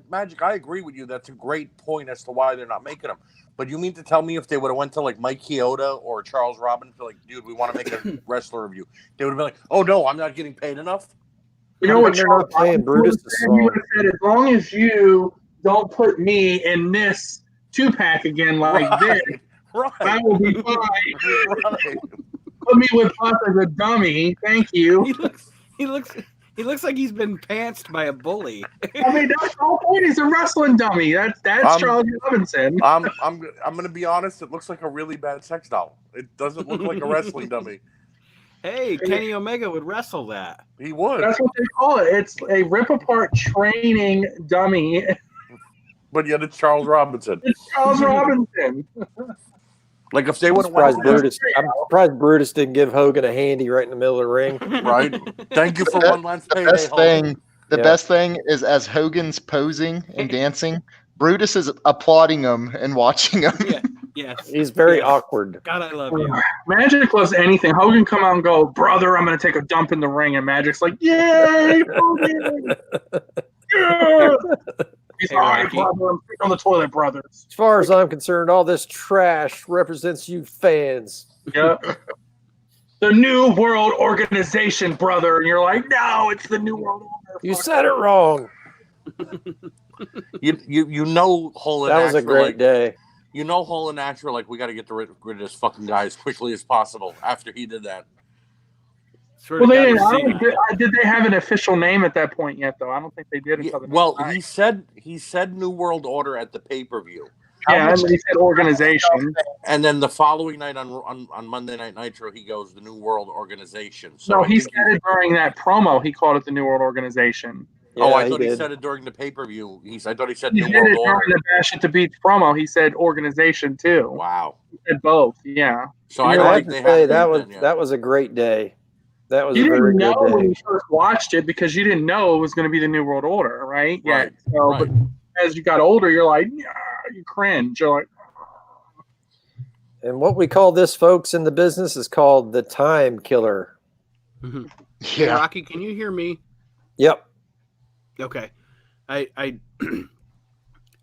Magic, I agree with you. That's a great point as to why they're not making them. But you mean to tell me if they would have went to like Mike Chioda or Charles Robinson, like, dude, we want to make a wrestler of you, they would have been like, oh no, I'm not getting paid enough. You know what? They're not Charles playing Robinson Brutus' said? He song. would have said, as long as you don't put me in this 2-pack again like this, I Right. will be fine. Right. Put me with Puff as a dummy. Thank you. he looks like he's been pantsed by a bully. I mean, that's the whole point. He's a wrestling dummy. That's Charles Robinson. I'm gonna be honest. It looks like a really bad sex doll. It doesn't look like a wrestling dummy. Hey, Kenny Omega would wrestle that. He would, That's what they call it. It's a rip-apart training dummy. but yet it's Charles Robinson. It's Charles Robinson. Like if they I'm would have went surprised Brutus didn't give Hogan a handy right in the middle of the ring. right. Thank you for The one last The payday. best Hogan. thing, the Yeah. best thing is as Hogan's posing and dancing, Brutus is applauding him and watching him. Yeah. Yes. He's very Yes. awkward. God, I love you. Magic loves anything. Hogan come out and go, brother, I'm going to take a dump in the ring. And Magic's like, yay, Hogan. Yeah. He's Hey, all right, Rocky. brother. I'm sitting on the toilet, brothers. As far as I'm concerned, all this trash represents you fans. Yeah. The New World Organization, brother. And you're like, no, it's the New World Order. You Fuck said it wrong. You know, Hole and That was a Natural, great like, day. You know, Hole and Natural, like we got to get rid of this fucking guy as quickly as possible. After he did that, Swear to Well, they God, didn't. we've I seen don't, it. did they have an official name at that point yet, though? I don't think they did. Yeah, Until the well, next night. he said New World Order at the pay-per-view, Yeah, and then he said organization. and then the following night on Monday Night Nitro, he goes the New World Organization. So No, I he think said it during that promo. He called it the New World Organization. Oh, I Yeah, thought he did. said it during the pay-per-view. I thought he said He New did it World during Order. the Bash at the Beach promo. He said organization too. Wow. He said both. Yeah. So I I don't have think to they say have that was a great day. That was You a very didn't know good when day. you first watched it because you didn't know it was going to be the New World Order, right? Yeah. Right, So, right. but as you got older, you're like, yeah, you cringe. You're like, And what we call this, folks, in the business is called the time killer. Hey, Yeah. Rocky, can you hear me? Yep. Okay. I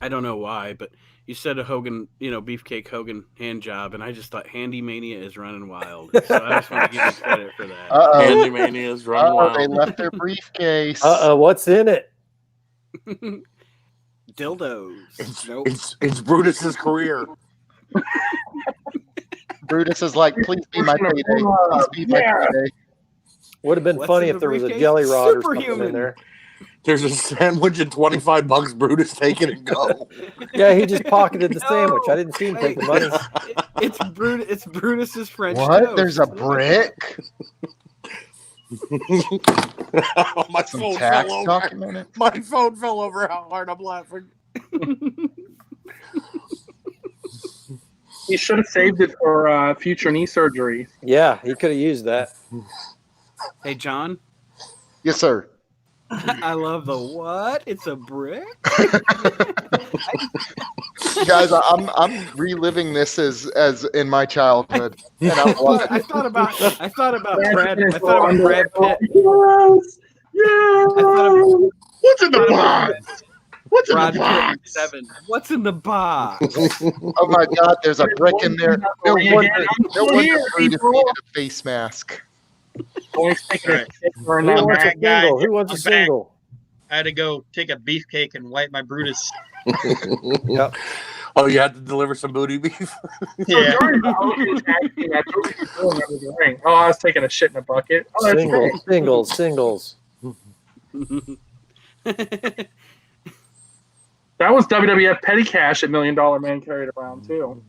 I don't know why, but you said a Hogan, Beefcake Hogan hand job, and I just thought Handy Mania is running wild. So I just want to give you credit for that. Uh-oh. Handy Mania's run wild. They left their briefcase. What's in it? Dildos. Nope. It's Brutus's career. Brutus is like, please be my payday. Please be my Yeah. payday. Would have been What's funny in if the there was a briefcase? jelly rod or something Superhuman. in there. There's a sandwich and $25. Brutus, take it and go. Yeah, he just pocketed the No. sandwich. I didn't see him take the money. It's Brutus's French What? toast. There's a brick? My Some phone tax fell over. document? My phone fell over. How hard I'm laughing. he should have saved it for future knee surgery. Yeah, he could have used that. Hey, John. Yes, sir. I love the what? It's a brick. Guys, I'm reliving this as in my childhood, and I love it. I thought about Imagine Brad. his I thought about underwear, Brad Pitt. Yes, yes. I thought What's in the box? What's in Brad the Pitt in box? 7. What's in the box? Oh my God, there's a brick in there. No wonder Brutus people. needed a face mask. Always taking Right. a shit during Who that I'm wants a match. back, guys. single? Who wants a I'm back. single? I had to go take a beefcake and wipe my Brutus. Yep. Oh, you had to deliver some booty beef. Yeah. During the Ocean tag team match, what were you doing under the ring? Oh, I was taking a shit in a bucket. Oh, that's right. Singles. That was WWF Petty Cash at $1 Million Man carried around too.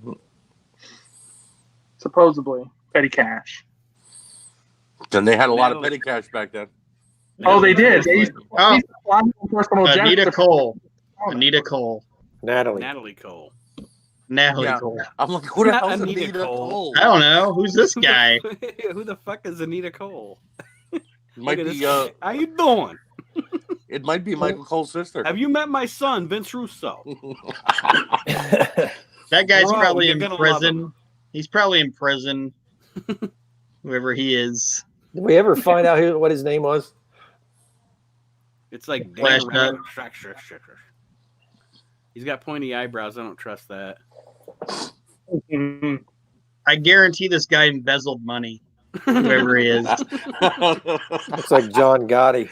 Supposedly Petty Cash. And they had a lot of Natalie. petty cash back then. Oh, they did. They used to Oh, fly personal jets Anita to- Cole. Anita Cole. Natalie. Natalie Cole. Natalie Yeah. Cole. I'm like, who the Not hell's Anita Anita Cole. Cole? I don't know. Who's this guy? Who the fuck is Anita Cole? It might Look at be this. How you doing? it might be Michael Cole's sister. Have you met my son, Vince Russo? That guy's Bro, probably you're in gonna love prison. He's probably in prison. Whoever he is. Did we ever find out what his name was? It's like Flash Dan nut. He's got pointy eyebrows. I don't trust that. Mhm. I guarantee this guy embezzled money. Whoever he is. Looks like John Gotti.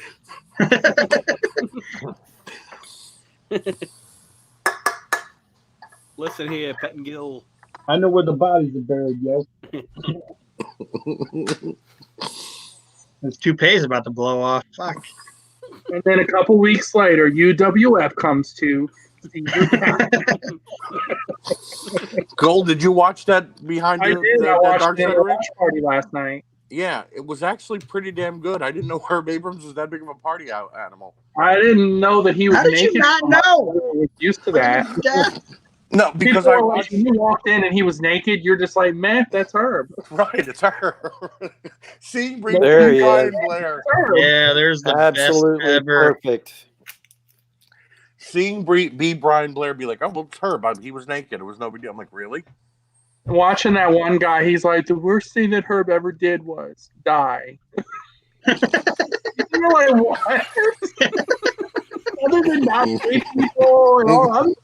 Listen here, Pettingill. I know where the bodies are buried, yo. His toupee's about to blow off. Fuck. And then a couple weeks later, UWF comes to Cole, did you watch that behind I you? did. I That watched Dark the Side Ring? watch party last night. Yeah, it was actually pretty damn good. I didn't know Herb Abrams was that big of a party animal. I didn't know that he was How did naked. you not so much. know? I was used to that. No, because People I were like, watched. when you walked in and he was naked, you're just like, man, that's Herb. Right, it's her. Seeing There he Brian is. Blair. That's Herb. Yeah, there's the Absolutely best ever. perfect. Seeing Brian Blair be like, oh, well, it's Herb. He was naked. It was no big deal. I'm like, really? Watching that one guy, he's like, the worst thing that Herb ever did was die. You're like, what? Other than not pay people and all that.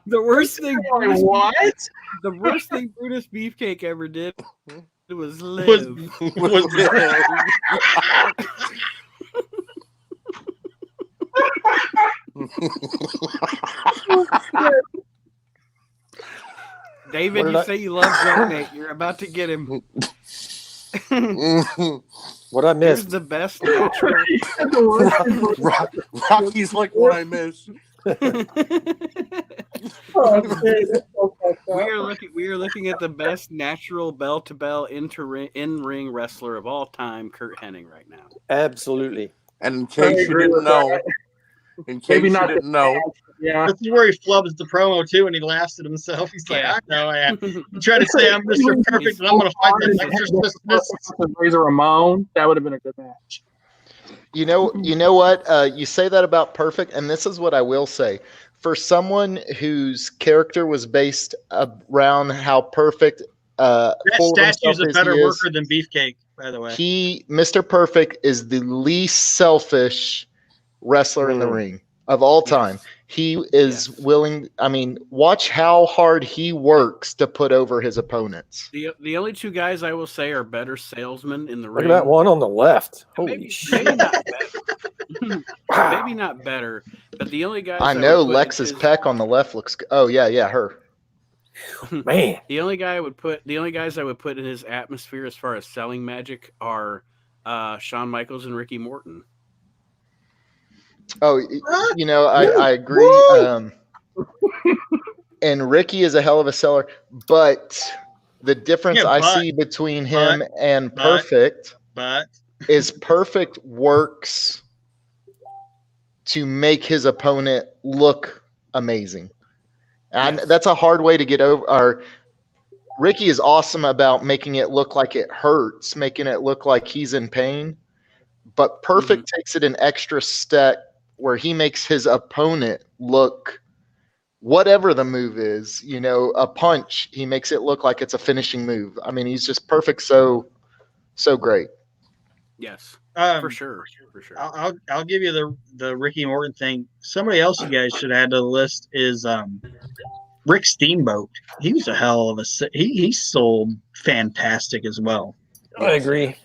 The worst thing Like, what? the worst thing Brutus Beefcake ever did was live. Was David, What you did say you love Johnate. You're about to get him. What I Here's missed? the best natural. Rocky's like what I miss. We are looking at the best natural bell to bell in ring wrestler of all time, Kurt Hennig, right now. Absolutely. And in case you didn't know, Maybe not didn't know, Yeah. This is where he flubs the promo too, and he laughs at himself. He's like, Yeah. I know, I am. I'm trying to say I'm Mr. Perfect, and I'm going to fight the exorcist. Razor Ramon. That would have been a good match. You know what? You say that about Perfect, and this is what I will say. For someone whose character was based around how Perfect That full of statue's himself a as better he is, worker than Beefcake, by the way. Mr. Perfect is the least selfish wrestler in the ring of all time. He is willing. I mean, watch how hard he works to put over his opponents. The only two guys I will say are better salesmen in the Look ring. at that one on the left. Holy Maybe shit. not better. Maybe not better, but the only guys I know would put in Lexus his- Peck on the left looks. Oh yeah, her. Man. The only guys I would put in his atmosphere as far as selling magic are Shawn Michaels and Ricky Morton. Oh, you know, I agree. And Ricky is a hell of a seller, but the difference Yeah, I but- see between him and but- Perfect But is Perfect works to make his opponent look amazing. And Yes. that's a hard way to get over. Or Ricky is awesome about making it look like it hurts, making it look like he's in pain. But Perfect takes it an extra step where he makes his opponent look, whatever the move is, a punch, he makes it look like it's a finishing move. I mean, he's just Perfect, so great. Yes, for sure. I'll give you the Ricky Morton thing. Somebody else you guys should add to the list is Rick Steamboat. He was a hell of a. He sold fantastic as well. I agree.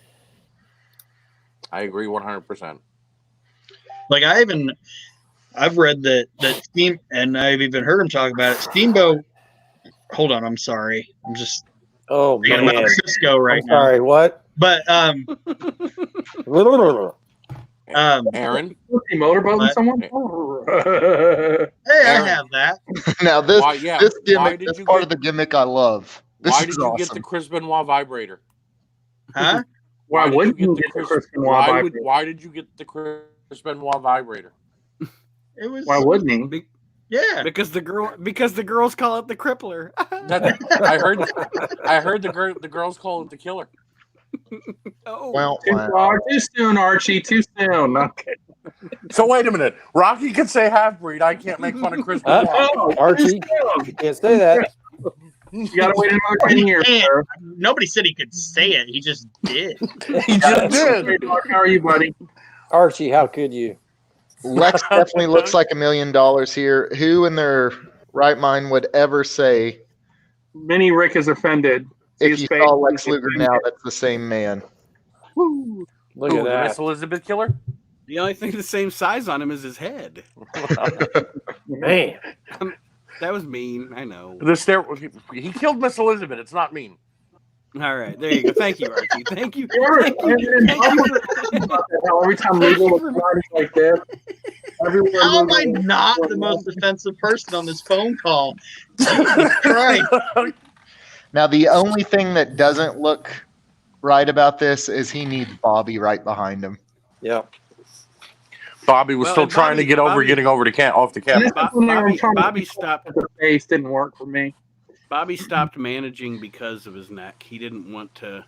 I agree 100%. Like I've read that Steam, and I've even heard him talk about it. Steamboat. Hold on, I'm sorry. I'm just. Oh man, about Cisco right now. Sorry, what? But Aaron, motorboating someone. Hey, I have that. Now this gimmick, did this you part get- of the gimmick I love. This why is did you awesome. get the Chris Benoit vibrator? Huh? Why did wouldn't you you get get the Chris- Chris Benoit vibrator? Why did you get the Chris Benoit vibrator? It was. Why wouldn't he? Yeah. Because the girls call it the crippler. I heard the girls call it the killer. Oh, Well, Too soon, Archie. Too soon. Okay. So wait a minute. Rocky can say half breed. I can't make fun of Chris Benoit. Oh, Archie, you can't say that. You gotta wait another 10 He years, can't. sir. Nobody said he could say it. He just did. He just did. How are you, buddy? Archie, how could you? Lex definitely looks like $1 million here. Who in their right mind would ever say, Mini Rick is offended. if His you face saw Lex is Luger offended. now, that's the same man? Woo. Look Who, at the that. Miss Elizabeth killer? the only thing the same size on him is his head. Man, That was mean. I know. He killed Miss Elizabeth. It's not mean. All right, there you go. Thank you, Archie. Thank you. Every time Luger was riding like this, everywhere How am Luger I was- not the most offensive person on this phone call? Jesus Christ. Now, the only thing that doesn't look right about this is he needs Bobby right behind him. yeah. Bobby was Well, still and trying to Bobby- get over Bobby- getting over off the And camera. this is when they were trying to Bobby keep stopped. the face didn't work for me. Bobby stopped managing because of his neck. He didn't want to.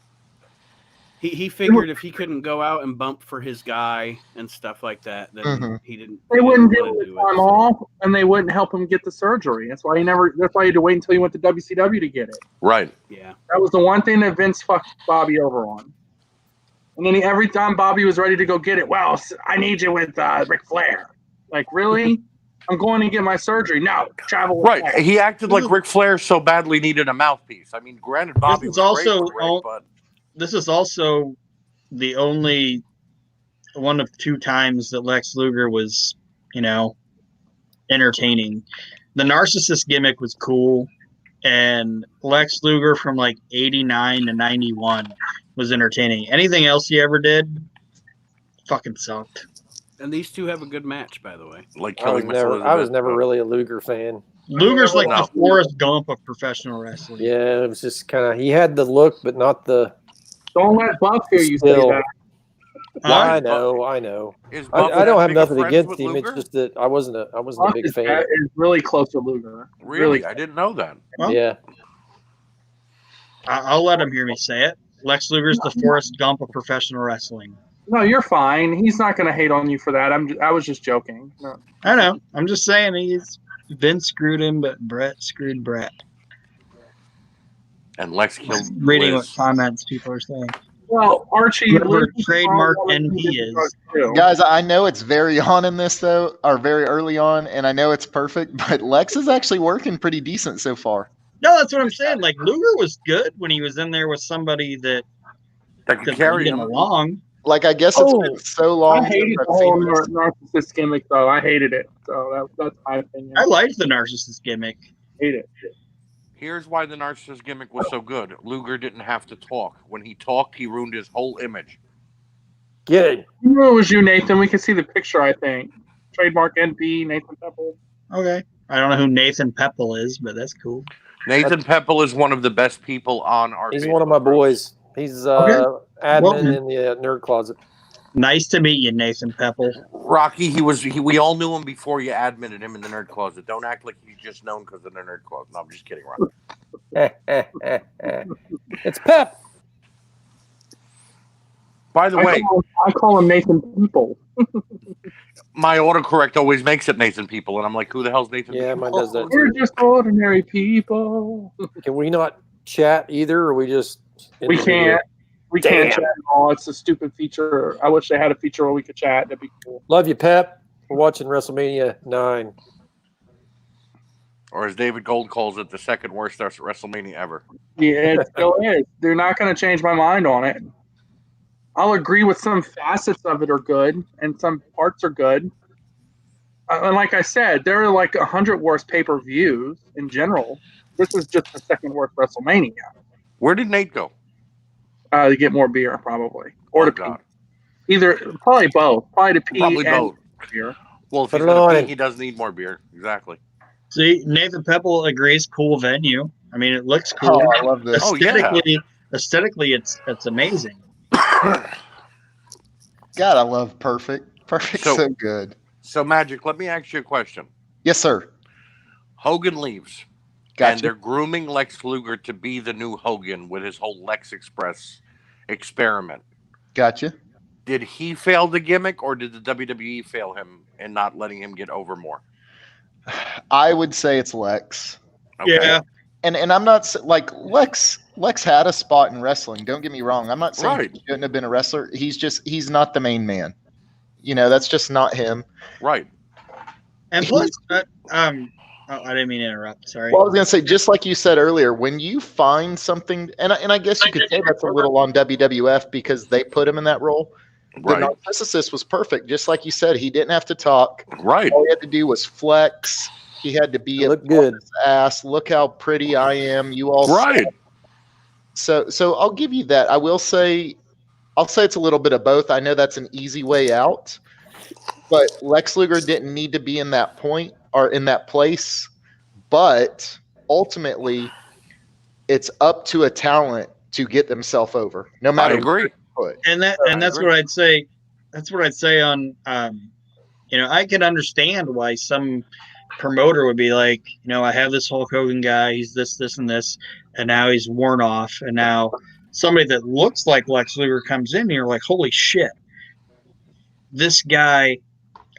He figured if he couldn't go out and bump for his guy and stuff like that, then he didn't. They he wouldn't didn't give him wanna the do time it, so- off, and they wouldn't help him get the surgery. That's why he had to wait until he went to WCW to get it. Right. Yeah. That was the one thing that Vince fucked Bobby over on. And then every time Bobby was ready to go get it, well, I need you with Ric Flair. Like, really? I'm going to get my surgery. No, travel with Right. Flair. He acted like Ric Flair so badly needed a mouthpiece. I mean, granted, Bobby This was is great also with Rick, but This is also the only one of two times that Lex Luger was, entertaining. The narcissist gimmick was cool, and Lex Luger from like 89 to 91 was entertaining. Anything else he ever did fucking sucked. And these two have a good match, by the way. like I killing Miss Elizabeth. was never really a Luger fan. Luger's like No. the Forrest Gump of professional wrestling. Yeah, it was just kind of, he had the look, but not the. Don't let Buff hear you say Still. that. Why? I know. Is I Bubba don't that have big nothing friends against with him. Luger? It's just that I wasn't a Buff big is fan. really close to Luger. Really? I didn't know that. Well, Yeah. I'll let him hear me say it. Lex Luger's the Forrest Gump of professional wrestling. No, you're fine. He's not going to hate on you for that. I was just joking. No. I know. I'm just saying Vince screwed him, but Brett screwed Brett. And Lex killed Reading Liz. what comments people are saying. Well, Archie, Whatever Luger's trademark probably NP is. too. Guys, I know it's very on in this, though, or very early on, and I know it's perfect, but Lex is actually working pretty decent so far. No, that's what I'm saying. Like Luger was good when he was in there with somebody that That could could carry lead him him. along. Like, I guess it's Oh, been so long I hated since the I've whole seen this. narcissist gimmick, though. I hated it. So that's my opinion. I liked the narcissist gimmick. hate it. Here's why the narcissist gimmick was so good. Luger didn't have to talk. When he talked, he ruined his whole image. Get it. You knew it was you, Nathan. We can see the picture, I think. Trademark NP, Nathan Pepple. Okay. I don't know who Nathan Pepple is, but that's cool. Nathan Pepple is one of the best people on our He's Facebook one of my group. boys. He's Okay. admin Well, in the nerd closet. Nice to meet you, Nathan Pepple. Rocky, we all knew him before you admitted him in the Nerd Closet. Don't act like he's just known because of the Nerd Closet. No, I'm just kidding, Rocky. It's Pep. By the way, I call him Nathan People. my autocorrect always makes it Nathan People, and I'm like, who the hell's Nathan Yeah, People? mine does that We're too. just ordinary people. Can we not chat either, or we just? We can't. We can't Damn. chat at all. It's a stupid feature. I wish they had a feature where we could chat. That'd be cool. Love you, Pep. We're watching WrestleMania 9. Or as David Gold calls it, the second worst WrestleMania ever. Yeah, it still is. They're not going to change my mind on it. I'll agree with some facets of it are good, and some parts are good. And like I said, there are like 100 worst pay-per-views in general. This is just the second worst WrestleMania. Where did Nate go? To get more beer, probably, or to pee. God. Probably both. Probably to pee Probably and both. beer. Well, if Put he's it going to on. pee, he does need more beer. Exactly. See, Nathan Pepple agrees. Cool venue. I mean, it looks cool. Oh, I love this. Oh, yeah. Aesthetically, it's amazing. God, I love Perfect. Perfect's so good. So, Magic, let me ask you a question. Yes, sir. Hogan leaves, and Gotcha. they're grooming Lex Luger to be the new Hogan with his whole Lex Express experiment. Gotcha. Did he fail the gimmick, or did the WWE fail him in not letting him get over more? I would say it's Lex. Okay. Yeah. And I'm not like Lex had a spot in wrestling. Don't get me wrong. I'm not saying Right. he shouldn't have been a wrestler. He's not the main man. You know, that's just not him. Right. And plus, I didn't mean to interrupt. Sorry. Well, I was going to say, just like you said earlier, when you find something, and I guess you could say that's a little on WWF because they put him in that role. Right. The Narcissist was perfect. Just like you said, he didn't have to talk. Right. All he had to do was flex. He had to be Look good. ass. Look how pretty I am. You all Right. So I'll give you that. I'll say it's a little bit of both. I know that's an easy way out, but Lex Luger didn't need to be in that point or in that place. But ultimately, it's up to a talent to get themselves over, no I matter agree. what. And that's agree. what I'd say. That's what I'd say on. I can understand why some promoter would be like, I have this Hulk Hogan guy. He's this, and this, and now he's worn off, and now somebody that looks like Lex Luger comes in, and you're like, holy shit, this guy,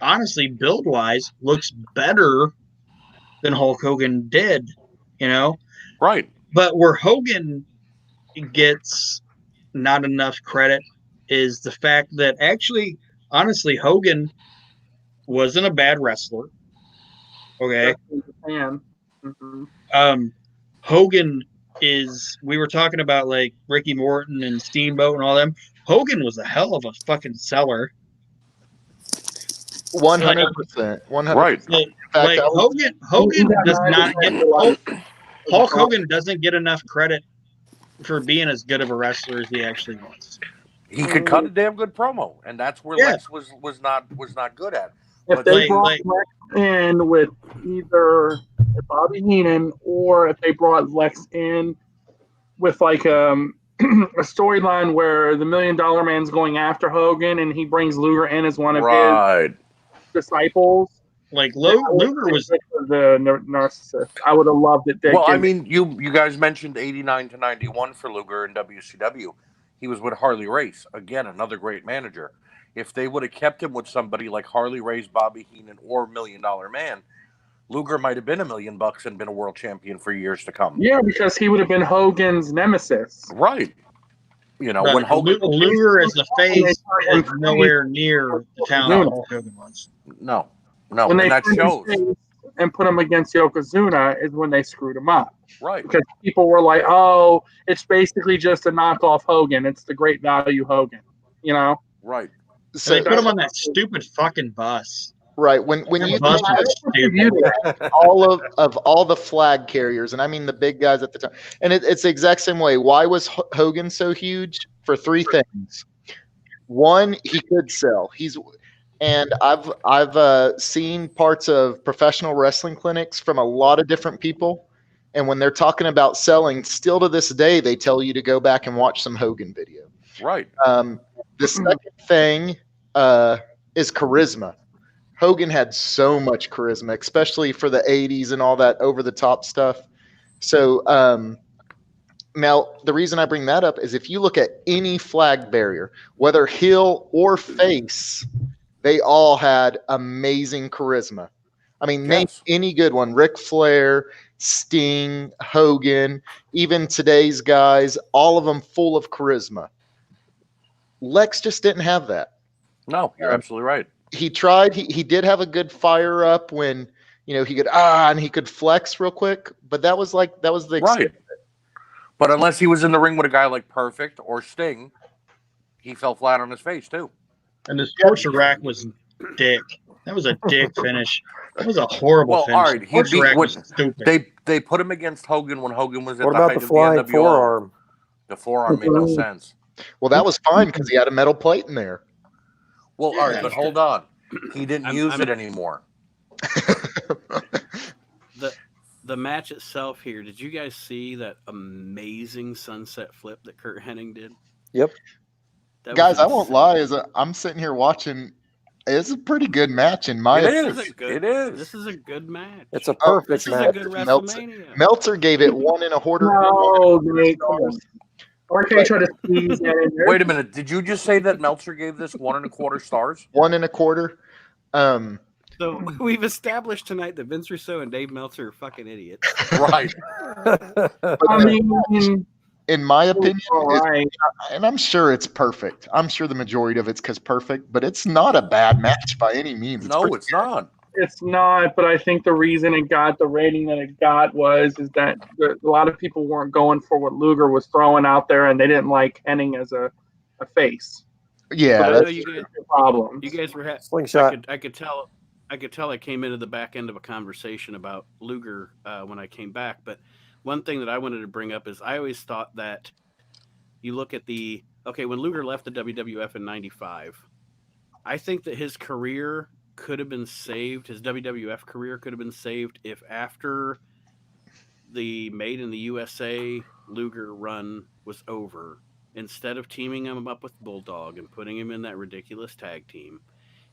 honestly, build wise, looks better than Hulk Hogan did, Right. But where Hogan gets not enough credit is the fact that actually, honestly, Hogan wasn't a bad wrestler. Okay. Japan. Mm-hmm. Hogan we were talking about like Ricky Morton and Steamboat and all them. Hogan was a hell of a fucking seller. 100%. 100%. Right. Like Hogan does not get Hulk Hogan doesn't get enough credit for being as good of a wrestler as he actually was. He could cut a damn good promo, and that's where Lex was not good at. If But they brought like- Lex in with either Bobby Heenan or if they brought Lex in with like a storyline where the $1 Million Man's going after Hogan and he brings Luger in as one of his disciples. Like Luger was the narcissist. I would have loved it. Well, I mean, you guys mentioned 89 to 91 for Luger in WCW. He was with Harley Race. Again, another great manager. If they would have kept him with somebody like Harley Race, Bobby Heenan, or $1 Million Man, Luger might have been $1 million and been a world champion for years to come. Yeah, because he would have been Hogan's nemesis. Right. When but Hogan Luger as a face is nowhere near the talent Hulk Hogan was. No, When and they that turned his shows. face and put him against Yokozuna is when they screwed him up. Right. Because people were like, "Oh, it's basically just a knockoff Hogan. It's the Great Value Hogan," Right. So, They put him on that stupid fucking bus. right. When you Bus think was stupid. all of all the flag carriers, and I mean the big guys at the time, and it's the exact same way. Why was Hogan so huge? For three things. One, he could sell. And I've seen parts of professional wrestling clinics from a lot of different people, and when they're talking about selling, still to this day, they tell you to go back and watch some Hogan video. Right. The second thing is charisma. Hogan had so much charisma, especially for the 80s and all that over-the-top stuff. So now the reason I bring that up is if you look at any flag barrier, whether heel or face, they all had amazing charisma. I mean, name Yes. any good one. Ric Flair, Sting, Hogan, even today's guys, all of them full of charisma. Lex just didn't have that. No, you're absolutely right. He tried. He did have a good fire up when he could and he could flex real quick. But that was the Right. extent. But unless he was in the ring with a guy like Perfect or Sting, he fell flat on his face too. And the torture rack was dick. That was a dick finish. That was a horrible finish. All right, The torture rack was stupid. They put him against Hogan when Hogan was at What the about height the of flying the NWO. forearm? The forearm made no sense. Well, that was fine because he had a metal plate in there. Well, all right, but hold on. He didn't use I'm- it anymore. The match itself here, did you guys see that amazing sunset flip that Kurt Hennig did? Yep. That was Guys, I won't insane. lie. I'm sitting here watching. It's a pretty good match in my It opinion. is. It is. This is a good match. It's a perfect This is a match. good Meltzer- WrestleMania. Meltzer gave it 1 1/4. No, Nate, come on. Or can you try to squeeze that in there? Wait a minute. Did you just say that Meltzer gave this 1 1/4 stars? 1 1/4. So we've established tonight that Vince Russo and Dave Meltzer are fucking idiots. Right. I mean, In my opinion, all right. and I'm sure it's perfect. I'm sure the majority of it's because perfect, but it's not a bad match by any means. No, pretty it's not. It's not, but I think the reason it got the rating that it got is that a lot of people weren't going for what Luger was throwing out there, and they didn't like Hennig as a face. Yeah, But I that's know you guys, The problem. you guys were. Slingshot. I could tell. I could tell I came into the back end of a conversation about Luger when I came back. But one thing that I wanted to bring up is I always thought that you look at when Luger left the WWF in '95, I think that his career could have been saved. His WWF career could have been saved if after the Made in the USA Luger run was over, instead of teaming him up with Bulldog and putting him in that ridiculous tag team,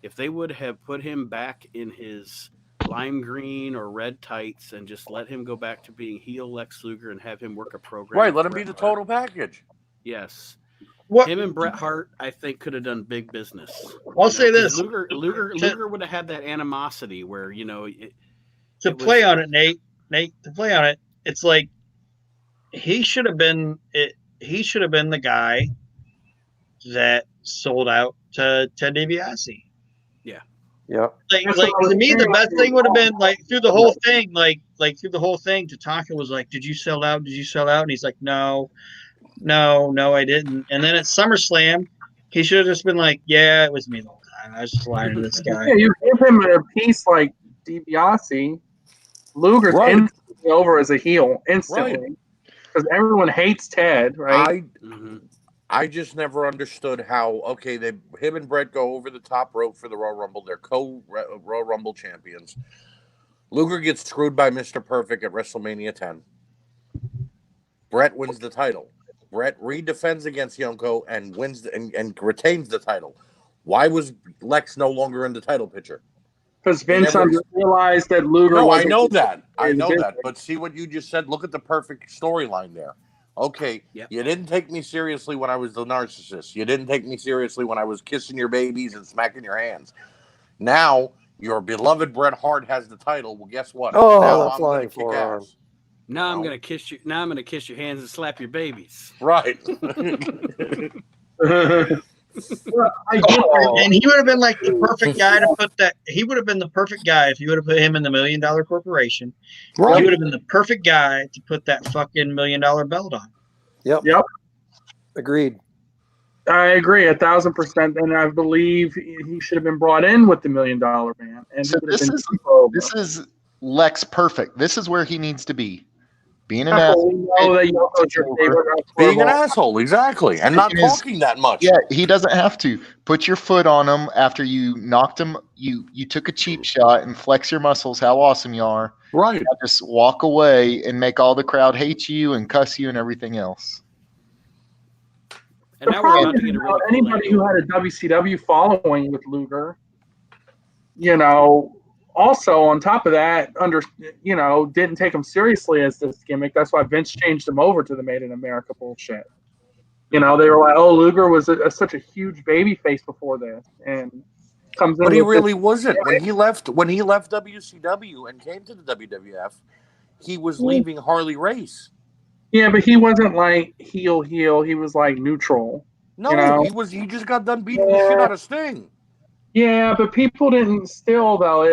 if they would have put him back in his lime green or red tights and just let him go back to being heel Lex Luger and have him work a program. Right. with Let him be Bret the Hart. total package. Yes. What Him and Bret Hart, I think, could have done big business. I'll say 'cause this. Luger would have had that animosity where, To play on it, Nate, to play on it, it's like he should have been the guy that sold out to Ted DiBiase. Yep. Like That's what I was to me, the saying. best thing would have been like through the whole thing, through the whole thing, Tatanka was like, "Did you sell out? Did you sell out?" And he's like, "No, I didn't." And then at SummerSlam, he should have just been like, "Yeah, it was me the whole time. I was just lying to this guy." Yeah, you give him a piece like DiBiase, Luger's Right. instantly over as a heel, instantly. Because everyone hates Ted, right? I just never understood how him and Brett go over the top rope for the Royal Rumble. They're Royal Rumble champions. Luger gets screwed by Mr. Perfect at WrestleMania 10. Brett wins the title. Brett redefends against Yonko and wins and retains the title. Why was Lex no longer in the title picture? Because Vince never- realized that Luger No, I wasn't know that. I in know business. that. But see what you just said? Look at the perfect storyline there. Okay, Yep. You didn't take me seriously when I was the narcissist. You didn't take me seriously when I was kissing your babies and smacking your hands. Now, your beloved Bret Hart has the title. Well, guess what? Oh, now the I'm flying gonna kick forearm. ass. Now I'm No. gonna kiss you. Now I'm gonna kiss your hands and slap your babies. Right. Well, I get that. And he would have been like the perfect guy to put that. He would have been the perfect guy if you would have put him in the $1 Million Corporation. He would have been the perfect guy to put that fucking $1 Million belt on. Yep. Yep. Agreed. I agree 1,000%, and I believe he should have been brought in with the $1 Million Man. And So he would have this been is- super This over. is Lex perfect. This is where he needs to be. Being an We asshole. know that Yoko's your favorite wrestler Being an of all- asshole, exactly. And not It is- talking that much. Yeah, he doesn't have to. Put your foot on him after you knocked him. You took a cheap shot and flex your muscles how awesome you are. Right. Now just walk away and make all the crowd hate you and cuss you and everything else. And The now we're problem about to is, get a really cool anybody who angle. had a WCW following with Luger, also on top of that, didn't take him seriously as this gimmick. That's why Vince changed him over to the Made in America bullshit. They were like, "Oh, Luger was such a huge baby face before this," and comes in. But he with really this wasn't. When he left WCW and came to the WWF, he was leaving Harley Race. Yeah, but he wasn't like heel. He was like neutral. No, he just got done beating the shit out of Sting. Yeah, but people didn't still though.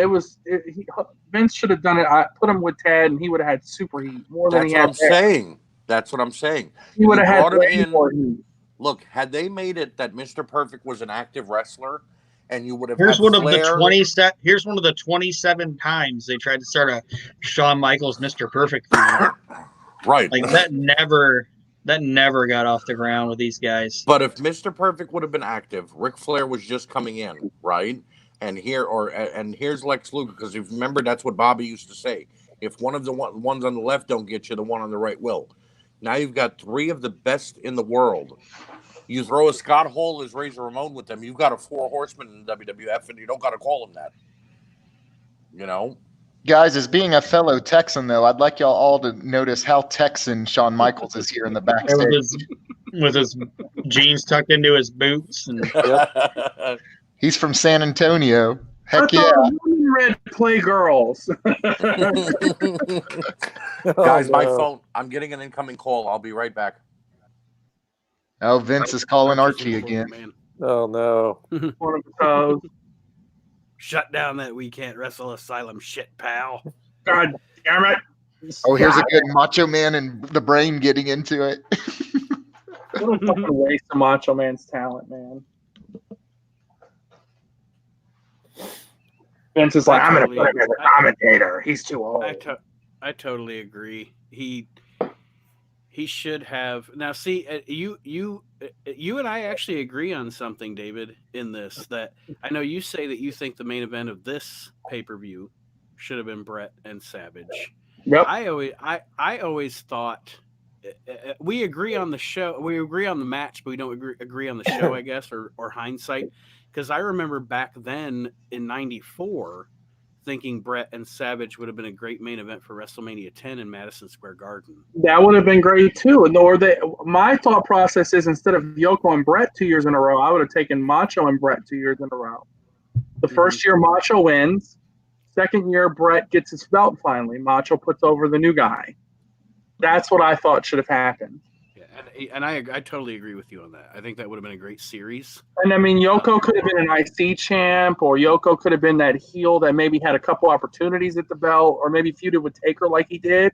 Vince should have done it. I put him with Ted, and he would have had super heat more than That's he what had. I'm saying. That's what I'm saying. He would have had brought him way in. more heat. Look, had they made it that Mr. Perfect was an active wrestler, and you would have Here's had one Flair, of the Here's one of the 27 times they tried to start a Shawn Michaels Mr. Perfect feud. right? Like that never got off the ground with these guys. But if Mr. Perfect would have been active, Ric Flair was just coming in, right? And here's Lex Luger, because if you remember, that's what Bobby used to say: if one of the ones on the left don't get you, the one on the right will. Now you've got three of the best in the world. You throw a Scott Hall as Razor Ramon with them, you've got a 4 horsemen in the WWF, and you don't got to call them that. Guys, as being a fellow Texan, though, I'd like y'all all to notice how Texan Shawn Michaels is here in the And backstage. with his jeans tucked into his boots. And He's from San Antonio. I Heck yeah. thought women red play girls. Guys, my no. phone. I'm getting an incoming call. I'll be right back. Oh, Vince is calling Archie Archie's again. man. Oh no. One of those. Shut down that We Can't Wrestle Asylum shit, pal. God damn it! Oh, here's a good Macho Man and the Brain getting into it. What a fucking waste of Macho Man's talent, man. Vince is like, I'm going to put him as a commentator. He's too old. I totally agree. He should have. Now, see, you and I actually agree on something, David. In this, that I know you say that you think the main event of this pay-per-view should have been Brett and Savage. Yep. I always thought we agree on the show. We agree on the match, but we don't agree on the show, I guess, or hindsight. Because I remember back then in '94 thinking Brett and Savage would have been a great main event for WrestleMania 10 in Madison Square Garden. That would have been great too. My thought process is instead of Yoko and Brett 2 years in a row, I would have taken Macho and Brett 2 years in a row. The first year Macho wins. Second year Brett gets his belt finally. Macho puts over the new guy. That's what I thought should have happened. Yeah, and I totally agree with you on that. I think that would have been a great series. And I mean, Yoko could have been an IC champ, or Yoko could have been that heel that maybe had a couple opportunities at the belt, or maybe feuded with Taker like he did.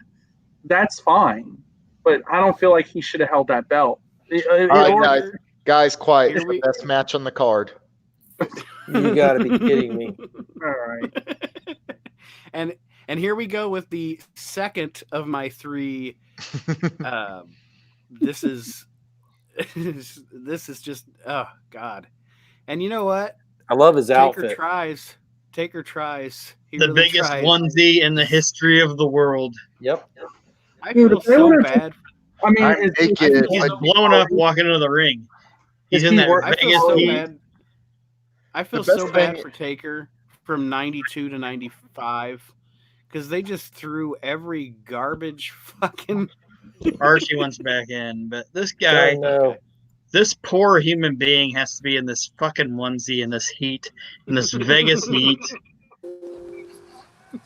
That's fine. But I don't feel like he should have held that belt. All right, guys, quiet. It's the best match on the card. You got to be kidding me. All right. And here we go with the second of my 3. This is just, oh God. And you know what? I love his outfit. Taker tries. He the really biggest tried. onesie in the history of the world. Yep. I feel so bad. I mean, I'm naked. He's blowing up walking into the ring. He's in that I feel Vegas so heat. bad. I feel The best so bad thing- for Taker from 92 to 95 because they just threw every garbage fucking. Archie wants back in, but this I guy, know. this poor human being has to be in this fucking onesie in this heat, in this Vegas heat.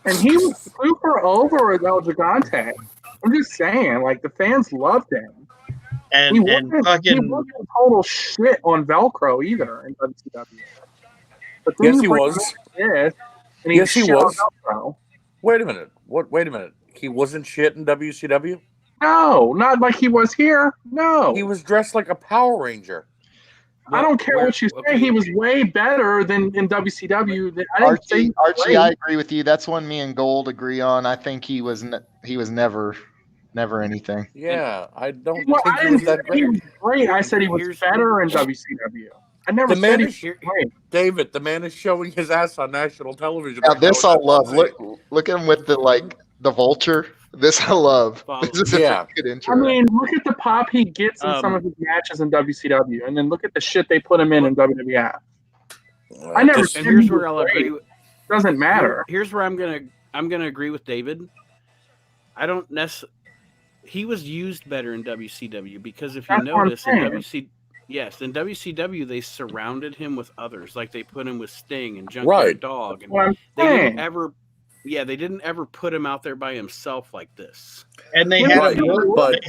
and he was super over with El Gigante. I'm just saying, like, the fans loved him. And He fucking wasn't total shit on Velcro either in WCW. But then Yes, you he bring was. him like this, and he Yes, he shit on was. Velcro. Wait a minute. Wait a minute. He wasn't shit in WCW? No, not like he was here. No. He was dressed like a Power Ranger. I don't care what you say. okay. He was way better than in WCW. I didn't say Archie, I agree with you. That's one me and Gold agree on. I think he was never anything. Yeah, I don't Well, think I he didn't was say that he great. was great. I said he was Here's- better in WCW. I never The said man he is was great. David, the man is showing his ass on national television. Now right this now in I'll that love. onesie. Look at him with the vulture. This I love. Follow. This is Yeah. a good intro. I mean, look at the pop he gets in some of his matches in WCW, and then look at the shit they put him in WWF. I never This- said And here's he was where I'll great. agree. Doesn't matter. Here's where I'm gonna agree with David. I don't necessarily. He was used better in WCW because if you That's what I'm notice in saying. in WCW they surrounded him with others, like they put him with Sting and Junkyard Right. Dog, and What I'm they saying. they didn't ever put him out there by himself like this. And they Well, had right, him work. but-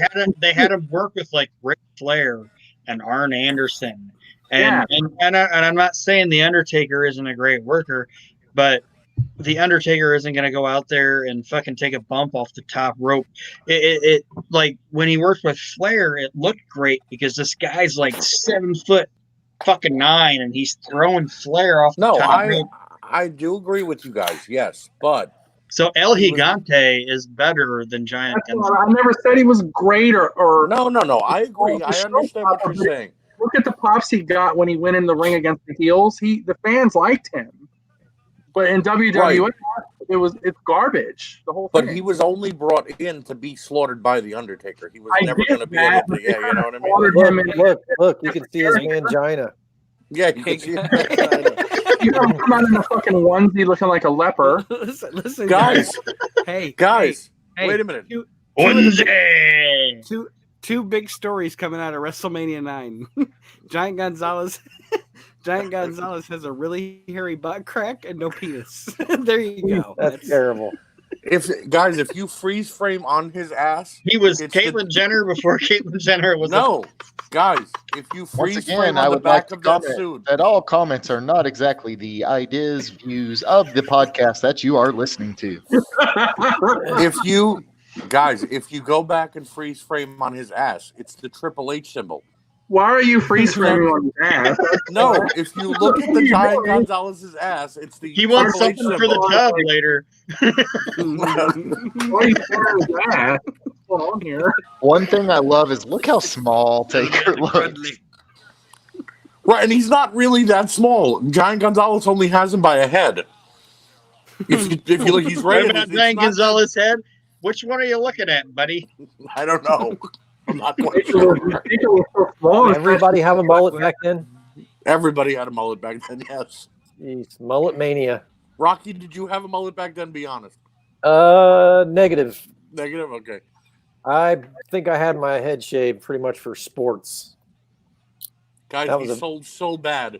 They had him work with like Ric Flair and Arn Anderson, Yeah. and I'm not saying the Undertaker isn't a great worker, but the Undertaker isn't going to go out there and fucking take a bump off the top rope. It like when he worked with Flair, it looked great because this guy's like 7'9" and he's throwing Flair off the No, top rope. I do agree with you guys. Yes, but So El Gigante is better than Giant That's Gonzalez. what I never said he was great or no. I agree. I understand what you're saying. look at the pops he got when he went in the ring against the heels. The fans liked him, but in WWF it's garbage. The whole thing. But he was only brought in to be slaughtered by the Undertaker. He was I never get going to be that, able to. Yeah, you know what I mean. Slaughtered him in- Look! You can see his mangina. Yeah, you can see it. You have him come out in a fucking onesie looking like a leper. listen, Guys, Hey, guys, hey, wait a minute. Onesie! Two big stories coming out of WrestleMania 9. Giant Gonzalez has a really hairy butt crack and no penis. There you go. That's terrible. If you freeze frame on his ass, He was It's Caitlyn Jenner before Caitlyn Jenner was no, guys, if you Once freeze again, frame I on the would like back to of that comment suit, that all comments are not exactly the ideas, views of the podcast that you are listening to. if you go back and freeze frame on his ass, it's the Triple H symbol. Why are you freeze framing on his ass? No, if you look at the Giant Gonzalez's ass, it's the He wants Triple H something for the symbol. tub later. Why are you staring at his ass? What's going on here? One thing I love is look how small Taker looks. Right, and he's not really that small. Giant Gonzalez only has him by a head. If you look, he's right. What about Giant Gonzalez's head? Which one are you looking at, buddy? I don't know. I'm not quite Taker was sure. so small. Everybody have a mullet back then? Everybody had a mullet back then. Yes. Jeez, mullet mania. Rocky, did you have a mullet back then? Be honest. Negative. Negative. Okay. I think I had my head shaved pretty much for sports. Guys, That he was sold so bad.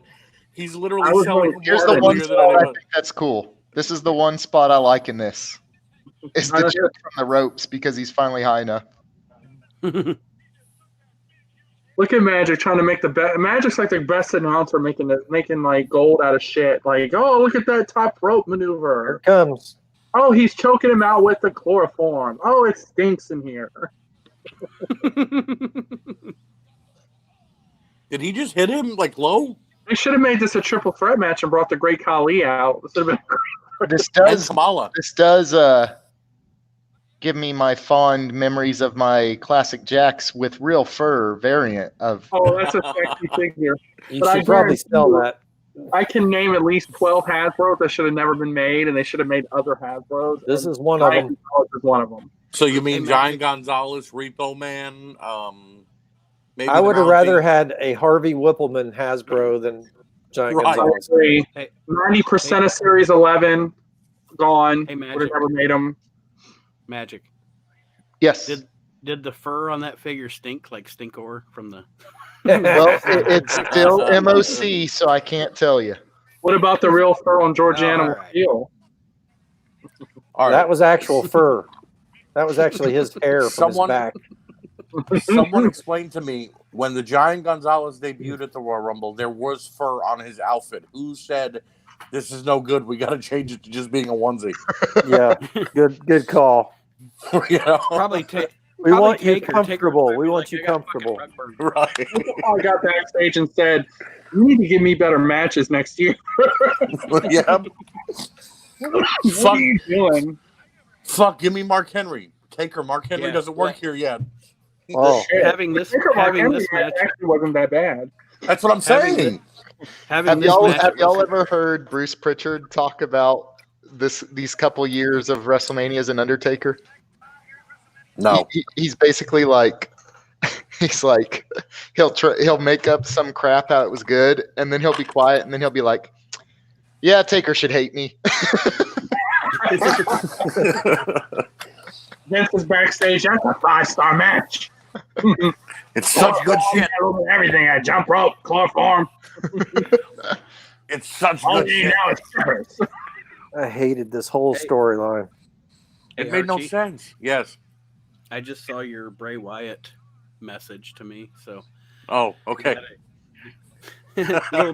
He's I literally was selling. like, Here's more the one beer than spot I anyone. think that's cool. This is the one spot I like in this. It's the jerk from the ropes because he's finally high enough. Look at Magic trying to make the best. Magic's like the best announcer making like gold out of shit. Like, oh, look at that top rope Here maneuver. it comes. Oh, he's choking him out with the chloroform. Oh, it stinks in here. Did he just hit him like low? They should have made this a triple threat match and brought the Great Khali out. This would have been This And does Kamala. give me my fond memories of my classic Jacks with real fur variant of. oh, that's a sexy figure. You But I should probably guarantee sell you- that. I can name at least 12 Hasbros that should have never been made, and they should have made other Hasbros. This and is one of Giant them. Gonzalez is one of them. So you mean Hey, Giant Gonzalez, Repo Man? Maybe I the would have Mountie? rather had a Harvey Whippleman Hasbro than Giant Right. I Gonzalez. agree. Hey. 90% of Series 11 gone. Hey, Would have Magic. never made them. Magic. Yes. Did the fur on that figure stink like Stinkor from the? Well, it's still MOC, so I can't tell you. What about the real fur on George All Animal right. Steel? All right. That was actual fur. That was actually his hair from Someone- his back. Someone explained to me when the Giant Gonzalez debuted at the Royal Rumble, there was fur on his outfit. Who said this is no good? We got to change it to just being a onesie. Yeah, good call. You know? Probably take. We want you comfortable. We want you comfortable. Right. I got backstage and said, "You need to give me better matches next year." Yeah. What Fuck. are you doing? Fuck. Give me Mark Henry. Taker. Mark Henry Yeah, doesn't work right. here yet. Oh, Having this Mark Henry match. actually wasn't that bad. That's what I'm Having saying. Having Have this y'all match. have y'all ever heard Bruce Pritchard talk about these couple years of WrestleMania as an Undertaker? No. He's basically like, he's like, he'll make up some crap how it was good, and then he'll be quiet, and then he'll be like, "Yeah, Taker should hate me." Vince is backstage. That's a 5-star match. It's such good shit. Everything. I jump rope, chloroform. It's such All good you need shit. now is strippers. I hated this whole storyline. It Hey, made no Archie, sense. Yes. I just saw your Bray Wyatt message to me, so Oh, okay. a little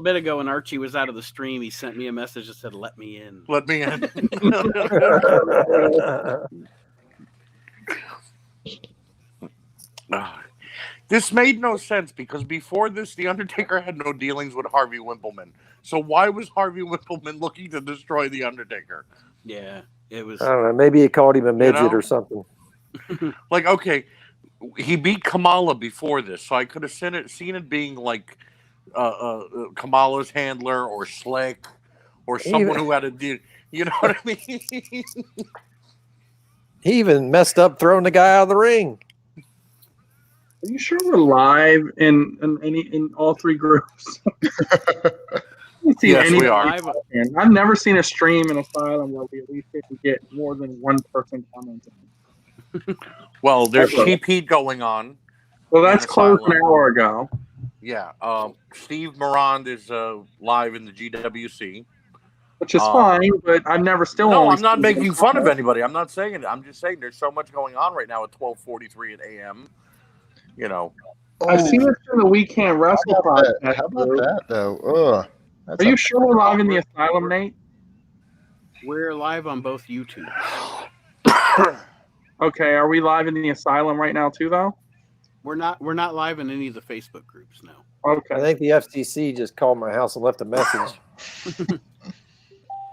bit ago, when Archie was out of the stream, he sent me a message that said, "Let me in." Let me in. This made no sense because before this, The Undertaker had no dealings with Harvey Wippleman. So why was Harvey Wippleman looking to destroy The Undertaker? Yeah, it was. I don't know. Maybe he called him a midget know? or something. Like, okay, he beat Kamala before this, so I could have seen it being like Kamala's handler or Slick or someone who had a deal. You know what I mean? He even messed up throwing the guy out of the ring. Are you sure we're live in all three groups? Yes, we are. I've never seen a stream in Asylum where we at least get to get more than one person commenting. Well, there's Cheap Heat going on. Well, that's in closed an Asylum. hour ago. Yeah. Steve Morand is live in the GWC. Which is fine, but I've never still. No, only I'm not seen making one fun of comment. anybody. I'm not saying it. I'm just saying there's so much going on right now at 12:43 at a.m. You know. I've seen it through the We Can't Wrestle podcast. How about group. that though? Ugh. Are you sure we're live in the Asylum, Nate? We're live on both YouTube. Okay, are we live in the Asylum right now too, though? We're not live in any of the Facebook groups now. Okay. I think the FCC just called my house and left a message.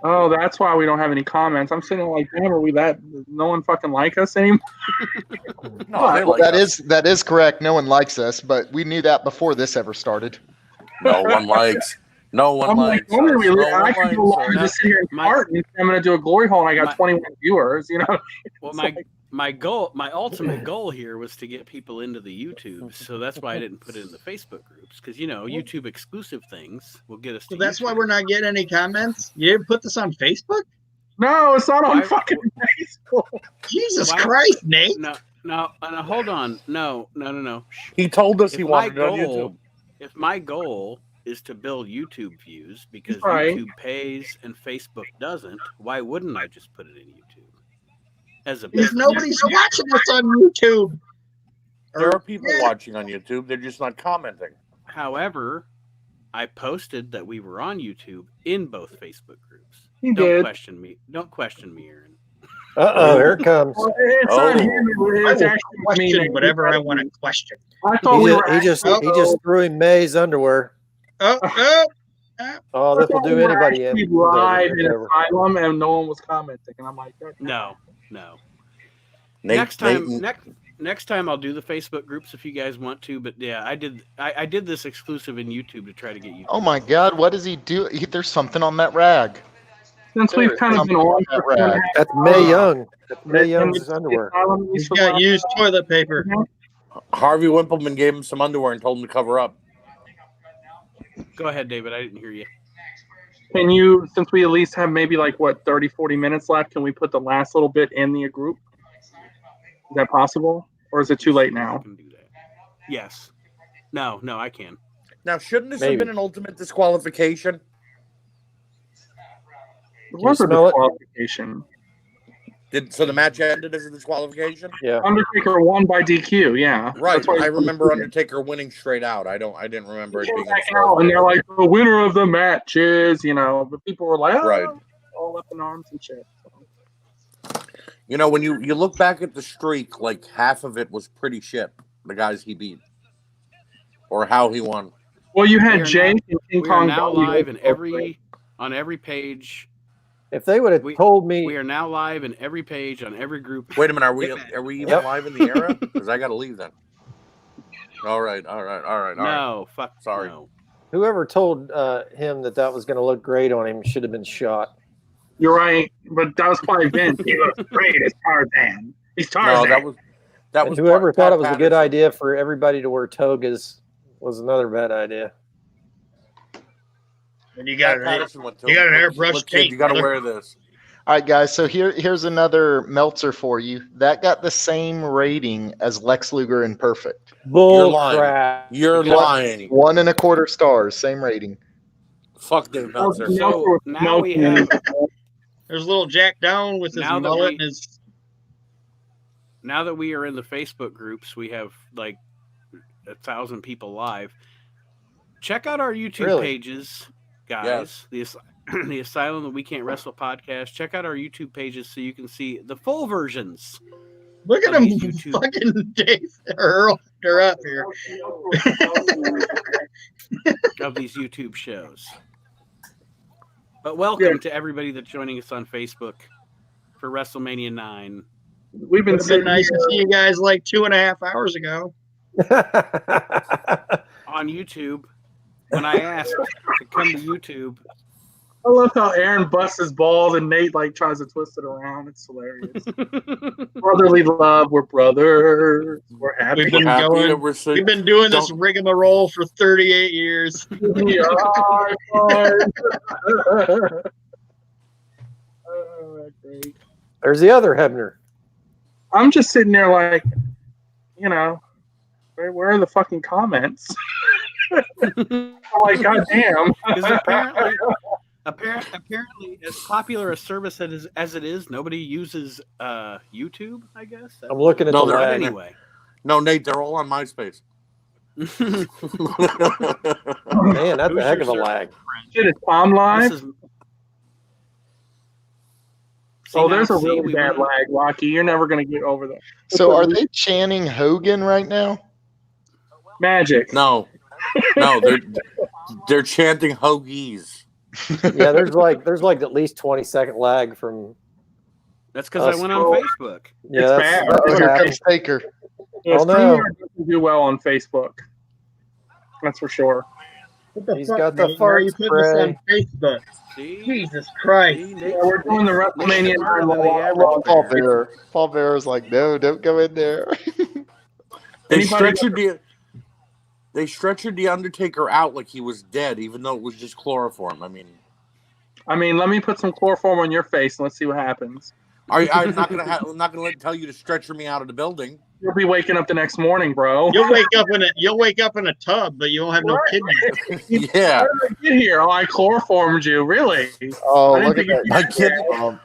Oh, that's why we don't have any comments. I'm sitting like, damn, are we that? No one fucking like us anymore? No, they like us. That is correct. No one likes us, but we knew that before this ever started. No one likes. No one I'm like, likes. us. I can go live and just sit here and fart, and I'm going to do a glory hole, and I got 21 viewers. You know. Well, It's my ultimate goal here was to get people into the YouTube, so that's why I didn't put it in the Facebook groups, because YouTube exclusive things will get us. So to that's YouTube. why we're not getting any comments. You didn't put this on Facebook? No, it's not on Why- fucking Facebook. Jesus Why- Christ, Nate! No, hold on. No. Shh. He told us If he my wanted it on YouTube. goal, if my goal is to build YouTube views because Right. YouTube pays and Facebook doesn't, why wouldn't I just put it in YouTube? As a Because nobody's watching us on YouTube. There are people watching on YouTube. They're just not commenting. However, I posted that we were on YouTube in both Facebook groups. He Don't did. question me. Don't question me, Aaron. Here it comes. Well, it's not him. I It's will actually question me. whatever I want to question. I thought we were. He just threw in May's underwear. Oh, this will do anybody in. Live in Whatever. Asylum, and no one was commenting, and I'm like, No. Nate, Next time I'll do the Facebook groups if you guys want to. But yeah, I did this exclusive in YouTube to try to get you. Oh my God, what does he do? There's something on that rag. Since we've kind of been on for 2.5 That's Mae Young. That's Mae Young's underwear. Asylum, He's got used toilet paper. Harvey Wippleman gave him some underwear and told him to cover up. Go ahead, David. I didn't hear you. Can you, since we at least have maybe 30, 40 minutes left, can we put the last little bit in the group? Is that possible? Or is it too late I now? can do that. Yes. No, I can. Now, shouldn't this Maybe. have been an ultimate disqualification? It was a smell it? disqualification. So the match ended as a disqualification? Yeah. Undertaker won by DQ, yeah. Right. That's why I he remember won. Undertaker winning straight out. I didn't remember it being a Back out, and they're like, the winner of the match is, but people were like, Right. all up in arms and shit. when you look back at the streak, half of it was pretty shit. The guys he beat. Or how he won. Well, you We had are Jake and King We are Kong now Bundy. live on every page. If they would have We- told me, We are now live in every page on every group. Wait a minute, are we even Yep. live in the era? Because I got to leave then. All right. No, fuck. Sorry. No. whoever told him that was going to look great on him should have been shot. You're right, but that was probably Vince. He looks great as Tarzan. He's No, Tarzan. that And was whoever Pat thought it was a good Patterson. idea for everybody to wear togas was another bad idea. And you Pat got Patterson went to you got him. an Look, airbrush look, kid, tape, you got to brother. wear this. All right, guys. So here's another Meltzer for you. That got the same rating as Lex Luger in Perfect. Bull lying. crap. You're lying. 1.25 stars, same rating. Fuck Dave Meltzer. So now we have There's little Jack Down with his Now that mullet we- and his. now that we are in the Facebook groups, we have like 1,000 people live. Check out our YouTube Really? pages, guys. The Asylum, the We Can't Wrestle podcast. Check out our YouTube pages so you can see the full versions Look at of him, these YouTube. fucking Dave Earl. They're up here. of these YouTube shows. But welcome to everybody that's joining us on Facebook for WrestleMania 9. We've been It's been sitting nice here. to see you guys like 2.5 hours ago. On YouTube, when I asked to come to YouTube, I love how Aaron busts his balls and Nate like tries to twist it around. It's hilarious. Brotherly love. We're brothers. We're happy. We've been Happy going. that we're so- We've been doing this Don't- rigmarole for 38 years. We are fine. Great. There's the other Hebner. I'm just sitting there like, you know, where are the fucking comments? I'm like, goddamn. because apparently, as popular a service as it is, nobody uses YouTube. I guess. I'm looking at No, the they're But lag. anyway. No, Nate, they're all on MySpace. Man, that's Who's a heck your of a server? lag. Shit, it's Palm Live. This is. Oh, there's a See, really we bad went- lag, Rocky. You're never going to get over that. So are they chanting Hogan right now? Magic. No, they're chanting hoagies. Yeah, there's like at least 20-second lag from. That's because I went on Facebook. Yeah, It's that's, bad. that's Oh, what here happens. comes Taker. Yeah, Oh, no. StreamYard doesn't do well on Facebook. That's for sure. What the He's fuck, got the Nate? Why are you fart putting this spray. on Facebook? See, Jesus Christ. See, Yeah, we're doing the WrestleMania smarter than the Watchalong. average Paul bear. Bearer. Paul Bearer's like, no, don't go in there. They Anybody- stretchered the Undertaker out like he was dead, even though it was just chloroform. I mean, let me put some chloroform on your face and let's see what happens. I'm not gonna tell you to stretcher me out of the building. You'll be waking up the next morning, bro. You'll wake up in a tub, but you won't have no kidneys. Yeah, How did I get here? Oh, I chloroformed you. Really? Oh, I didn't look at think that. my kid, Um,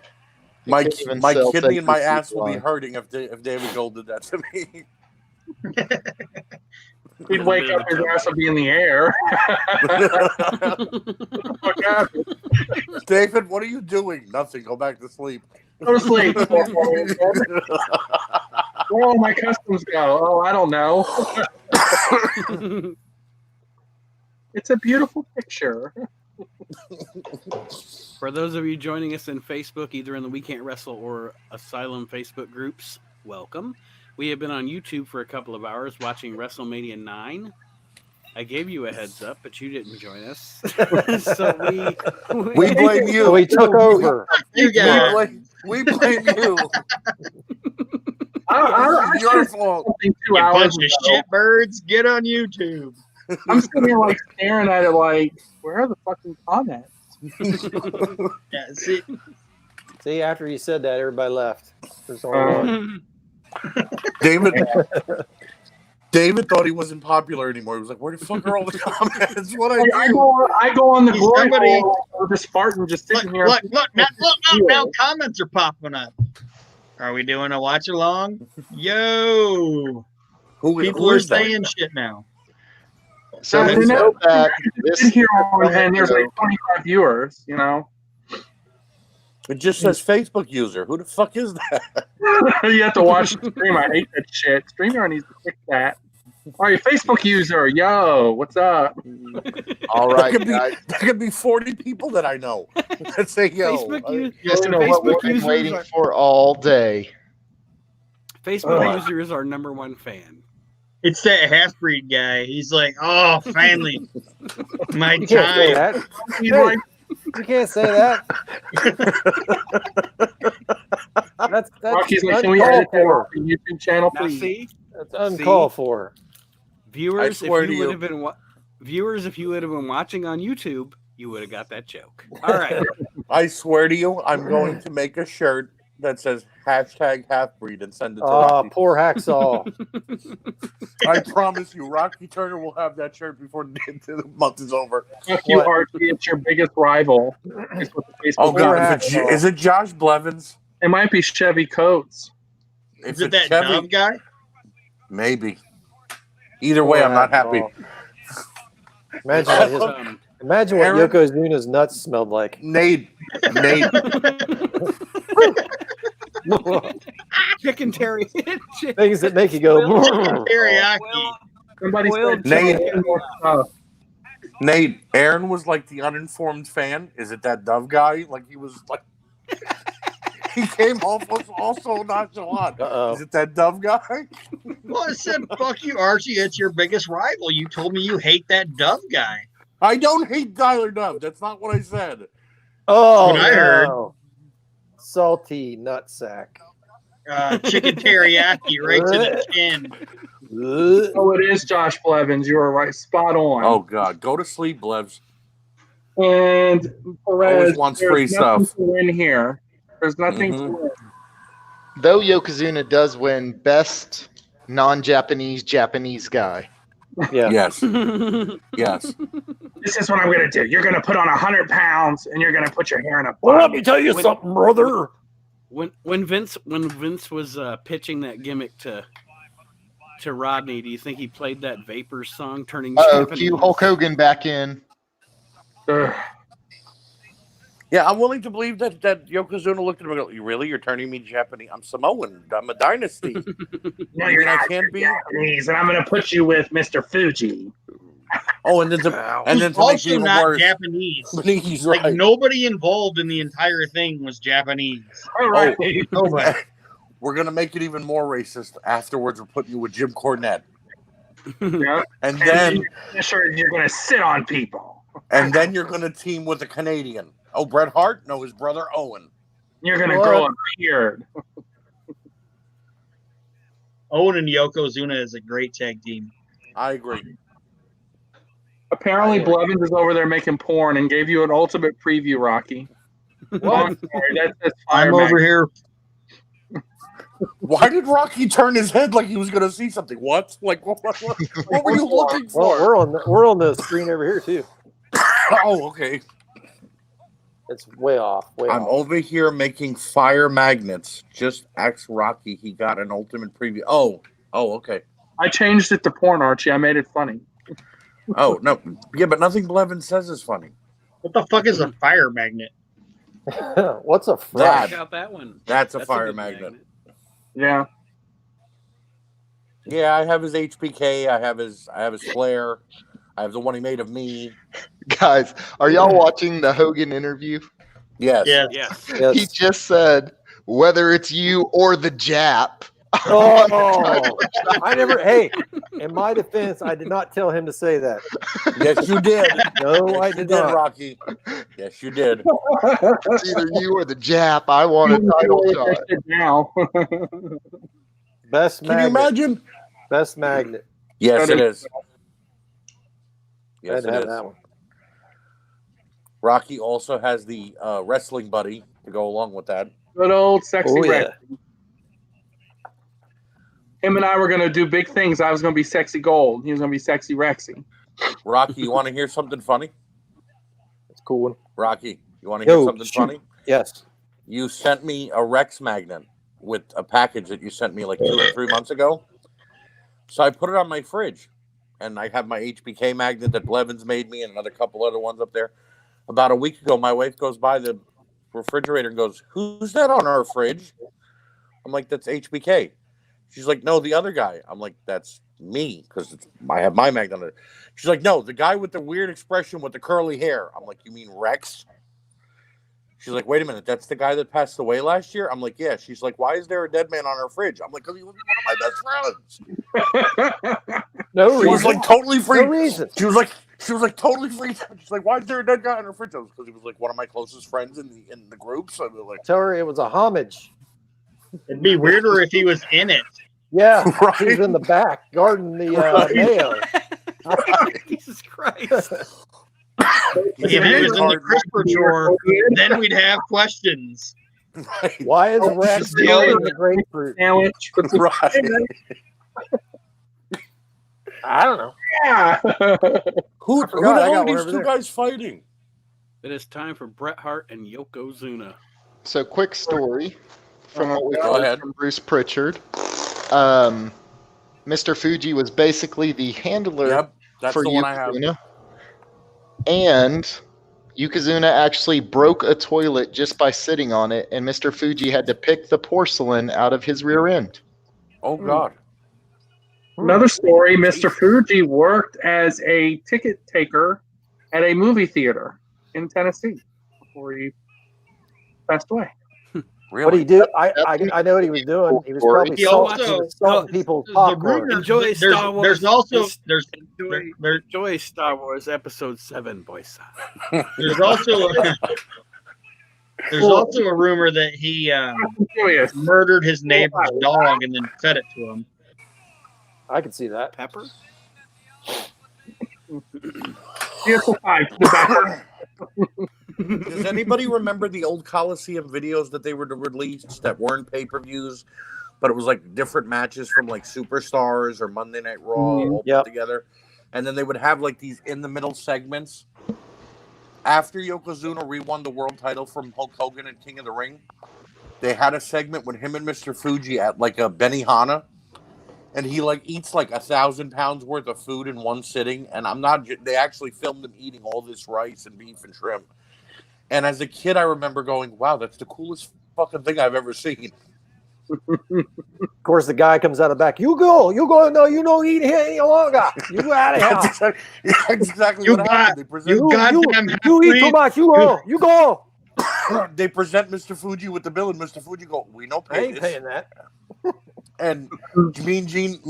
you my can't even my sell kidney and my Taker's ass will be line. hurting if David Gold did that to me. He'd wake up, his ass would be in the air. What happened? David, what are you doing? Nothing. Go back to sleep. Go to sleep. Where all my customs go? Oh, I don't know. It's a beautiful picture. For those of you joining us in Facebook, either in the We Can't Wrestle or Asylum Facebook groups, welcome. We have been on YouTube for a couple of hours watching WrestleMania 9. I gave you a heads up, but you didn't join us. So We blame you. So he took over. You guys. We blame you. I It's your fault. something 2 You hours bunch of ago. shitbirds, get on YouTube. I'm sitting here like staring at it like, where are the fucking comments? Yeah, see, See, after you said that, everybody left. There's only one. David thought he wasn't popular anymore. He was like, "Where the fuck are all the comments? What Like, I do?" I go on the He's glory somebody- hole with this Spartan just sitting here. look, now comments are popping up. Are we doing a watch along? Yo, people who are is that? saying shit now. So I've let's been go back. This, in here and there's like 25 viewers, you know. It just says Facebook user. Who the fuck is that? You have to watch the stream. I hate that shit. StreamYard needs to fix that. All right, Facebook user, yo, what's up? all right, guys. That could be 40 people that I know. Let's say, yo. This is know what what we've Facebook been users waiting are- for all day. Facebook user is our number one fan. It's that half-breed guy. He's like, oh, finally, my You can't say time. that. He's like, You can't say that. That's Rocky's like, can we uncalled edit that for. off the YouTube channel, Now, please? see, That's uncalled for. viewers, I swear if to you would you. have been viewers, if you would have been watching on YouTube, you would have got that joke. All right. I swear to you, I'm going to make a shirt that says #halfbreed and send it to Oh, Rocky. poor Hacksaw. I promise you, Rocky Turner will have that shirt before the month is over. Fuck you, What? Archie. It's your biggest rival. Is what the Facebook Oh Poor God, Hacksaw. is it Josh Blevins? It might be Chevy Coates. If Is it it's that Chevy, Dove guy? maybe. Either way, Poor I'm not happy. Hacksaw. Imagine what Aaron- Yokozuna's nuts smelled like. Nate, Chicken teriyaki. Things that make you go. Teriyaki. Somebody Boiled said chicken. chicken more stuff. Nate. Aaron was like the uninformed fan. Is it that Dove guy? Like he was like. He came off was also nonchalant. Uh-oh. Is it that Dove guy? Well, I said, fuck you, Archie. It's your biggest rival. You told me you hate that Dove guy. I don't hate Tyler Dove. That's not what I said. Oh, What I heard. no. Salty nutsack. Chicken teriyaki right to the chin. Ugh. Oh, it is Josh Blevins. You were right. Spot on. Oh God, go to sleep, Blevs. And Perez, Always wants free there's nothing stuff. to win here. There's nothing Mhm. to win. Though Yokozuna does win best non-Japanese Japanese guy. Yeah. Yes, yes. This is what I'm going to do. You're going to put on 100 pounds and you're going to put your hair in a Well, bun. let me tell you something, brother. When Vince was pitching that gimmick to Rodney, do you think he played that Vapors song, turning Oh, Japanese? cue Hulk Hogan back in. Ugh. Yeah, I'm willing to believe that Yokozuna looked at him and go, "You really? You're turning me Japanese? I'm Samoan. I'm a dynasty." No, you're I not. can't be. Japanese, and I'm going to put you with Mr. Fuji. Oh, and then to make it Also even not worse, Japanese. he's Like right. nobody involved in the entire thing was Japanese. All right. Nobody. We're gonna make it even more racist. Afterwards, we're putting you with Jim Cornette, Yeah. and then Sure, you're going to sit on people. you're gonna team with a Canadian. Oh, Bret Hart? No, his brother Owen. You're going to What? grow a beard. Owen and Yokozuna is a great tag team. I agree. Apparently, Blevins is over there making porn and gave you an ultimate preview, Rocky. What? I'm sorry, that's fire I'm over here. Why did Rocky turn his head like he was gonna see something? What? Like what were you looking Well, for? we're on the screen over here too. Oh, okay. It's way off. Way I'm off. over here making fire magnets. Just ask Rocky. He got an ultimate preview. Oh, okay. I changed it to porn, Archie. I made it funny. Oh no, yeah, but nothing Blevins says is funny. What the fuck is a fire magnet? What's a That- fresh? Check out that one. That's a That's fire good magnet. Yeah. Yeah, I have his HBK. I have his flare. I have the one he made of me. Guys, are y'all watching the Hogan interview? Yes. Yeah. Yes. Yes. He just said, whether it's you or the Jap. Oh, I never. Hey, in my defense, I did not tell him to say that. Yes, you did. No, Yes, I you did did, not. Rocky. Yes, you did. It's either you or the Jap. I want a title shot. Now. Best Can you magnet. imagine? Best magnet. Yes, it is. I Yes, had to it have is. that one. Rocky also has the wrestling buddy to go along with that. Good old sexy Oh, yeah. Rex. Him and I were going to do big things. I was going to be sexy gold. He was going to be sexy Rexy. Rocky, you want to hear something funny? It's a cool one. Rocky, you want to hear Yo, something shoot. funny? Yes. You sent me a Rex magnet with a package that you sent me like 2 or 3 months ago. So I put it on my fridge, and I have my HBK magnet that Blevins made me and another couple other ones up there. About a week ago, my wife goes by the refrigerator and goes, "Who's that on our fridge?" I'm like, "That's HBK." She's like, "No, the other guy." I'm like, "That's me," because I have my magnet on it. She's like, "No, the guy with the weird expression with the curly hair." I'm like, "You mean Rex?" She's like, "Wait a minute, that's the guy that passed away last year?" I'm like, "Yeah." She's like, "Why is there a dead man on her fridge?" I'm like, "Because he was one of my best friends." No She was reason. like totally free. No reason. She was like, She was like totally freaked out. She's like, "Why is there a dead guy in her fridge?" Because he was like one of my closest friends in the group. So they're like, Tell her it was a homage. It'd be weirder if he was in it. Yeah, Right. he was in the back guarding the Right. mayo. Jesus Christ. If he was in the crisper drawer, then we'd have questions. right. Why is Rex Still- guarding the grapefruit? Sandwich. Right. I don't know. Yeah. Who I the forgot, I hell got are one these over two there. guys fighting? It is time for Bret Hart and Yokozuna. So, quick story from what we Go heard ahead. from Bruce Pritchard. Mr. Fuji was basically the handler Yep, that's for the one I have. Yokozuna. And Yokozuna actually broke a toilet just by sitting on it, and Mr. Fuji had to pick the porcelain out of his rear end. Oh God. Another story, Mr. Fuji worked as a ticket taker at a movie theater in Tennessee before he passed away. Really? What he do? I know what he was doing. He was probably He salting also- people's The popcorn. rumor, Enjoy there's, Star Wars. there's also there's Enjoy, there, enjoy Star Wars Episode 7, boys. there's also there's also a rumor that he I'm curious. murdered his neighbor's dog and then fed it to him. I can see that. Pepper? Vehicle 5 to the back. Does anybody remember the old Coliseum videos that they were released that weren't pay-per-views, but it was like different matches from like Superstars or Monday Night Raw all Yep. put together, and then they would have like these in the middle segments. After Yokozuna re-won the world title from Hulk Hogan and King of the Ring, they had a segment with him and Mr. Fuji at like a Benihana, and he like eats like 1,000 pounds worth of food in one sitting. And I'm not. They actually filmed him eating all this rice and beef and shrimp. And as a kid, I remember going, "Wow, that's the coolest fucking thing I've ever seen." Of course, the guy comes out of the back. You go. No, you don't eat here any longer. You out of That's here. exactly You what got- happened. They present, you goddamn You eat too half-breed. much. You go. You go. they present Mr. Fuji with the bill, and Mr. Fuji go, "We don't I pay ain't this." paying that. And Mean Gene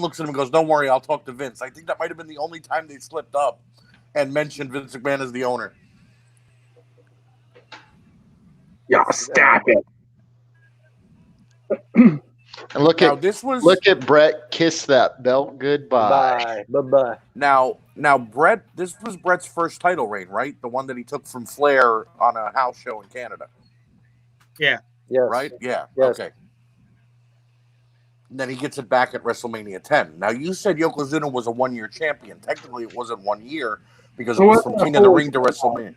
looks at him and goes, "Don't worry, I'll talk to Vince." I think that might have been the only time they slipped up and mentioned Vince McMahon as the owner. Yeah, stop it. And look Now at this was look at Brett kiss that belt goodbye. Bye. now Brett. This was Brett's first title reign, right? The one that he took from Flair on a house show in Canada, Yes. right? Yeah. Yes. Okay. And then he gets it back at WrestleMania 10. Now you said Yokozuna was a 1-year champion. Technically, it wasn't 1 year because it was from King of the Ring to WrestleMania.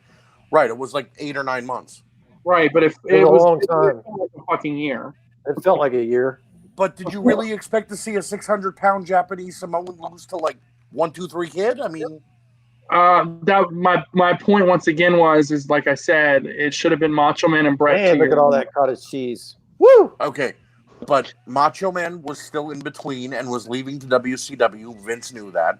Right. It was like 8 or 9 months. Right, but if It it was was a long time. like a fucking year. It felt like a year. But did you really expect to see a 600-pound Japanese Samoan lose to like 1, 2, 3 Kid? I mean, That my point once again is like I said, it should have been Macho Man and Bret. Man, look at all that cottage cheese. Woo! okay. But Macho Man was still in between and was leaving to WCW. Vince knew that.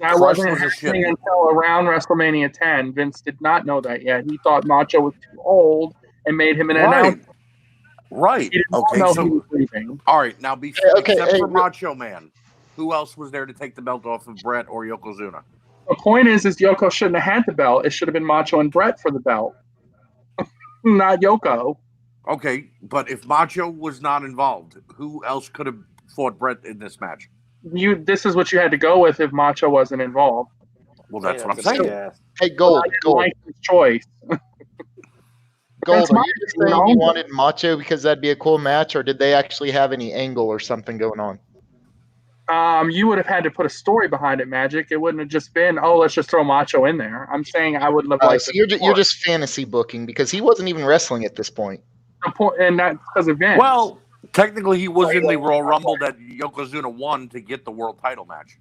That Crush wasn't was a shit. happening until around WrestleMania 10. Vince did not know that yet. He thought Macho was too old and made him an Right. announcer. Right. He did not Okay. know he So, was leaving. all right. Now, Okay, except hey, for Macho Man, who else was there to take the belt off of Brett or Yokozuna? The point is Yoko shouldn't have had the belt. It should have been Macho and Bret for the belt, not Yoko. Okay. But if Macho was not involved, who else could have fought Brett in this match? This is what you had to go with if Macho wasn't involved. Well, that's Man, what I'm that's a big saying. ass. Hey, Gold, I didn't Gold, like his choice. Gold. That's Are my you just saying opinion. you wanted Macho because that'd be a cool match, or did they actually have any angle or something going on? You would have had to put a story behind it, Magic. It wouldn't have just been, oh, let's just throw Macho in there. I'm saying I would have liked So you're just fantasy booking because he wasn't even wrestling at this point. the point, and that's because of Vince. Well, technically, he was in the Royal Rumble that Yokozuna won to get the world title match.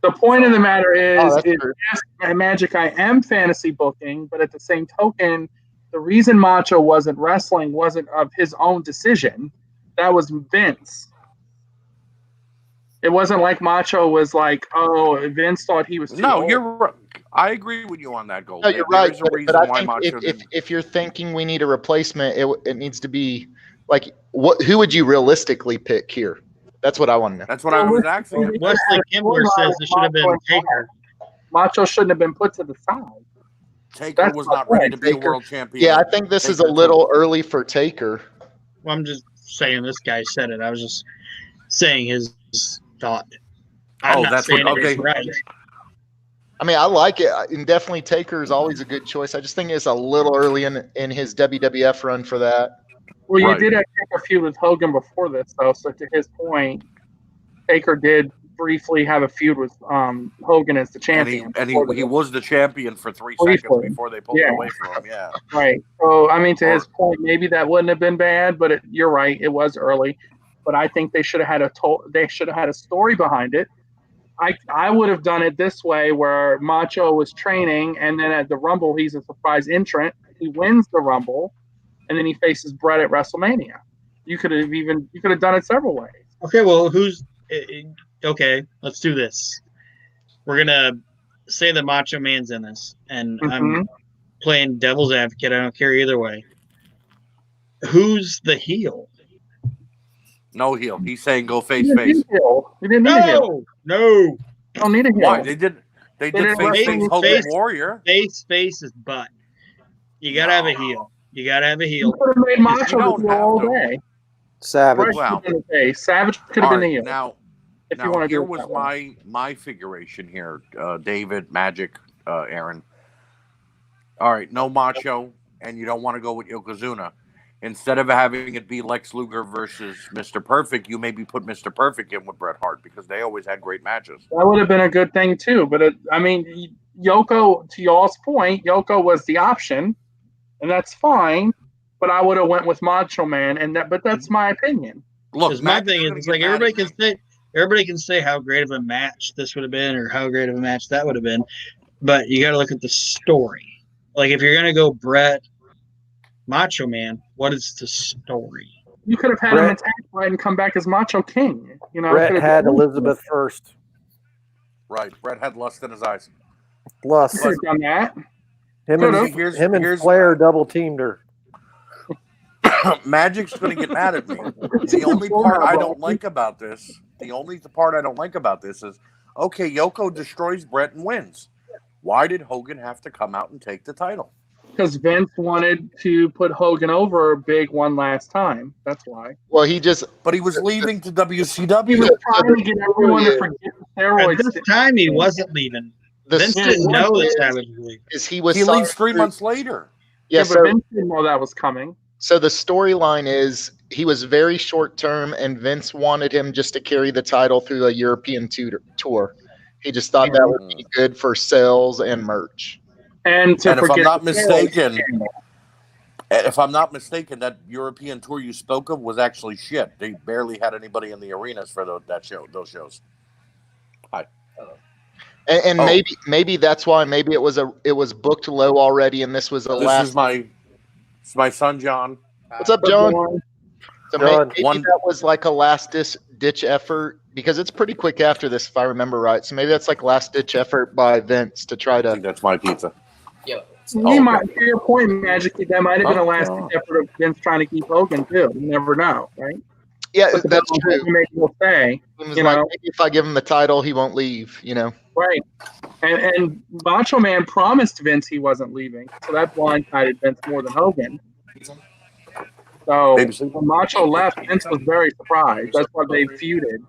the point of the matter is, Oh, that's true. yes, Magic, I am fantasy booking, but at the same token, the reason Macho wasn't wrestling wasn't of his own decision. That was Vince. It wasn't like Macho was like, oh, Vince thought he was too No, old. you're right. I agree with you on that, Gold. No, you're There right. is a But reason I why think Macho didn't. if you're thinking we need a replacement, it needs to be like who would you realistically pick here? That's what I want to know. That's what I was asking. Wesley Kimbler says it should have been Taker. Macho shouldn't have been put to the side. Taker That's was my not ready point. to be a Taker- world champion. Yeah, I think this is a Taker little early for Taker. Well, I'm just saying this guy said it. I was just saying his thought. I'm Oh, not that's saying what- it's okay. right. I mean, I like it, and definitely Taker is always a good choice. I just think it's a little early in his WWF run for that. Well, you Right. did have a feud with Hogan before this, though. So to his point, Taker did briefly have a feud with Hogan as the And champion. he was the champion for 3 Briefly. seconds before they pulled it Yeah. away from him. Yeah. Right. So, I mean, to his Or- point, maybe that wouldn't have been bad, but you're right, it was early. But I think they should have had a story behind it. I would have done it this way, where Macho was training, and then at the Rumble, he's a surprise entrant. He wins the Rumble, and then he faces Brett at WrestleMania. You could have done it several ways. Okay, well, okay? Let's do this. We're gonna say the Macho Man's in this, and Mhm. I'm playing devil's advocate. I don't care either way. Who's the heel? No heel. He's saying go He face didn't need face. a heel. He didn't need a heel. No. You don't need a heel. Why? They did didn't face wrestle face you Hogan face. Warrior. Face is butt. You gotta have a heel. You gotta have a You heel. could have made Macho don't the heel have all to. day. Savage. Brett Wow. could have been the face. Savage could have All been the right, heel. now if you want to do here it was that way. my figuration here, David, Magic, Aaron. All right, no Macho, and you don't want to go with Yokozuna. Instead of having it be Lex Luger versus Mr. Perfect, you maybe put Mr. Perfect in with Bret Hart because they always had great matches. That would have been a good thing too. But Yoko, to y'all's point, Yoko was the option, and that's fine. But I would have went with Macho Man, but that's my opinion. Look, Because my Magic's thing is, gonna it's get like mad at me. everybody can say how great of a match this would have been, or how great of a match that would have been, but you got to look at the story. Like if you're gonna go Brett, Macho Man, what is the story? You could have had him attack Brett and come back as Macho King. You know, Brett could have had done Elizabeth first. Right, Bret had lust in his eyes. Plus, You could have done that. him could've. and Flair double teamed her. Magic's going to get mad at me. The only part I don't like about this, is, okay, Yoko destroys Brett and wins. Why did Hogan have to come out and take the title? Because Vince wanted to put Hogan over big one last time. That's why. Well, he just But he was leaving to He WCW. was trying to get everyone to forget the At steroids. this time, he wasn't leaving. the Vince Yeah, didn't he know was. that Savage was leaving. is he was He leaves signed 3 through- months later. Yeah, but so Vince didn't know that was coming. so the storyline is he was very short term, and Vince wanted him just to carry the title through a European tour. He just thought that would be good for sales and merch. And to And if I'm forget not the steroids. mistaken, that European tour you spoke of was actually shit. They barely had anybody in the arenas for those shows. And Oh. maybe that's why maybe it was booked low already, and this was the This last. is my son John. What's up, John? So John, maybe that was like a last ditch effort because it's pretty quick after this, if I remember right. So maybe that's like last ditch effort by Vince to try I to. think that's my pizza. To your point, Magic, that might have been a last Oh. effort of Vince trying to keep Hogan too. You never know, right? Yeah, But the that's belt true. Hogan maybe will say, He was you like, know. maybe if I give him the title, he won't leave. right. And Macho Man promised Vince he wasn't leaving, so that blindsided Vince more than Hogan. So when Macho left, Vince was very surprised. That's why they feuded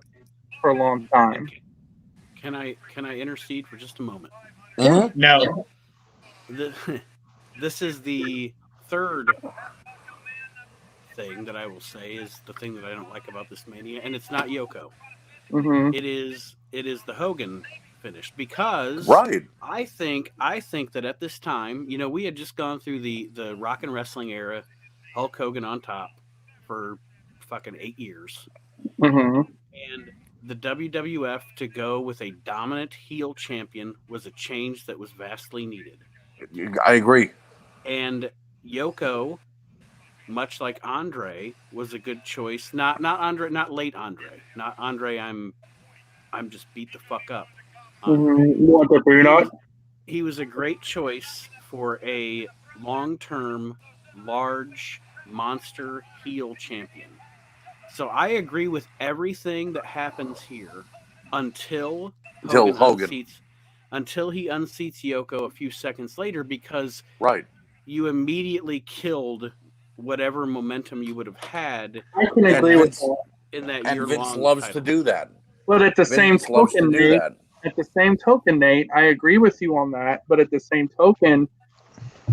for a long time. Can I intercede for just a moment? No. This is the third thing that I will say is the thing that I don't like about this Mania, and it's not Yoko. Mm-hmm. It is the Hogan finish, because Right. I think that at this time, we had just gone through the rock and wrestling era, Hulk Hogan on top for fucking 8 years, Mm-hmm. and the WWF to go with a dominant heel champion was a change that was vastly needed. I agree. And Yoko, much like Andre, was a good choice. Not Andre, not late Andre. Not Andre, I'm just beat the fuck up. Mm-hmm. You want the peanut? He was a great choice for a long-term, large, monster heel champion. So I agree with everything that happens here until Hogan. unseats. until he unseats Yoko a few seconds later, because Right. you immediately killed whatever momentum you would have had I can And agree with Vince, that. in that and year-long Vince loves title. to do that. But at the same Vince loves to token, do Nate, that. I agree with you on that. But at the same token,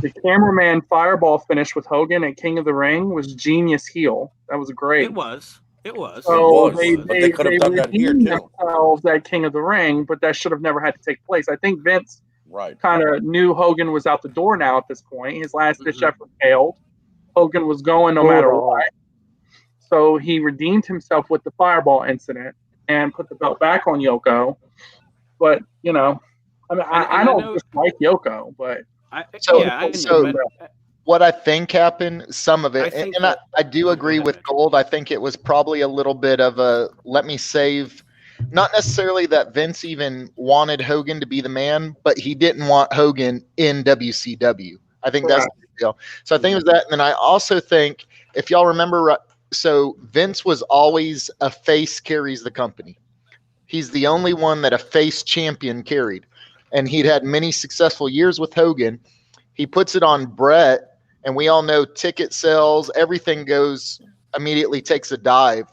the cameraman fireball finish with Hogan at King of the Ring was genius heel. That was great. It was. So It was, but they could have they done that here, redeemed too. themselves at King of the Ring, but that should have never had to take place. I think Vince Right. kind of knew Hogan was out the door now at this point. His last ditch Mhm. effort failed. Hogan was going no matter what. So he redeemed himself with the fireball incident and put the belt back on Yoko. But, I mean, And I I don't know- dislike Yoko, but I So- know, so- but What I think happened, some of I it, think and that- I do go agree ahead, with Mitch. Gold. I think it was probably a little bit of a let me save, not necessarily that Vince even wanted Hogan to be the man, but he didn't want Hogan in WCW. I think that's the deal. So I think it was that. And then I also think, if y'all remember, so Vince was always a face carries the company. He's the only one that a face champion carried. And he'd had many successful years with Hogan. He puts it on Brett, and we all know ticket sales, everything goes immediately takes a dive,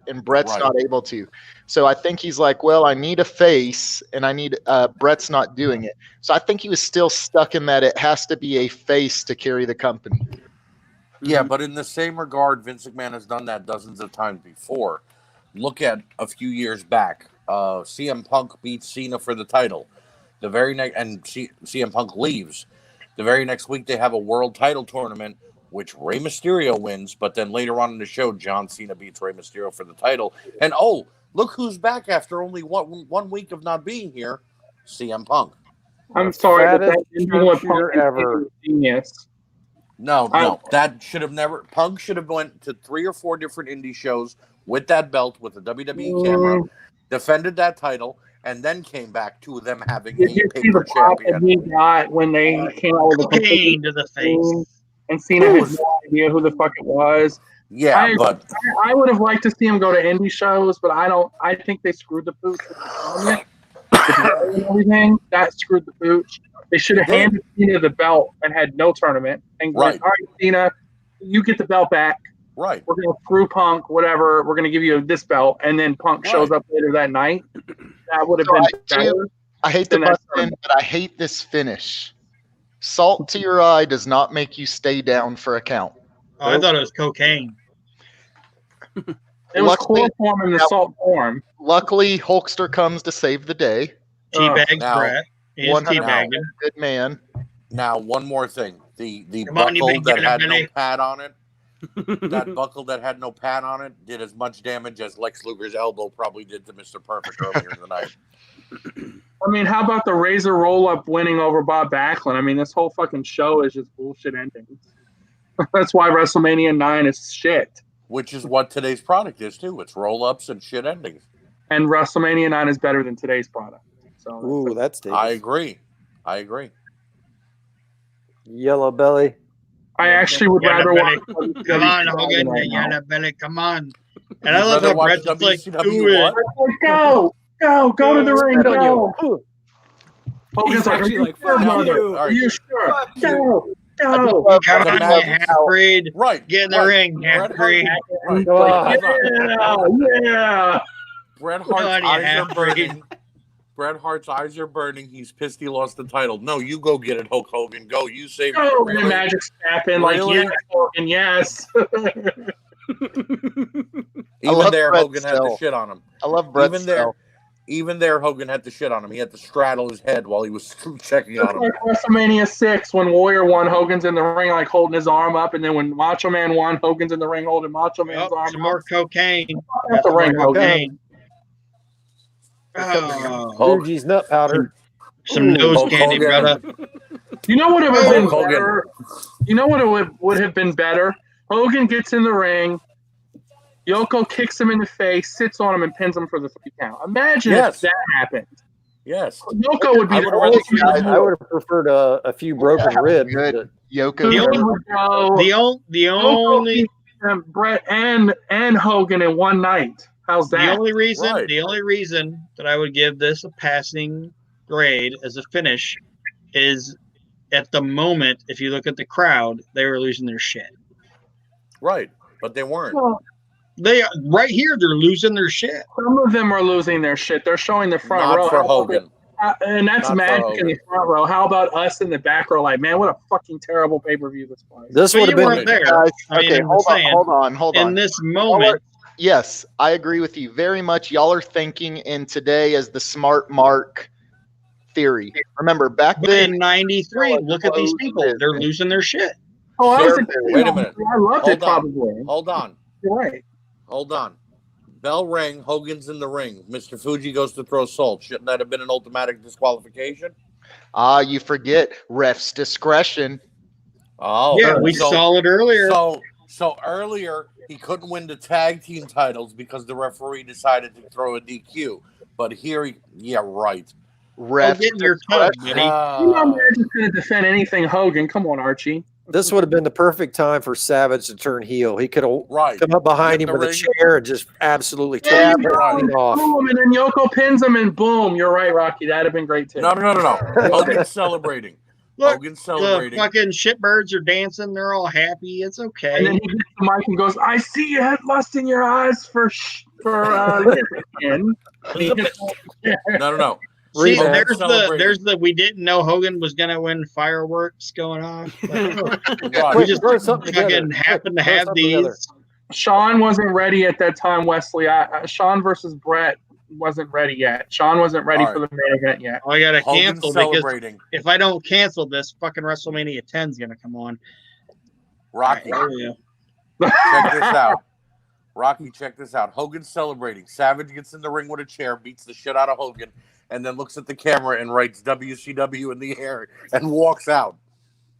and Brett's Right. not able to. So I think he's like, well, I need a face, and I need Brett's not doing it. So I think he was still stuck in that it has to be a face to carry the company. Yeah, but in the same regard, Vince McMahon has done that dozens of times before. Look at a few years back. CM Punk beats Cena for the title. The very next, and CM Punk leaves. The very next week, they have a world title tournament, which Rey Mysterio wins. But then later on in the show, John Cena beats Rey Mysterio for the title. And oh, look who's back after only one week of not being here, CM Punk. I'm sorry, but fattest that ending with Punk sharpshooter and ever. Cena was genius. No, that should have never. Punk should have went to 3 or 4 different indie shows with that belt, with the WWE camera, defended that title, and then came back to them having Did a you see paper the pop that champion. he got when they came out with the Cocaine to the face. and Cena had no idea who the fuck it was? Yeah, but I would have liked to see him go to indie shows, but I don't. I think they screwed the pooch with the tournament. With Ray and everything, that screwed the pooch. They should have They did. handed Cena the belt and had no tournament. And Right. went, all right, Cena, you get the belt back. right, We're going to screw Punk, whatever. We're going to give you this belt. And then Punk shows Right. up later that night. That would have So been I do- better. I hate to Then bust that's in, but I hate this finish. Salt to your eye does not make you stay down for a count. Oh, I thought it was cocaine. It was Luckily- chloroform in the Now- salt form. Luckily, Hulkster comes to save the day. Teabags Now- Brett. He's 100% teabagging. good man. Now, one more thing: the Come on, you buckle big that had no Billy. pad on it. That buckle that had no pad on it did as much damage as Lex Luger's elbow probably did to Mr. Perfect earlier in the night. I mean, how about the Razor roll-up winning over Bob Backlund? I mean, this whole fucking show is just bullshit endings. That's why WrestleMania 9 is shit. Which is what today's product is too. It's roll-ups and shit endings. And WrestleMania 9 is better than today's product. So Ooh, that's dangerous. I agree. Yellow belly. I actually would Yellow rather belly. watch. Come on, WCW Hogan. right now. Yellow belly, come on. And I You'd love rather how watch Brett's just like, WCW do it. what? Go to the ring, Spit on go. you. Hogan's He's like, actually are you like, sure, fuck mother? you. Are you sure? Fuck you. Go. Come The on, Mad- you half-breed. Right. Get in the right. ring, Bret Hart- half-breed. Right. Oh. Yeah. Bret Come on, Hart's you eyes are half-breed. burning. Bret Hart's eyes are burning. He's pissed he lost the title. No, you go get it, Hulk Hogan. Go. You saved it. Go. And Really? the magic snap in like, Really? yes, Hogan, yes. Even love there, Bret's Hogan had to sell. shit on him. I love Brett's style. Even there, Hogan had to shit on him. He had to straddle his head while he was checking It's on him. like WrestleMania 6 when Warrior won, Hogan's in the ring like holding his arm up, and then when Macho Man won, Hogan's in the ring holding Macho Man's Oh, arm some up. more cocaine. That's the Some ring, more Hogan. cocaine. comes Oh, Hulk, Fuji's nut powder. some nose Hulk candy, Hogan. brother. You know what it would have been Hogan. better? You know what it would have been better? Hogan gets in the ring. Yoko kicks him in the face, sits on him, and pins him for the 3 count. Imagine Yes. if that happened. Yes. Yoko would be I the would rather see ultimate. I would have preferred a few broken ribs. Good. but- Yoko. The Hogan only- would go. The Yoko only beat Brett and Hogan in one night. How's that? the only reason Right. the only reason that I would give this a passing grade as a finish is at the moment, if you look at the crowd, they were losing their shit. Right, but they weren't. Well, They right here, they're losing their shit. some of them are losing their shit. They're showing the front Not row. for Hogan. And that's Not for magic in the Hogan. front row. How about us in the back row? Like, man, what a fucking terrible pay-per-view this was. This But would you have weren't been there. Guys, I mean, okay, I'm hold on, saying, hold in on. this moment, Yes, I agree with you very much. Y'all are thinking in today as the smart mark theory. Remember, back but then, in '93, look at these people. They're losing their shit. Oh, I was a Wait a minute. I loved Hold it, on. probably. Hold on. You're right. Hold on. Bell ring. Hogan's in the ring. Mr. Fuji goes to throw salt. Shouldn't that have been an automatic disqualification? you forget ref's discretion. Oh, Yeah, we saw it earlier. So earlier he couldn't win the tag team titles because the referee decided to throw a DQ. But here, right. Go Ref's get in your tub, discretion. buddy. You know, man, just going to defend anything Hogan. Come on, Archie. This would have been the perfect time for Savage to turn heel. He could have Right. come up behind Get him the with a ring. chair and just absolutely Yeah, chopped everything off. Boom, and then Yoko pins him, and boom. You're right, Rocky. That'd have been great, too. No. Hogan's celebrating. Look, Hogan's the celebrating. fucking shitbirds are dancing. They're all happy. It's And okay. then he gets the mic and goes, I see you had lust in your eyes for Lincoln. And he just- No. See, Rematch. there's the we didn't know Hogan was gonna win fireworks going on. We Right. just throw something fucking together. happened to Throw have something together. these. Sean wasn't ready at that time, Wesley. Sean versus Brett wasn't ready yet. Sean wasn't ready All for the main event yet. I gotta Hogan's cancel because celebrating. if I don't cancel this, fucking WrestleMania 10 is gonna come on. Rocky, Oh, yeah. check this out. Rocky, check this out. Hogan's celebrating. Savage gets in the ring with a chair, beats the shit out of Hogan, and then looks at the camera and writes WCW in the air and walks out.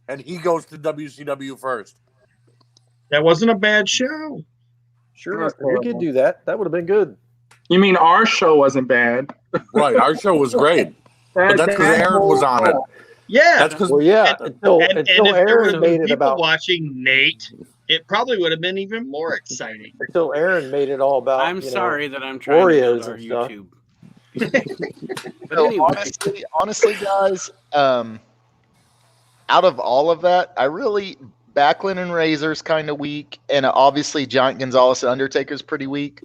And he goes to WCW first. That wasn't a bad show. Sure, That's we could horrible. do that. That would have been good. You mean our show wasn't bad? Right. Our show was great. But that's because Aaron was on it. Yeah. That's because Well, yeah, until and until if there would Aaron have made been it people about watching Nate, it probably would have been even more exciting. until Aaron made it all about. I'm you know, sorry that I'm trying to build Oreos our and stuff. YouTube. But So anyway, honestly, guys, out of all of that, I really Backlund and Razor's kind of weak, and obviously Giant Gonzalez and Undertaker's pretty weak.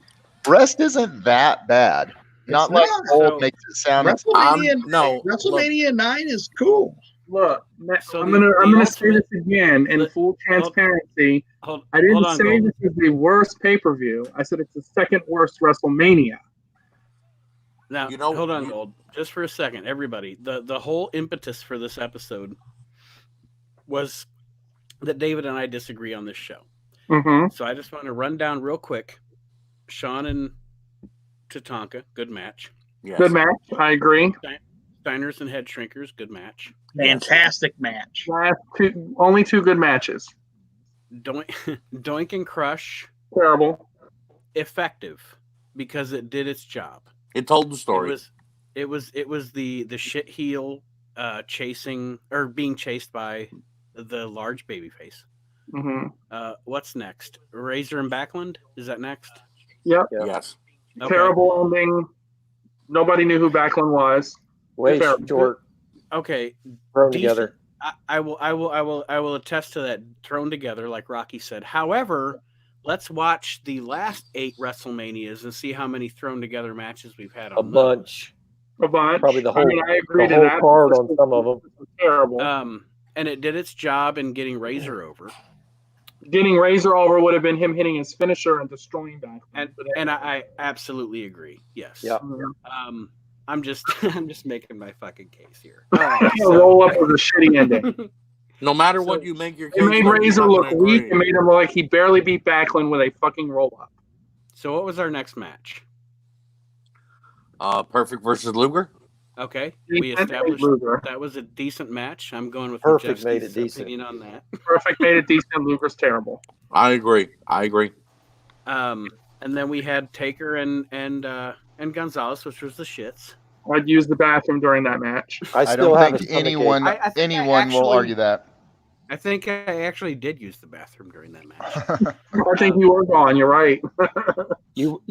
Rest isn't that bad. Not like not. old So- makes it sound. WrestleMania 9 is cool. Look, So I'm the gonna say ultimate- this again in the- full transparency. hold I didn't on, say Gold. this is the worst pay-per-view. I said it's the second worst WrestleMania. Now, You know- hold on, you- Gold. Just for a second, everybody. The whole impetus for this episode was that David and I disagree on this show. Mm-hmm. So I just want to run down real quick. Sean and Tatanka, good match. Yes. Good match. I agree. Steiners and Head Shrinkers, good match. Fantastic match. Only two good matches. Doink and Crush, Terrible. effective because it did its job. It told the story. It was the shit heel chasing or being chased by the large babyface. Mm-hmm. What's next? Razor and Backlund? Is that next? Yep. Yeah. Yes. Okay. Terrible ending. Nobody knew who Backlund was. way Fair. short Okay. thrown Decent. together. I will attest to that, thrown together, like Rocky said. However, let's watch the last 8 WrestleManias and see how many thrown together matches we've had A on bunch. A bunch. Probably the whole- I agree the to whole that. card on some of them. This was terrible. And it did its job in getting Razor over. Getting Razor over would have been him hitting his finisher and destroying Backlund. And I absolutely agree. Yes. Yeah. I'm just making my fucking case here. Roll up with a shitty ending. No matter what you make your case, It made for, Razor you're not look gonna weak. agree. It made him look like he barely beat Backlund with a fucking roll up. So what was our next match? Perfect versus Luger. Okay, we Decent established Luger. that was a decent match. I'm going with Perfect made it Majewski's decent. opinion on that. Perfect made it decent. Luger's terrible. I agree. And then we had Taker and Gonzalez, which was the shits. I'd use the bathroom during that match. I still don't have a think stomach ache. anyone I think I will actually- argue that. I think I actually did use the bathroom during that match. I think you were gone. You're right.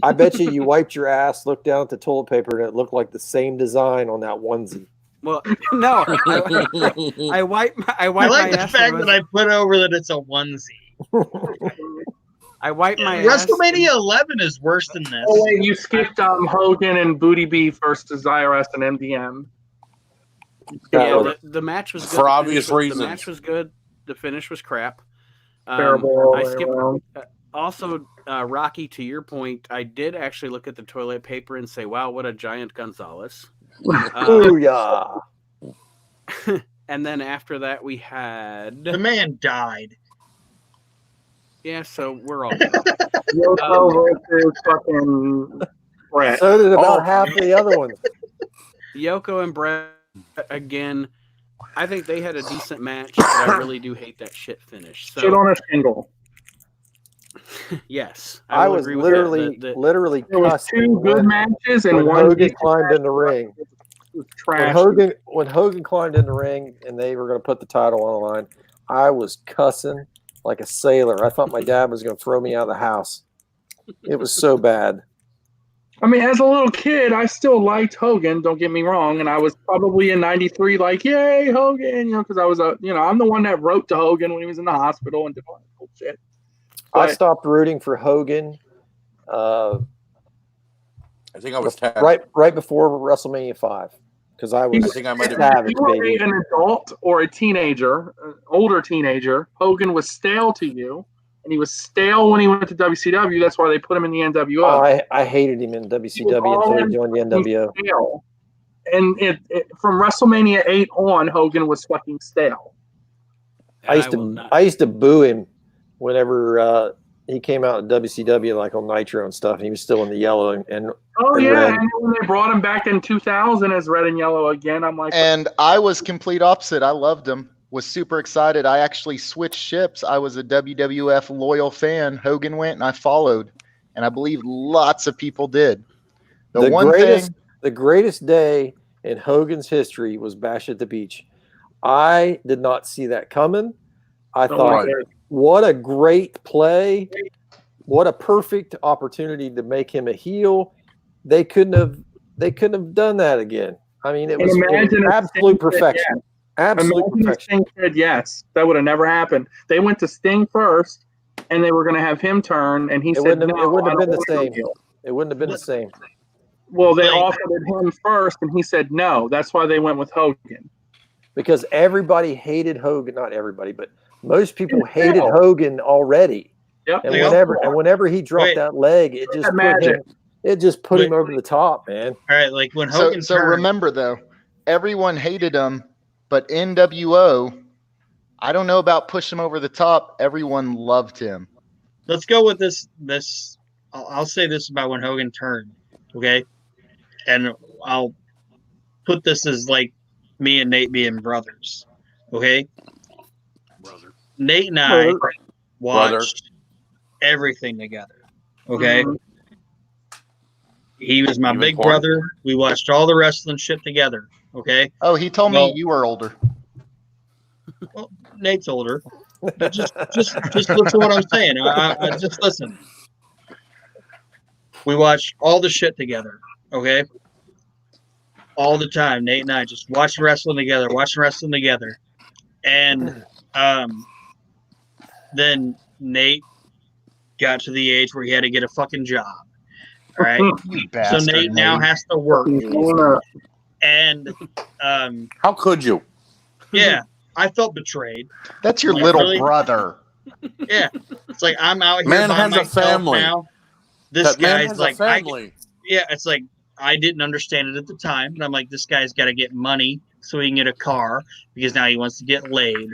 I bet you wiped your ass, looked down at the toilet paper, and it looked like the same design on that onesie. Well, no, I wipe my I like my the ass. fact that I put over that it's a onesie. I wipe my ass. WrestleMania 11 is worse than this. Oh wait, you skipped Hogan and Booty Beef versus IRS and MDM. The match was good. For obvious The reasons. match was good. The finish was crap. Terrible. I skipped. Also, Rocky, to your point, I did actually look at the toilet paper and say, "Wow, what a giant Gonzalez." Booyah. And then after that, we had The man died. yeah. So we're all good. Yoko versus fucking Brett. So did about half of the other ones. Yoko and Brett again. I think they had a decent match, but I really do hate that shit finish. So Shit on a shingle. yes, I will was agree with literally that. literally There was cussing two good when matches and one Hogan decent climbed match. in the ring. It was When trash. Hogan climbed in the ring and they were going to put the title on the line, I was cussing like a sailor. I thought my dad was going to throw me out of the house. It was so bad. I mean, as a little kid, I still liked Hogan. Don't get me wrong, and I was probably in '93, like, "Yay, Hogan!" Because I was I'm the one that wrote to Hogan when he was in the hospital and did all that cool shit. I But stopped rooting for Hogan I think I was 10. right before WrestleMania 5 because I was I think I might have. savage, if you were baby. an adult or a teenager, an older teenager, Hogan was stale to you, and he was stale when he went to WCW. That's why they put him in the NWO. Oh, I hated him in WCW until he joined the NWO. Stale. And from WrestleMania 8 on, Hogan was fucking stale. I used to boo him whenever he came out in WCW, like on Nitro and stuff. And he was still in the yellow and Oh and yeah, red. and then when they brought him back in 2000 as red and yellow again, I'm like, And I was complete opposite. I loved him. Was super excited. I actually switched ships. I was a WWF loyal fan. Hogan went and I followed. And I believe lots of people did. The greatest day in Hogan's history was Bash at the Beach. I did not see that coming. I thought, what a great play. What a perfect opportunity to make him a heel. They couldn't have done that again. I mean, it was absolute perfection. Absolute perfection. Sting said yes. That would have never happened. They went to Sting first, and they were going to have him turn, and he said no. It wouldn't have been the same. It wouldn't have been the same. Well, they offered him first, and he said no. That's why they went with Hogan. Because everybody hated Hogan. Not everybody, but most people hated Hogan already. Yep. And whenever he dropped that leg, it just put him over the top, man. All right, like when Hogan. So remember though, everyone hated him, but NWO, I don't know about push him over the top. Everyone loved him. Let's go with this. I'll say this about when Hogan turned, okay? And I'll put this as like me and Nate being brothers, okay? Brother. Nate and I watched everything together, okay? Mm-hmm. He was my big brother. We watched all the wrestling shit together, okay? Oh, he told me you were older. Well, Nate's older. Just listen to what I'm saying. I just listen. We watched all the shit together, okay? All the time. Nate and I just watching wrestling together. And then Nate got to the age where he had to get a fucking job. All right. So Nate now has to work. And how could you? Yeah, I felt betrayed. That's your little brother. Yeah. It's like I'm out here Man by has myself a family. now. This guy's like family. it's like I didn't understand it at the time, but I'm like, this guy's got to get money so he can get a car because now he wants to get laid.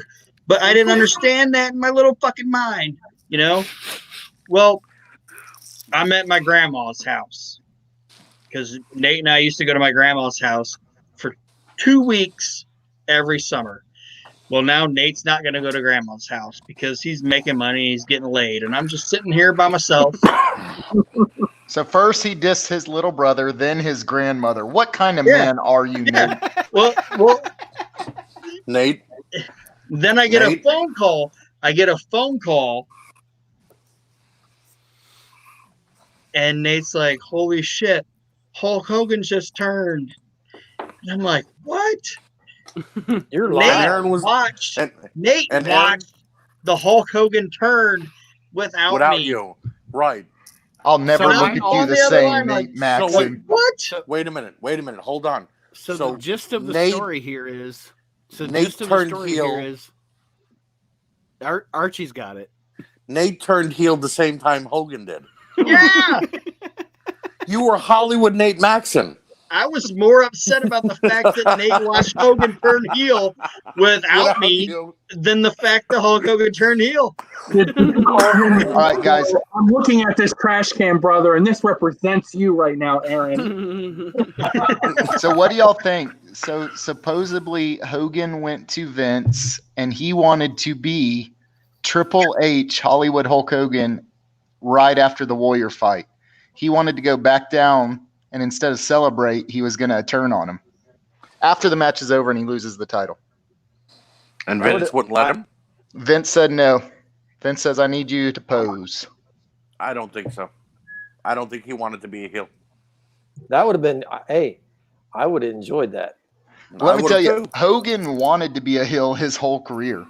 But I didn't understand that in my little fucking mind, you know? Well, I'm at my grandma's house because Nate and I used to go to my grandma's house for 2 weeks every summer. Well, now Nate's not going to go to grandma's house because he's making money, he's getting laid, and I'm just sitting here by myself. So first he dissed his little brother, then his grandmother. What kind of man are you, Nate? Well, Nate. Then I get a phone call. And Nate's like, holy shit, Hulk Hogan just turned. And I'm like, what? You're And lying. Aaron was Nate and watched the Hulk Hogan turn without without me. you, right? I'll never So look I at on you the the other same, line, Nate like, Maxon. What? Wait a minute. Hold on. So So the gist of the Nate- story here is. So the Nate gist of the turned story heel. here is. Archie's got it. Nate turned heel the same time Hogan did. Yeah. You were Hollywood Nate Maxon. I was more upset about the fact that Nate watched Hogan turn heel without me you. than the fact that Hulk Hogan turned heel. All right, guys. I'm looking at this trash can, brother, and this represents you right now, Aaron. So what do y'all think? So supposedly Hogan went to Vince and he wanted to be Triple H, Hollywood Hulk Hogan, right after the Warrior fight. He wanted to go back down, and instead of celebrate, he was going to turn on him after the match is over and he loses the title. And Vince wouldn't let him? Vince said no. Vince says, I need you to pose. I don't think so. I don't think he wanted to be a heel. That would have been. Hey, I would have enjoyed that. Let me tell you, too. Hogan wanted to be a heel his whole career.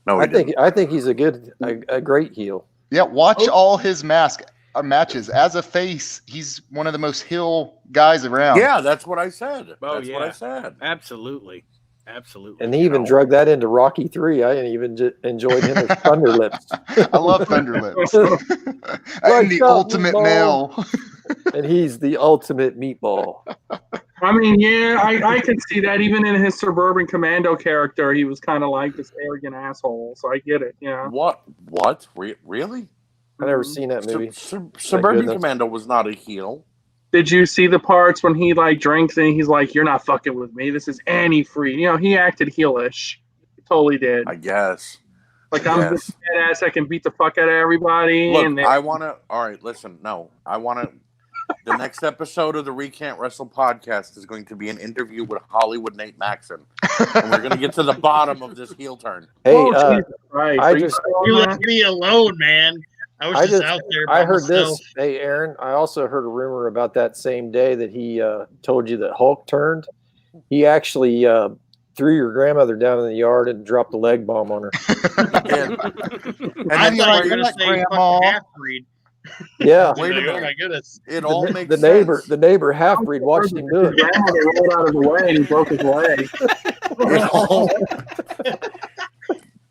No, I think he's a great heel. Yeah, watch all his matches. As a face, he's one of the most heel guys around. Yeah, that's what I said. Oh, That's what yeah. I said. Absolutely. And he even drug that into Rocky 3. I even enjoyed him as Thunderlips. I love Thunderlips. Right, I'm the ultimate male. And he's the ultimate meatball. I mean, yeah, I could see that even in his Suburban Commando character, he was kind of like this arrogant asshole. So I get it. Yeah. What? Really? I've never seen that movie. Suburban goodness. Commando was not a heel. Did you see the parts when he like drinks and he's like, "You're not fucking with me. This is antifree." You know, he acted heelish. He totally did. I guess. Like I'm this badass. I can beat the fuck out of everybody. Look, and then, I want to. All right, listen. No, I want to. The next episode of the We Can't Wrestle podcast is going to be an interview with Hollywood Nate Maxon, and we're going to get to the bottom of this heel turn. Hey, Jesus Christ. I Are you just- still You on left that? me alone, man. I was just out there. By I heard myself. this. Hey, Aaron, I also heard a rumor about that same day that he told you that Hulk turned. He actually threw your grandmother down in the yard and dropped a leg bomb on her. And I then thought you like were going to say Grandma. fucking half-breed. Yeah. Wait a Like, minute. oh my goodness. It all makes the sense. neighbor half-breed watched him do His it. grandmother rolled out of the way and he broke his leg. It all,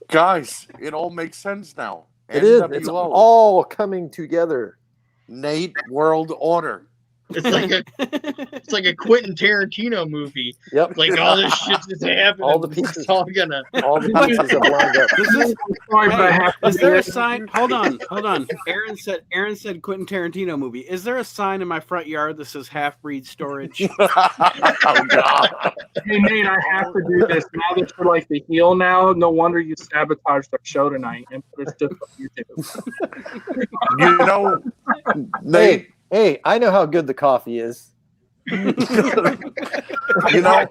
guys, it all makes sense now. It is. NWO, It's all coming together. Nate World Order. It's like a Quentin Tarantino movie. Yep. Like all this shit's just happening. All the It's pieces. all gonna. All the pieces have lined up. Sorry, but I have to Is there do a it. sign? Hold on. Aaron said Quentin Tarantino movie. Is there a sign in my front yard that says half breed storage? Oh God! Hey Nate, I have to do this now that you're like the heel now. No wonder you sabotaged our show tonight and put us just on YouTube. You know, Nate. Hey, I know how good the coffee is. You know,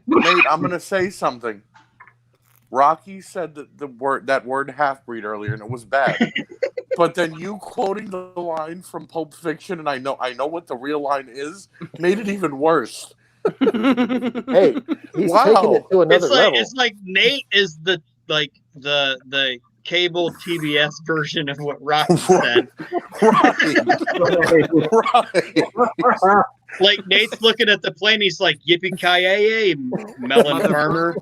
Nate, I'm going to say something. Rocky said that word half breed earlier, and it was bad. But then you quoting the line from Pulp Fiction, and I know what the real line is, made it even worse. Hey, he's Wow. taking it to another level. It's like Nate is the cable TBS version of what Rocky said. Right. Like Nate's looking at the plane, he's like, "Yippee ki yay, melon farmer."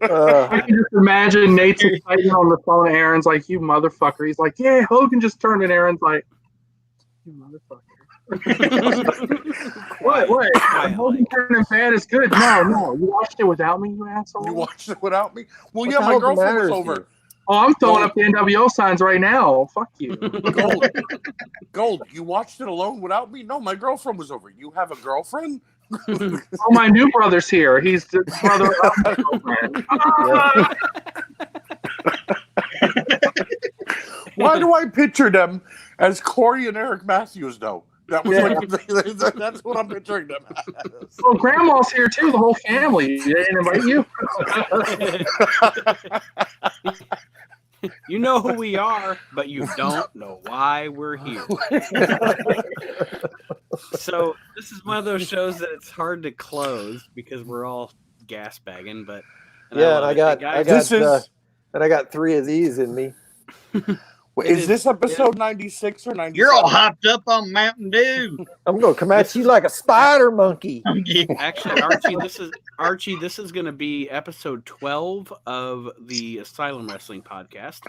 I can just imagine Nate's excited on the phone. Aaron's like, "You motherfucker." He's like, "Yeah, Hogan just turned," and Aaron's like, "You motherfucker." What? Hogan turning bad is good. No. You watched it without me, you asshole. You watched it without me? Well, What yeah, the my hell girlfriend matters was to you? over. Oh, I'm throwing up the NWO signs right now. Fuck you. Gold, you watched it alone without me? No, my girlfriend was over. You have a girlfriend? Oh, my new brother's here. He's the brother of my girlfriend. Why do I picture them as Corey and Eric Matthews, though? That was that's what I'm picturing them as. Well, Grandma's here too. The whole family. They didn't invite you. You know who we are, but you don't know why we're here. So this is one of those shows that it's hard to close because we're all gas bagging. But Yeah, and I got This is. and I got 3 of these in me. Is this episode 96 or 97? You're all hopped up on Mountain Dew. I'm gonna come at you like a spider monkey. Actually, Archie. This is going to be episode 12 of the Asylum Wrestling podcast.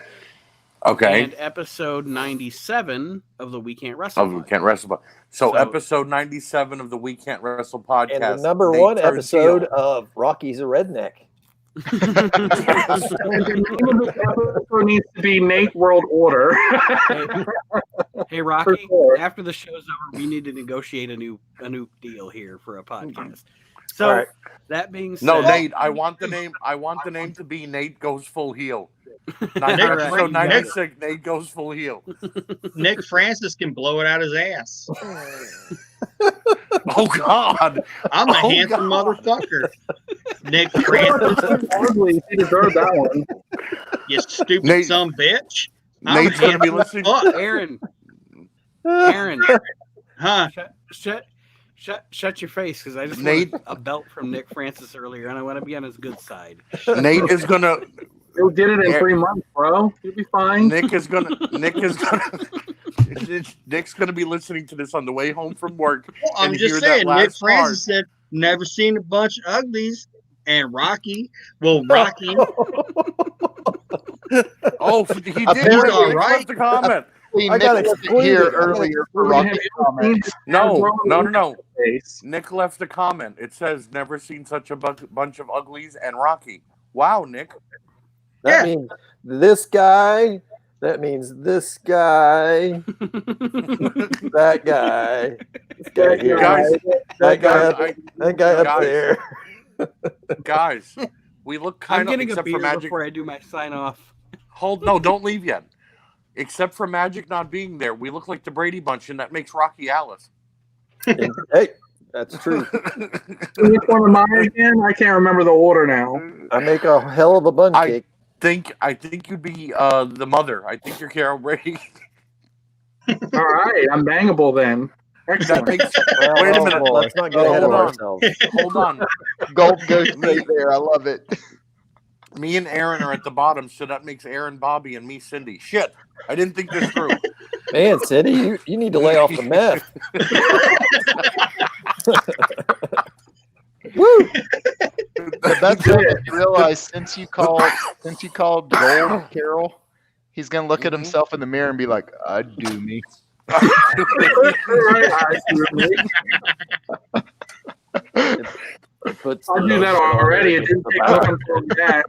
Okay. And episode 97 of the We Can't Wrestle. We Can't Wrestle. So episode 97 of the We Can't Wrestle podcast. And the number Nate 1 turns episode heel. of Rocky's a Redneck. And the name of this episode needs to be Nate World Order. Hey Rocky, sure. after the show's over, we need to negotiate a new deal here for a podcast. So All right. that being said, No, Nate, I want the name to be Nate Goes Full Heel. Episode 96, Nate Goes Full Heel. Nick Francis can blow it out his ass. Oh God. I'm a handsome motherfucker. Nick Francis, Ugly, he deserved that one. you stupid Nate- son of a bitch. I'm Nate's gonna be handsome as listening. fuck. Aaron, Huh? shut your face because I just Nate- wanted a belt from Nick Francis earlier, and I want to be on his good side. Nate is gonna. You did it in 3 months, bro. You'll be fine. Nick's gonna be listening to this on the way home from work. Well, I'm And just hear that saying, Nick last Francis said, never seen a bunch of uglies. And Rocky, Rocky, Oh, he did. Apparently, Nick right. left a comment. I I got Nick wasn't excluded. here I got earlier for Have Rocky you comment. seen this No. face? Nick left a comment. It says, "Never seen such a bunch of uglies." And Rocky. Wow, Nick. That means this guy. That means this guy. That guy. This guy here. Guys, that guy up, I- that guy up guys. there. guys, we look I'm kind of getting a except for beer Magic. before I do my sign off. No, don't leave yet. Except for Magic not being there, we look like the Brady Bunch, and that makes Rocky Alice. Hey, that's true. Which one am I again? I can't remember the order now. I make a hell of a bun I- cake. I think you'd be the mother. I think you're Carol Brady. All right, I'm bangable then. That Excellent. makes, Well, wait a minute. Let's not get ahead of Hold on. ourselves. Hold on. Gold goes right there. I love it. Me and Aaron are at the bottom, so that makes Aaron Bobby and me Cindy. Shit, I didn't think this through. Man, Cindy, you need to lay off the meth. Woo! The best thing is to realize since you called Gold Carol, he's gonna look at himself in the mirror and be like, "I'd do me." Puts I knew that already. It didn't take long for that.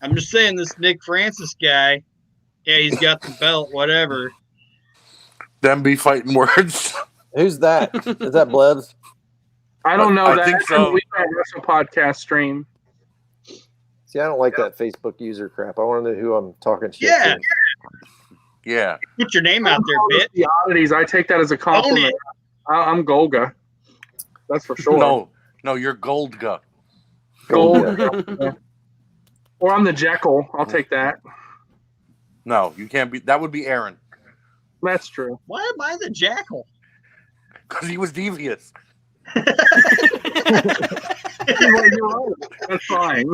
I'm just saying, this Nick Francis guy, yeah, he's got the belt, whatever. Them be fighting words. Who's that? Is that Blevs? I don't know I that. think so. We got Wrestle podcast stream. See, I don't like that Facebook user crap. I want to know who I'm talking shit Yeah. to. Yeah. Put your name out there, bitch. The oddities, I take that as a compliment. I'm Golga. That's for sure. No, you're Goldga. Gold. Or I'm the Jekyll. I'll take that. No, you can't be. That would be Aaron, That's true. Why am I the jackal? because he was devious. You're right. That's fine.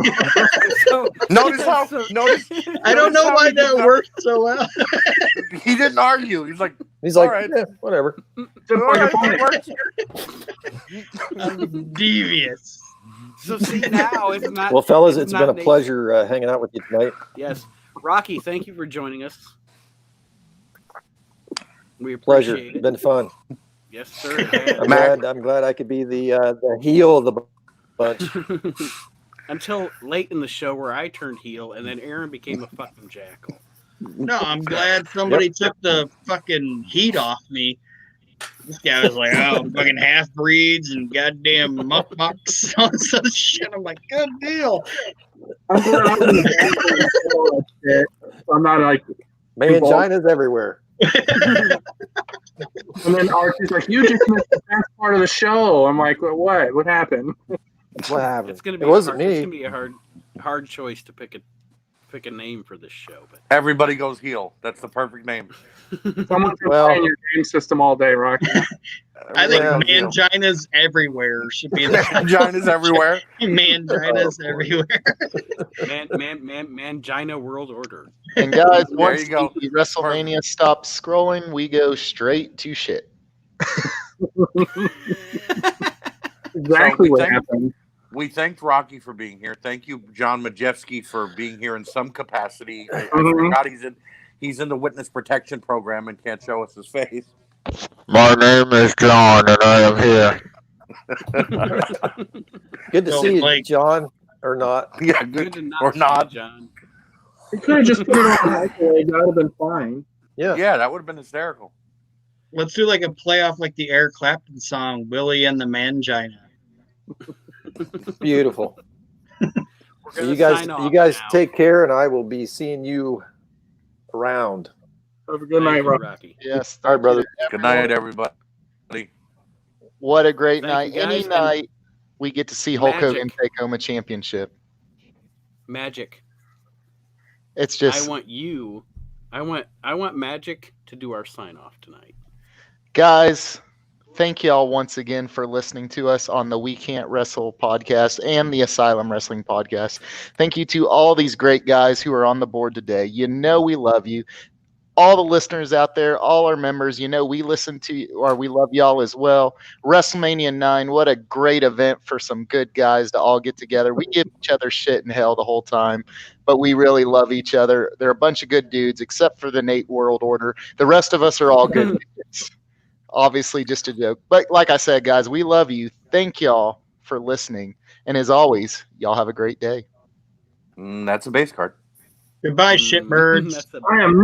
So, Notice how? Notice I don't know how why he did that worked so well. He didn't argue. He's like, He's like, All right. yeah, whatever. Just all like a right, pony. it works. I'm devious. so see now it's not. Well, fellas, it's not been a Nate. pleasure hanging out with you tonight. Yes, Rocky, thank you for joining us. We Pleasure. appreciate it. Been fun. Yes, sir. it has. I'm glad I could be the heel of the bunch. Until late in the show where I turned heel and then Aaron became a fucking jackal. No, I'm glad somebody took the fucking heat off me. This guy was like, "Oh, fucking half breeds and goddamn muckmucks on some shit." I'm like, "Good deal." I'm glad I'm in the shit. I'm not like. Mangina's everywhere. And then Archie's like, "You just missed the best part of the show." I'm like, "What? What happened?" What happened? It's gonna be It wasn't It's me. gonna be a hard choice to pick pick a name for this show, but Everybody goes heel. That's the perfect name. Someone's been Well- playing your game system all day, Rocky. I think Everybody goes heel. manginas everywhere should be the Vaginas everywhere. manginas Oh, everywhere. Mangina World Order. And guys, There once you go. the WrestleMania stops scrolling, we go straight to shit. Exactly we what think- happened. We thanked Rocky for being here. Thank you, John Majewski, for being here in some capacity. I Mhm. forgot he's in the witness protection program and can't show us his face. My name is John, and I am here. Good to So, see you, like- John, or not. Yeah, Good to not or see not. you, John. You could have just put it on the microwave. That would have been fine. Yeah. Yeah, that would have been hysterical. Let's do like a playoff like the Eric Clapton song, Willie and the Mangina. Beautiful. We're So gonna you guys sign off now. take care, and I will be seeing you around. Have a good Thank night, you, Rocky. Rocky. Yes. All right, brother. Good night, everybody. What a great Thank night. you, Any guys, and night we get to see Hulk Hogan Magic. take home a championship. Magic. It's just, I want Magic to do our sign off tonight. guys, thank y'all once again for listening to us on the We Can't Wrestle podcast and the Asylum Wrestling podcast. Thank you to all these great guys who are on the board today. You know we love you. All the listeners out there, all our members, you know we listen to or we love y'all as well. WrestleMania 9, what a great event for some good guys to all get together. We give each other shit in hell the whole time, but we really love each other. They're a bunch of good dudes, except for the Nate World Order. The rest of us are all good dudes. Obviously, just a joke. But like I said, guys, we love you. Thank y'all for listening. And as always, y'all have a great day. That's a base card. Goodbye, shitbirds. That's a- I am